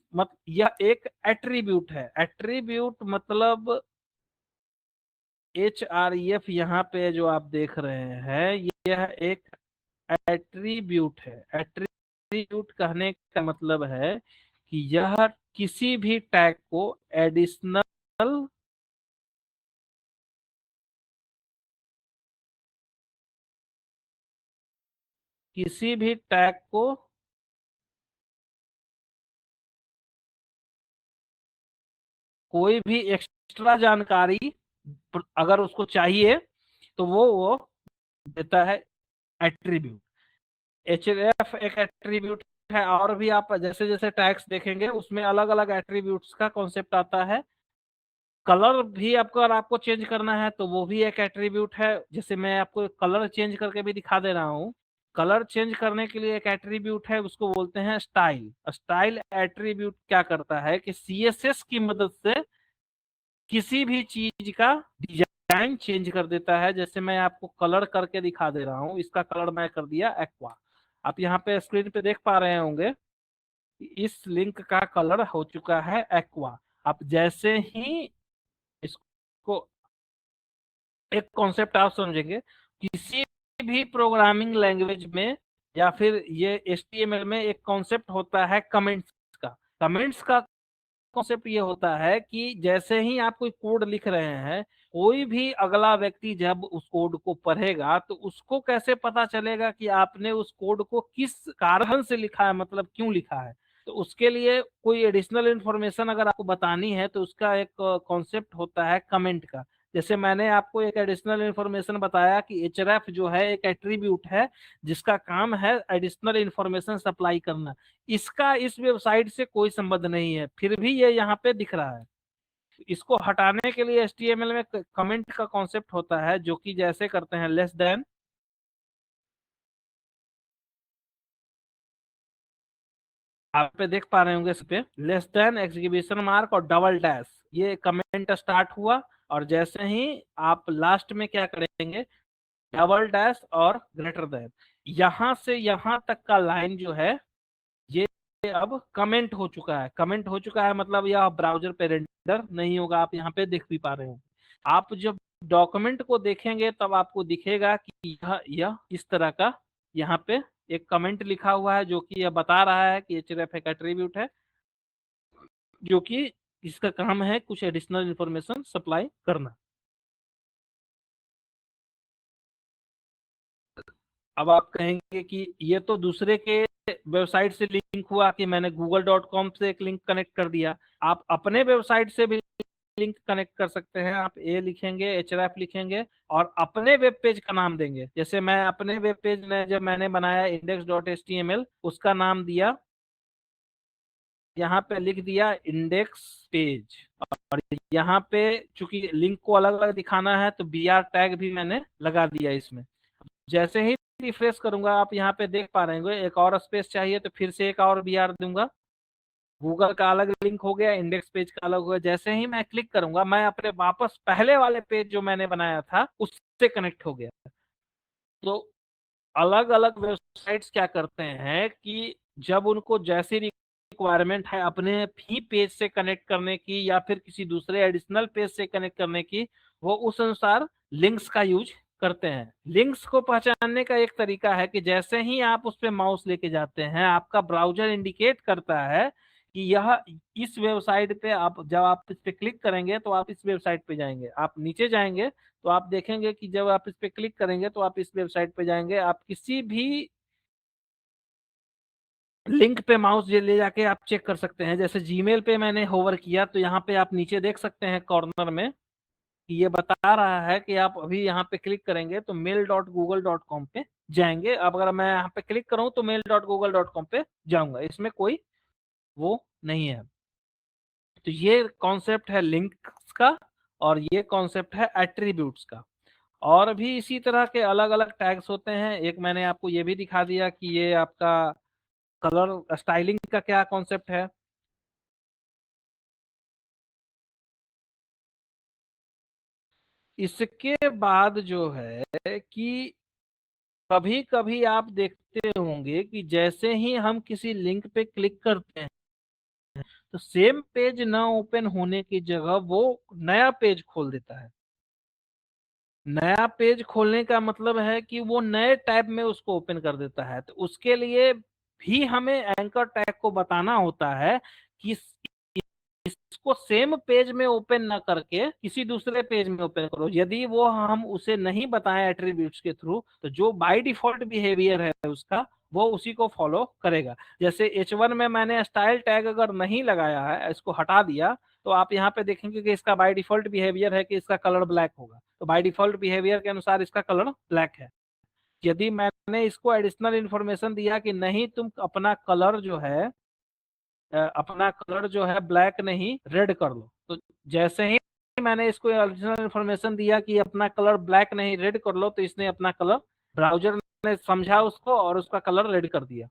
यह एक एट्रीब्यूट है। एट्रीब्यूट मतलब HREF यहाँ पे जो आप देख रहे हैं, यह एक एट्रीब्यूट है। एट्रीब्यूट कहने का मतलब है कि यह किसी भी टैग को एडिशनल किसी भी टैग को कोई भी एक्स्ट्रा जानकारी अगर उसको चाहिए तो वो देता है एट्रीब्यूट। href एक एट्रीब्यूट है, और भी आप जैसे जैसे टैग्स देखेंगे उसमें अलग अलग एट्रीब्यूट्स का कॉन्सेप्ट आता है। कलर भी आपको, अगर आपको चेंज करना है तो वो भी एक एट्रीब्यूट है। जैसे मैं आपको कलर चेंज करके भी दिखा दे रहा हूँ। कलर चेंज करने के लिए एक एट्रीब्यूट है, उसको बोलते हैं स्टाइल। स्टाइल एट्रीब्यूट क्या करता है कि सीएसएस की मदद से किसी भी चीज का डिजाइन चेंज कर देता है। जैसे मैं आपको कलर करके दिखा दे रहा हूँ, इसका कलर मैं कर दिया एक्वा। आप यहाँ पे स्क्रीन पे देख पा रहे होंगे, इस लिंक का कलर हो चुका है एक्वा। आप जैसे ही इसको, एक कॉन्सेप्ट आप समझेंगे, किसी भी प्रोग्रामिंग लैंग्वेज में या फिर ये एचटीएमएल में एक कॉन्सेप्ट होता है कमेंट्स का। कमेंट्स का कॉन्सेप्ट ये होता है कि जैसे ही आप कोई कोड लिख रहे हैं, कोई भी अगला व्यक्ति जब उस कोड को पढ़ेगा तो उसको कैसे पता चलेगा कि आपने उस कोड को किस कारण से लिखा है, मतलब क्यों लिखा है। तो उसके लिए कोई एडिशनल इंफॉर्मेशन अगर आपको बतानी है तो उसका एक कॉन्सेप्ट होता है कमेंट का। जैसे मैंने आपको एक एडिशनल इंफॉर्मेशन बताया कि एचरेफ जो है एक एट्रीब्यूट है जिसका काम है एडिशनल इंफॉर्मेशन सप्लाई करना। इसका इस वेबसाइट से कोई संबंध नहीं है, फिर भी ये यहाँ पे दिख रहा है। इसको हटाने के लिए एचटीएमएल में कमेंट का कॉन्सेप्ट होता है, जो कि जैसे करते हैं लेस देन, आप पे देख पा रहे होंगे इस पे लेस देन, एक्सक्लेमेशन मार्क और डबल डैश, ये कमेंट स्टार्ट हुआ। और जैसे ही आप लास्ट में क्या करेंगे, डबल डैश और ग्रेटर देन, यहां से यहां तक का लाइन जो है ये अब कमेंट हो चुका है। कमेंट हो चुका है मतलब यह ब्राउजर पे रेंडर नहीं होगा। आप यहाँ पे देख भी पा रहे हो। आप जब डॉक्यूमेंट को देखेंगे तब आपको दिखेगा कि यह इस तरह का यहाँ पे एक कमेंट लिखा हुआ है, जो कि यह बता रहा है कि href एक एट्रीब्यूट है जो कि इसका काम है कुछ एडिशनल इंफॉर्मेशन सप्लाई करना। अब आप कहेंगे कि ये तो दूसरे के वेबसाइट से लिंक हुआ कि मैंने google.com से एक लिंक कनेक्ट कर दिया। आप अपने वेबसाइट से भी लिंक कनेक्ट कर सकते हैं। आप ए लिखेंगे, href लिखेंगे और अपने वेब पेज का नाम देंगे। जैसे मैं अपने वेब पेज में जब मैंने बनाया index.html, उसका नाम दिया, यहाँ पे लिख दिया इंडेक्स पेज। और यहाँ पे चूंकि लिंक को अलग अलग दिखाना है तो br टैग भी मैंने लगा दिया इसमें। जैसे ही रिफ्रेश करूंगा आप यहाँ पे देख पा रहे हैं, एक और स्पेस चाहिए तो फिर से एक और br दूंगा। गूगल का अलग लिंक हो गया, इंडेक्स पेज का अलग हो गया। जैसे ही मैं क्लिक करूंगा मैं अपने वापस पहले वाले पेज जो मैंने बनाया था उससे कनेक्ट हो गया। तो अलग अलग वेबसाइट्स क्या करते हैं कि जब उनको जैसी रिक्वायरमेंट है अपने ही पेज से कनेक्ट करने की या फिर किसी दूसरे एडिशनल पेज से कनेक्ट करने की, वो उस अनुसार लिंक्स का यूज करते हैं। लिंक्स को पहचानने का एक तरीका है कि जैसे ही आप उस पर माउस लेके जाते हैं, आपका ब्राउजर इंडिकेट करता है कि यह इस वेबसाइट पे, आप जब आप इस पे क्लिक करेंगे तो आप इस वेबसाइट पे जाएंगे। आप नीचे जाएंगे तो आप देखेंगे कि जब आप इस पे क्लिक करेंगे तो आप इस वेबसाइट पे जाएंगे। आप किसी भी लिंक पे माउस ले जाके आप चेक कर सकते हैं। जैसे जीमेल पे मैंने होवर किया तो यहाँ पे आप नीचे देख सकते हैं कॉर्नर में कि ये बता रहा है कि आप अभी यहाँ पे क्लिक करेंगे तो mail.google.com पे जाएंगे। अब अगर मैं यहाँ पे क्लिक करूँ तो mail.google.com पे जाऊंगा, इसमें कोई वो नहीं है। तो ये कॉन्सेप्ट है लिंक्स का और ये कॉन्सेप्ट है एट्रीब्यूट्स का। और भी इसी तरह के अलग अलग टैग्स होते हैं। एक मैंने आपको ये भी दिखा दिया कि ये आपका कलर स्टाइलिंग का क्या कॉन्सेप्ट है। इसके बाद जो है कि कभी कभी आप देखते होंगे कि जैसे ही हम किसी लिंक पे क्लिक करते हैं तो सेम पेज ना ओपन होने की जगह वो नया पेज खोल देता है। नया पेज खोलने का मतलब है कि वो नए टैब में उसको ओपन कर देता है। तो उसके लिए भी हमें एंकर टैग को बताना होता है कि इसको सेम पेज में ओपन ना करके किसी दूसरे पेज में ओपन करो। यदि वो हम उसे नहीं बताएं एट्रीब्यूट्स के थ्रू, तो जो बाय डिफॉल्ट बिहेवियर है उसका, वो उसी को फॉलो करेगा। जैसे H1 में मैंने स्टाइल टैग अगर नहीं लगाया है, इसको हटा दिया, तो आप यहाँ पे देखेंगे कि इसका बाय डिफॉल्ट बिहेवियर है कि इसका कलर ब्लैक होगा। तो बाय डिफॉल्ट बिहेवियर के अनुसार इसका कलर ब्लैक है। यदि मैंने इसको एडिशनल इंफॉर्मेशन दिया कि नहीं तुम अपना कलर जो है ब्लैक नहीं रेड कर लो, तो जैसे ही मैंने इसको एडिशनल इंफॉर्मेशन दिया कि अपना कलर ब्लैक नहीं रेड कर लो, तो इसने अपना कलर, ब्राउजर ने समझा उसको और उसका कलर रेड कर दिया।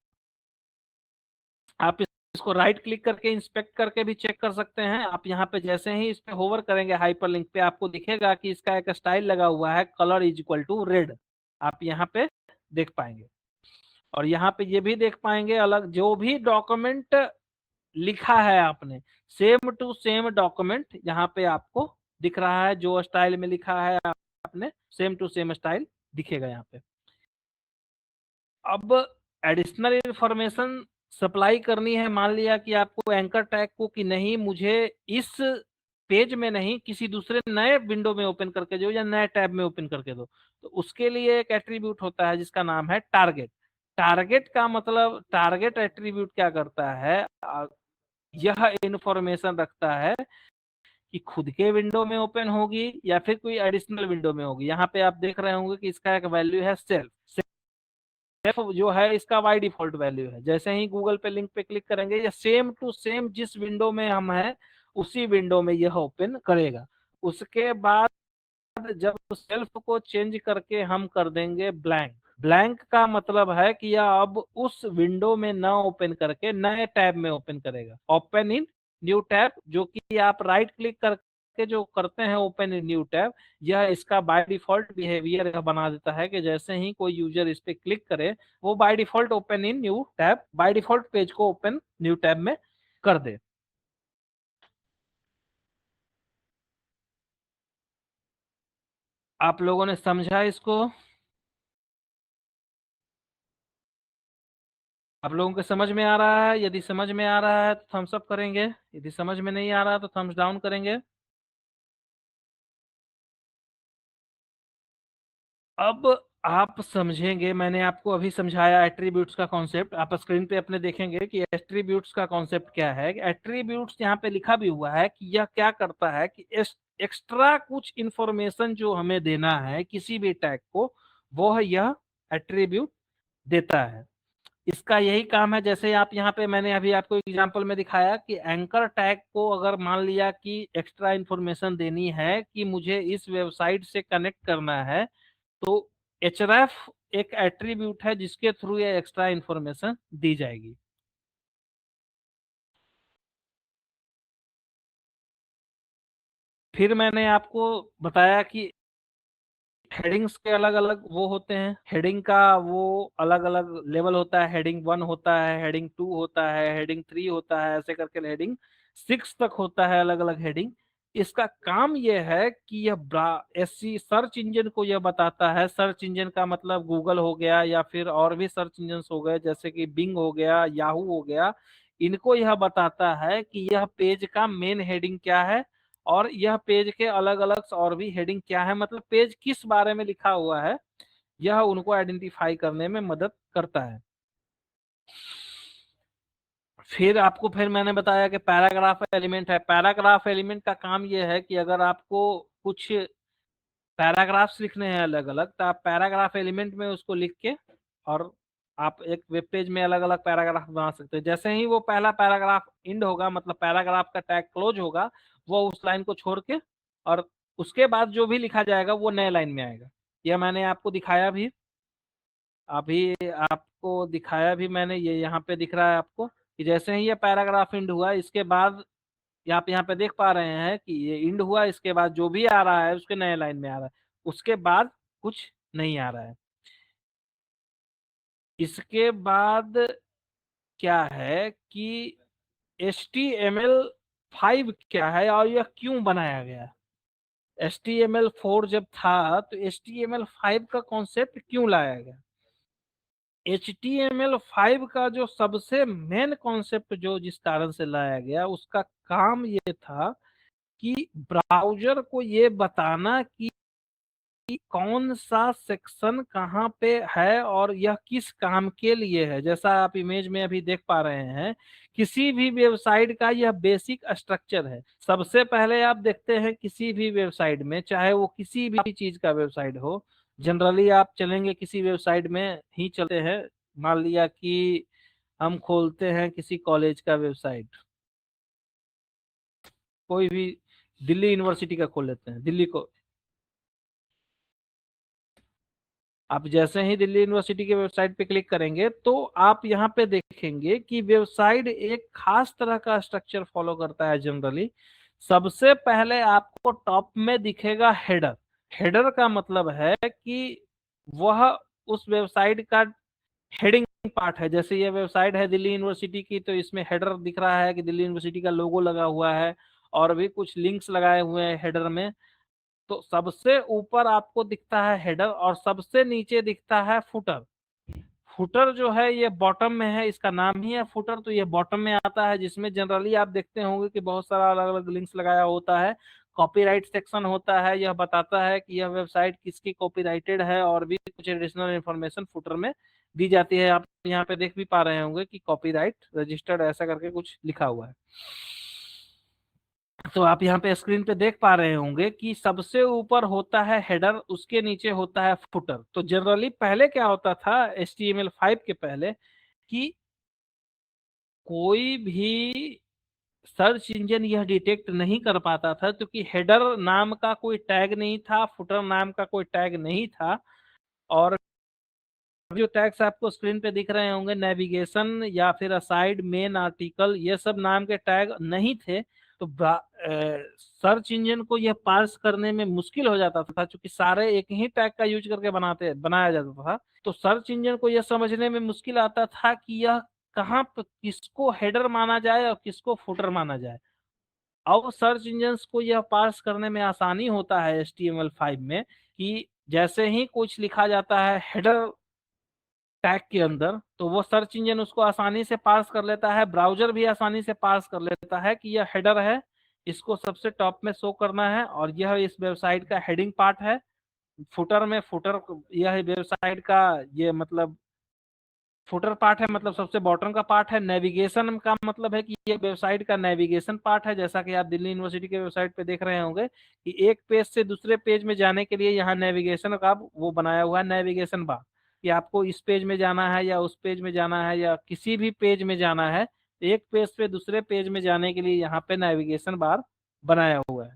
आप इसको राइट क्लिक करके इंस्पेक्ट करके भी चेक कर सकते हैं। आप यहाँ पे जैसे ही इस पे होवर करेंगे हाइपरलिंक पे, आपको दिखेगा कि इसका एक स्टाइल लगा हुआ है, colour is equal to red, आप यहाँ पे देख पाएंगे। और यहाँ पे ये भी देख पाएंगे अलग जो भी डॉक्यूमेंट लिखा है आपने, सेम टू सेम डॉक्यूमेंट यहाँ पे आपको दिख रहा है, जो स्टाइल में लिखा है आपने सेम टू सेम स्टाइल दिखेगा यहाँ पे। अब एडिशनल इंफॉर्मेशन सप्लाई करनी है, मान लिया कि आपको एंकर टैग को कि नहीं मुझे इस पेज में नहीं किसी दूसरे नए विंडो में ओपन करके दो या नए टैब में ओपन करके दो, तो उसके लिए एक एट्रीब्यूट होता है जिसका नाम है टारगेट। टारगेट का मतलब, टारगेट एट्रीब्यूट क्या करता है, यह इंफॉर्मेशन रखता है कि खुद के विंडो में ओपन होगी या फिर कोई एडिशनल विंडो में होगी। यहाँ पे आप देख रहे होंगे कि इसका एक वैल्यू है सेल्फ। सेल्फ जो है इसका बाय डिफॉल्ट वैल्यू है। जैसे ही गूगल पे लिंक पे क्लिक करेंगे, या सेम टू सेम जिस विंडो में हम हैं उसी विंडो में यह ओपन करेगा। उसके बाद जब सेल्फ को चेंज करके हम कर देंगे ब्लैंक, ब्लैंक का मतलब है कि यह अब उस विंडो में ना ओपन करके नए टैब में ओपन करेगा, ओपन इन न्यू टैब, जो कि आप राइट क्लिक करके जो करते हैं ओपन इन न्यू टैब, यह इसका बाय डिफॉल्ट बिहेवियर बना देता है कि जैसे ही कोई यूजर इस पे क्लिक करे वो by default open in new tab, by default page को ओपन न्यू टैब में कर दे। आप लोगों ने समझा इसको? आप लोगों को समझ में आ रहा है? यदि समझ में आ रहा है तो थम्स अप करेंगे, यदि समझ में नहीं आ रहा तो थम्स डाउन करेंगे। अब आप समझेंगे, मैंने आपको अभी समझाया एट्रीब्यूट्स का कॉन्सेप्ट, आप स्क्रीन पे अपने देखेंगे कि एट्रीब्यूट्स का कॉन्सेप्ट क्या है। एट्रीब्यूट्स यहाँ पे लिखा भी हुआ है कि यह क्या करता है कि एक्स्ट्रा कुछ इंफॉर्मेशन जो हमें देना है किसी भी टैग को, वो है यह एट्रीब्यूट देता है। इसका यही काम है। जैसे आप यहाँ पे, मैंने अभी आपको एग्जांपल में दिखाया कि एंकर टैग को अगर मान लिया कि एक्स्ट्रा इंफॉर्मेशन देनी है कि मुझे इस वेबसाइट से कनेक्ट करना है, तो href एक एट्रीब्यूट है जिसके थ्रू ये एक्स्ट्रा इंफॉर्मेशन दी जाएगी। फिर मैंने आपको बताया कि हेडिंग्स के अलग अलग वो होते हैं, हेडिंग का वो अलग अलग लेवल होता है, हेडिंग 1 होता है, हेडिंग 2 होता है, हेडिंग 3 होता है, ऐसे करके हेडिंग 6 तक होता है अलग अलग हेडिंग। इसका काम ये है कि यह एससी सर्च इंजन को यह बताता है, सर्च इंजन का मतलब गूगल हो गया या फिर और भी सर्च इंजन हो गए जैसे कि बिंग हो गया, याहू हो गया, इनको यह बताता है कि यह पेज का मेन हेडिंग क्या है और यह पेज के अलग अलग और भी हेडिंग क्या है, मतलब पेज किस बारे में लिखा हुआ है, यह उनको आइडेंटिफाई करने में मदद करता है। फिर आपको, फिर मैंने बताया कि पैराग्राफ एलिमेंट है। पैराग्राफ एलिमेंट का काम यह है कि अगर आपको कुछ पैराग्राफ्स लिखने हैं अलग अलग, तो आप पैराग्राफ एलिमेंट में उसको लिख के और आप एक वेब पेज में अलग अलग पैराग्राफ बना सकते हैं। जैसे ही वो पहला पैराग्राफ एंड होगा, मतलब पैराग्राफ का टैग क्लोज होगा, वो उस लाइन को छोड़ के और उसके बाद जो भी लिखा जाएगा वो नए लाइन में आएगा। यह मैंने आपको दिखाया भी, अभी आपको दिखाया भी मैंने, ये यहाँ पे दिख रहा है आपको कि जैसे ही ये पैराग्राफ एंड हुआ, इसके बाद आप यहाँ पे देख पा रहे हैं कि ये एंड हुआ, इसके बाद जो भी आ रहा है उसके नए लाइन में आ रहा है, उसके बाद कुछ नहीं आ रहा है। इसके बाद क्या है कि HTML5 क्या है और यह क्यों बनाया गया। HTML4 जब था तो HTML5 का कॉन्सेप्ट क्यों लाया गया। HTML5 का जो सबसे मेन कॉन्सेप्ट जो जिस कारण से लाया गया, उसका काम ये था कि ब्राउजर को ये बताना कि कौन सा सेक्शन कहाँ पे है और यह किस काम के लिए है। जैसा आप इमेज में अभी देख पा रहे हैं, किसी भी वेबसाइट का यह बेसिक स्ट्रक्चर है। सबसे पहले आप देखते हैं किसी भी वेबसाइट में, चाहे वो किसी भी चीज का वेबसाइट हो, जनरली आप चलेंगे किसी वेबसाइट में ही चलते हैं, मान लिया कि हम खोलते हैं किसी कॉलेज का वेबसाइट, कोई भी दिल्ली यूनिवर्सिटी का खोल लेते हैं, दिल्ली को। आप जैसे ही दिल्ली यूनिवर्सिटी के वेबसाइट पे क्लिक करेंगे तो आप यहाँ पे देखेंगे कि वेबसाइट एक खास तरह का स्ट्रक्चर फॉलो करता है जनरली। सबसे पहले आपको टॉप में दिखेगा हेडर। हेडर का मतलब है कि वह उस वेबसाइट का हेडिंग पार्ट है। जैसे ये वेबसाइट है दिल्ली यूनिवर्सिटी की, तो इसमें हेडर दिख रहा है कि दिल्ली यूनिवर्सिटी का लोगो लगा हुआ है और भी कुछ लिंक्स लगाए हुए हैं हेडर में। तो सबसे ऊपर आपको दिखता है हेडर और सबसे नीचे दिखता है फुटर। फुटर जो है ये बॉटम में है, इसका नाम ही है फुटर, तो ये बॉटम में आता है, जिसमें जनरली आप देखते होंगे कि बहुत सारा अलग अलग लिंक्स लगाया होता है। कॉपीराइट सेक्शन होता है, यह बताता है कि यह वेबसाइट किसकी कॉपीराइटेड है, और भी कुछ एडिशनल इंफॉर्मेशन फुटर में दी जाती है। आप यहाँ पे देख भी पा रहे होंगे कि कॉपीराइट रजिस्टर्ड ऐसा करके कुछ लिखा हुआ है। तो आप यहाँ पे स्क्रीन पे देख पा रहे होंगे कि सबसे ऊपर होता है हेडर, उसके नीचे होता है फुटर। तो जनरली पहले क्या होता था HTML5 के पहले, कि कोई भी सर्च इंजन यह डिटेक्ट नहीं कर पाता था, क्योंकि हेडर नाम का कोई टैग नहीं था, फुटर नाम का कोई टैग नहीं था। और जो टैग्स आपको स्क्रीन पे दिख रहे होंगे, नेविगेशन या फिर असाइड, मेन, आर्टिकल, ये सब नाम के टैग नहीं थे। तो सर्च इंजन को यह पार्स करने में मुश्किल हो जाता था, क्योंकि सारे एक ही टैग का यूज करके बनाया जाता था। तो सर्च इंजन को यह समझने में मुश्किल आता था कि यह कहाँ पे किसको हेडर माना जाए और किसको फुटर माना जाए। अब सर्च इंजन को यह पार्स करने में आसानी होता है HTML5 में, कि जैसे ही कुछ लिखा जाता है हेडर टैग के अंदर, तो वो सर्च इंजन उसको आसानी से पार्स कर लेता है, ब्राउजर भी आसानी से पार्स कर लेता है कि यह हेडर है, इसको सबसे टॉप में शो करना है, और यह इस वेबसाइट का हेडिंग पार्ट है। फुटर में फुटर, यह वेबसाइट का ये मतलब फुटर पार्ट है, मतलब सबसे बॉटम का पार्ट है। नेविगेशन का मतलब है कि ये वेबसाइट का नेविगेशन पार्ट है, जैसा कि आप दिल्ली यूनिवर्सिटी के वेबसाइट पे देख रहे होंगे कि एक पेज से दूसरे पेज में जाने के लिए यहाँ नेविगेशन का वो बनाया हुआ है, नेविगेशन बार, कि आपको इस पेज में जाना है या उस पेज में जाना है या किसी भी पेज में जाना है, एक पेज से दूसरे पेज में जाने के लिए यहाँ पे नेविगेशन बार बनाया हुआ है।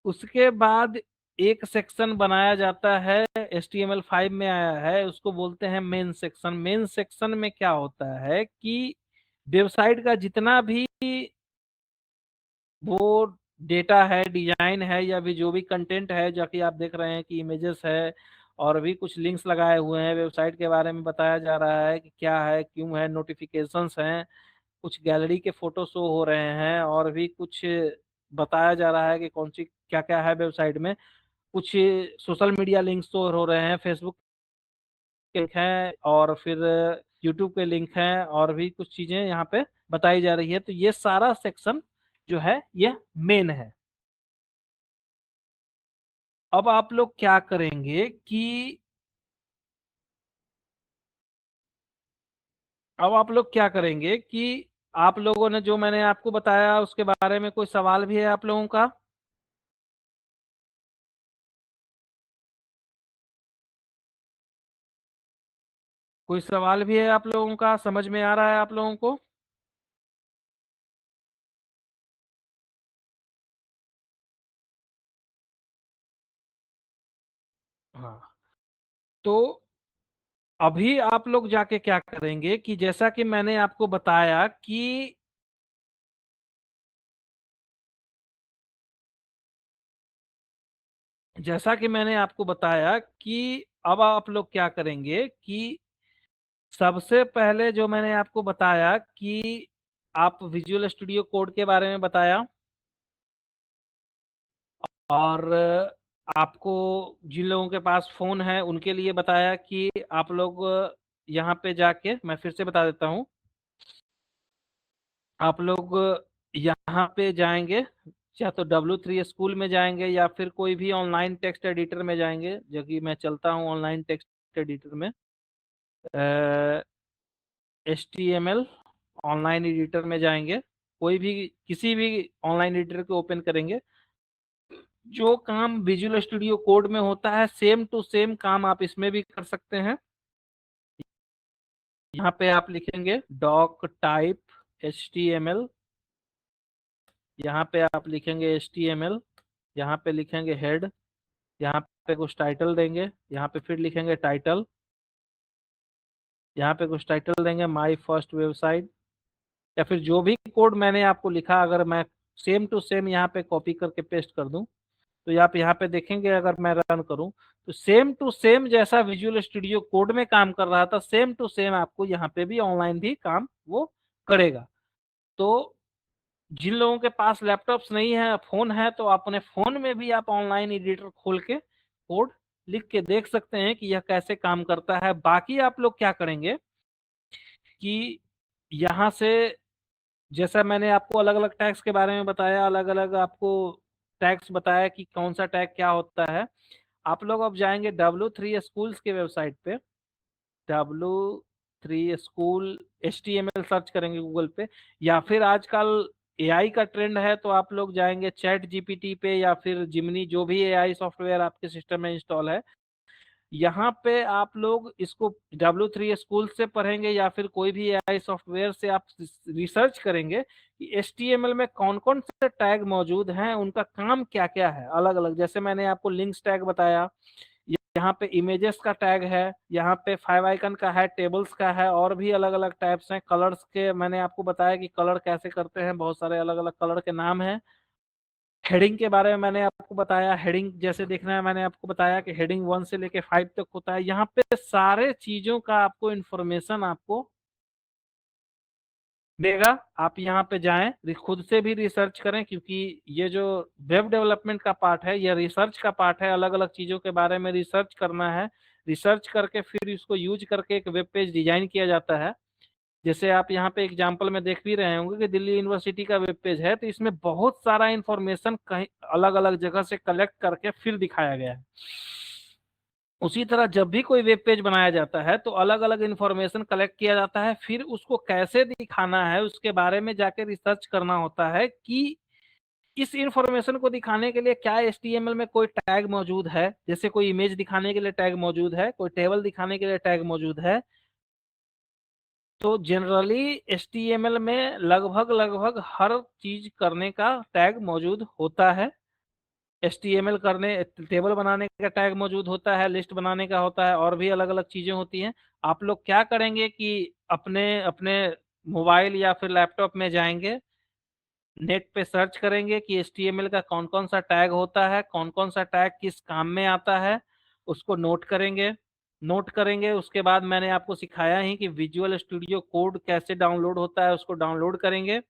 उसके बाद एक सेक्शन बनाया जाता है, HTML5 में आया है, उसको बोलते हैं मेन सेक्शन। मेन सेक्शन में क्या होता है कि वेबसाइट का जितना भी वो डेटा है, डिजाइन है, या भी जो भी कंटेंट है, जो कि आप देख रहे हैं कि इमेजेस है और भी कुछ लिंक्स लगाए हुए हैं, वेबसाइट के बारे में बताया जा रहा है कि क्या है, क्यों है, नोटिफिकेशंस हैं, कुछ गैलरी के फोटो शो हो रहे हैं, और भी कुछ बताया जा रहा है कि कौन सी क्या क्या है वेबसाइट में। कुछ सोशल मीडिया लिंक्स तो हो रहे हैं, फेसबुक के लिंक हैं, और फिर यूट्यूब के लिंक हैं, और भी कुछ चीजें यहाँ पे बताई जा रही है। तो ये सारा सेक्शन जो है ये मेन है। अब आप लोग क्या करेंगे कि अब आप लोग क्या करेंगे कि आप लोगों ने जो मैंने आपको बताया उसके बारे में कोई सवाल भी है आप लोगों का? कोई सवाल भी है आप लोगों का? समझ में आ रहा है आप लोगों को? हाँ। तो अभी आप लोग जाके क्या करेंगे कि जैसा कि मैंने आपको बताया कि अब आप लोग क्या करेंगे कि सबसे पहले जो मैंने आपको बताया कि आप विजुअल स्टूडियो कोड के बारे में बताया, और आपको जिन लोगों के पास फोन है उनके लिए बताया कि आप लोग यहाँ पे जाके, मैं फिर से बता देता हूँ, आप लोग यहाँ पे जाएंगे, या तो W3 स्कूल में जाएंगे या फिर कोई भी ऑनलाइन टेक्स्ट एडिटर में जाएंगे, जो कि मैं चलता हूँ ऑनलाइन टेक्स्ट एडिटर में। HTML ऑनलाइन एडिटर में जाएंगे, कोई भी किसी भी ऑनलाइन एडिटर को ओपन करेंगे। जो काम विजुअल स्टूडियो कोड में होता है सेम टू सेम काम आप इसमें भी कर सकते हैं। यहाँ पे आप लिखेंगे डॉक टाइप HTML, यहाँ पे आप लिखेंगे HTML, यहाँ पे लिखेंगे हेड, यहाँ पे कुछ टाइटल देंगे, यहाँ पे फिर लिखेंगे टाइटल, यहाँ पे कुछ टाइटल देंगे माय फर्स्ट वेबसाइट, या फिर जो भी कोड मैंने आपको लिखा अगर मैं सेम टू सेम यहाँ पे कॉपी करके पेस्ट कर दूं तो आप यहाँ पे देखेंगे अगर मैं रन करूं तो सेम टू सेम जैसा विजुअल स्टूडियो कोड में काम कर रहा था सेम टू सेम आपको यहाँ पे भी ऑनलाइन भी काम वो करेगा। तो जिन लोगों के पास लैपटॉप्स नहीं है, फोन है, तो अपने फोन में भी आप ऑनलाइन एडिटर खोल के कोड लिख के देख सकते हैं कि यह कैसे काम करता है। बाकी आप लोग क्या करेंगे कि यहाँ से जैसा मैंने आपको अलग अलग टैग्स के बारे में बताया, अलग अलग आपको टैग्स बताया कि कौन सा टैग क्या होता है, आप लोग अब जाएंगे W3 स्कूल्स के वेबसाइट पे, W3 स्कूल HTML सर्च करेंगे गूगल पे, या फिर आजकल AI का ट्रेंड है तो आप लोग जाएंगे चैट GPT पे या फिर जिमनी, जो भी AI सॉफ्टवेयर आपके सिस्टम में इंस्टॉल है, यहाँ पे आप लोग इसको W3 स्कूल से पढ़ेंगे या फिर कोई भी AI सॉफ्टवेयर से आप रिसर्च करेंगे कि HTML में कौन कौन से टैग मौजूद हैं, उनका काम क्या क्या है अलग अलग। जैसे मैंने आपको लिंक्स टैग बताया, यहाँ पे इमेजेस का टैग है, यहाँ पे 5 आइकन का है, टेबल्स का है, और भी अलग अलग टाइप्स हैं। कलर्स के मैंने आपको बताया कि कलर कैसे करते हैं, बहुत सारे अलग अलग कलर के नाम हैं। हेडिंग के बारे में मैंने आपको बताया, हेडिंग जैसे देखना है मैंने आपको बताया कि हेडिंग 1 से लेके 5 तक होता है। यहाँ पे सारे चीजों का आपको इंफॉर्मेशन आपको देगा। आप यहाँ पे जाएं, खुद से भी रिसर्च करें, क्योंकि ये जो वेब डेवलपमेंट का पार्ट है ये रिसर्च का पार्ट है। अलग अलग चीजों के बारे में रिसर्च करना है, रिसर्च करके फिर इसको यूज करके एक वेब पेज डिजाइन किया जाता है। जैसे आप यहाँ पे एग्जांपल में देख भी रहे होंगे कि दिल्ली यूनिवर्सिटी का वेब पेज है, तो इसमें बहुत सारा इंफॉर्मेशन कहीं अलग अलग जगह से कलेक्ट करके फिर दिखाया गया है। उसी तरह जब भी कोई वेब पेज बनाया जाता है तो अलग अलग इंफॉर्मेशन कलेक्ट किया जाता है, फिर उसको कैसे दिखाना है उसके बारे में जाके रिसर्च करना होता है कि इस इंफॉर्मेशन को दिखाने के लिए क्या HTML में कोई टैग मौजूद है। जैसे कोई इमेज दिखाने के लिए टैग मौजूद है, कोई टेबल दिखाने के लिए टैग मौजूद है। तो जनरली HTML में लगभग लगभग हर चीज करने का टैग मौजूद होता है। HTML करने, टेबल बनाने का टैग मौजूद होता है, लिस्ट बनाने का होता है, और भी अलग अलग चीजें होती हैं। आप लोग क्या करेंगे कि अपने अपने मोबाइल या फिर लैपटॉप में जाएंगे, नेट पे सर्च करेंगे कि HTML का कौन कौन सा टैग होता है, कौन कौन सा टैग किस काम में आता है, उसको नोट करेंगे। नोट करेंगे उसके बाद मैंने आपको सिखाया ही कि विजुअल स्टूडियो कोड कैसे डाउनलोड होता है, उसको डाउनलोड करेंगे।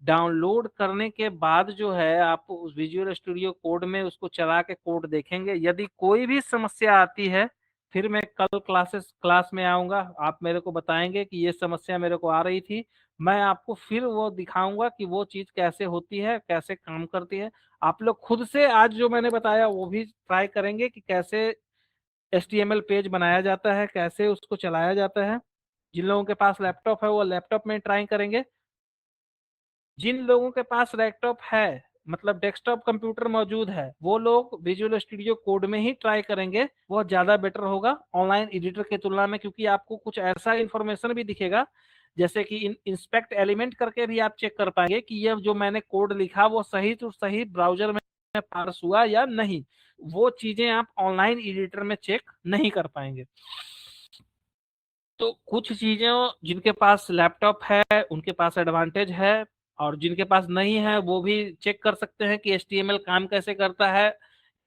डाउनलोड करने के बाद जो है आप उस विजुअल स्टूडियो कोड में उसको चला के कोड देखेंगे। यदि कोई भी समस्या आती है फिर मैं कल क्लास में आऊंगा, आप मेरे को बताएंगे कि ये समस्या मेरे को आ रही थी, मैं आपको फिर वो दिखाऊंगा कि वो चीज कैसे होती है, कैसे काम करती है। आप लोग खुद से आज जो मैंने बताया वो भी ट्राई करेंगे कि कैसे HTML पेज बनाया जाता है, कैसे उसको चलाया जाता है। जिन लोगों के पास लैपटॉप है वो लैपटॉप में ट्राई करेंगे। जिन लोगों के पास लैपटॉप है, मतलब डेस्कटॉप कंप्यूटर मौजूद है, वो लोग विजुअल स्टूडियो कोड में ही ट्राई करेंगे, वो ज्यादा बेटर होगा ऑनलाइन एडिटर के तुलना में, क्योंकि आपको कुछ ऐसा इंफॉर्मेशन भी दिखेगा जैसे कि इंस्पेक्ट एलिमेंट करके भी आप चेक कर पाएंगे कि ये जो मैंने कोड लिखा वो सही तो सही ब्राउजर में पार्स हुआ या नहीं। वो चीजें आप ऑनलाइन एडिटर में चेक नहीं कर पाएंगे। तो कुछ चीजें जिनके पास लैपटॉप है उनके पास एडवांटेज है, और जिनके पास नहीं है वो भी चेक कर सकते हैं कि HTML काम कैसे करता है।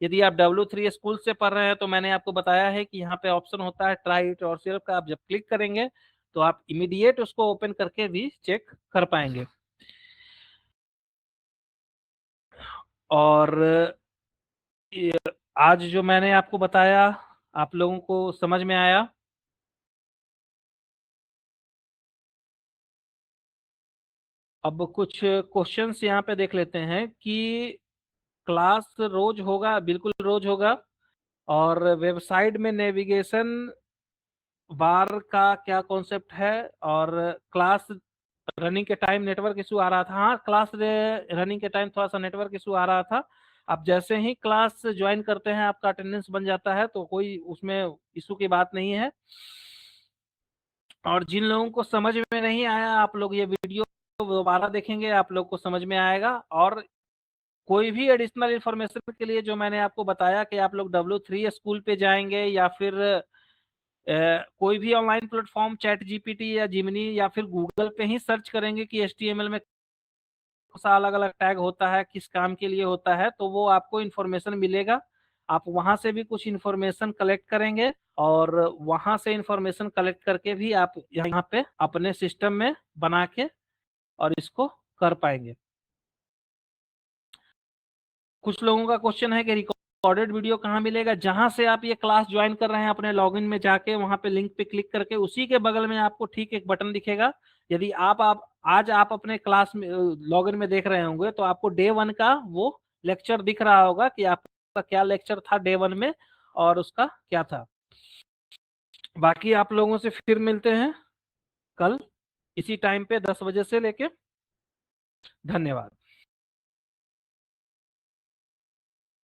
यदि आप W3 स्कूल से पढ़ रहे हैं तो मैंने आपको बताया है कि यहाँ पे ऑप्शन होता है ट्राई इट और सिर्फ का, आप जब क्लिक करेंगे तो आप इमीडिएट उसको ओपन करके भी चेक कर पाएंगे। और आज जो मैंने आपको बताया आप लोगों को समझ में आया? अब कुछ क्वेश्चंस यहाँ पे देख लेते हैं कि क्लास रोज होगा, बिल्कुल रोज होगा। और वेबसाइट में नेविगेशन बार का क्या कॉन्सेप्ट है, और क्लास रनिंग के टाइम नेटवर्क इशू आ रहा था। हाँ, क्लास रनिंग के टाइम थोड़ा सा नेटवर्क इशू आ रहा था, आप जैसे ही क्लास ज्वाइन करते हैं आपका अटेंडेंस बन जाता है, तो कोई उसमें इशू की बात नहीं है। और जिन लोगों को समझ में नहीं आया, आप लोग ये वीडियो दोबारा देखेंगे, आप लोग को समझ में आएगा। और कोई भी एडिशनल इंफॉर्मेशन के लिए जो मैंने आपको बताया कि आप लोग W3 स्कूल पे जाएंगे या फिर कोई भी ऑनलाइन प्लेटफॉर्म चैट जीपीटी या जिमिनी या फिर गूगल पे ही सर्च करेंगे कि HTML में सा अलग अलग टैग होता है, किस काम के लिए होता है, तो वो आपको इन्फॉर्मेशन मिलेगा। आप वहां से भी कुछ इन्फॉर्मेशन कलेक्ट करेंगे और वहां से इन्फॉर्मेशन कलेक्ट करके भी आप यहाँ पे अपने सिस्टम में बना के और इसको कर पाएंगे। कुछ लोगों का क्वेश्चन है कि रिकॉर्डेड वीडियो कहाँ मिलेगा। जहां से आप ये क्लास ज्वाइन कर रहे हैं, अपने लॉगिन में जाके वहां पे लिंक पे क्लिक करके उसी के बगल में आपको ठीक एक बटन दिखेगा। यदि आप आज आप अपने क्लास में लॉगिन में देख रहे होंगे, तो आपको डे 1 का वो लेक्चर दिख रहा होगा कि आपका क्या लेक्चर था डे 1 में और उसका क्या था। बाकी आप लोगों से फिर मिलते हैं कल इसी टाइम पे 10 बजे से लेके। धन्यवाद।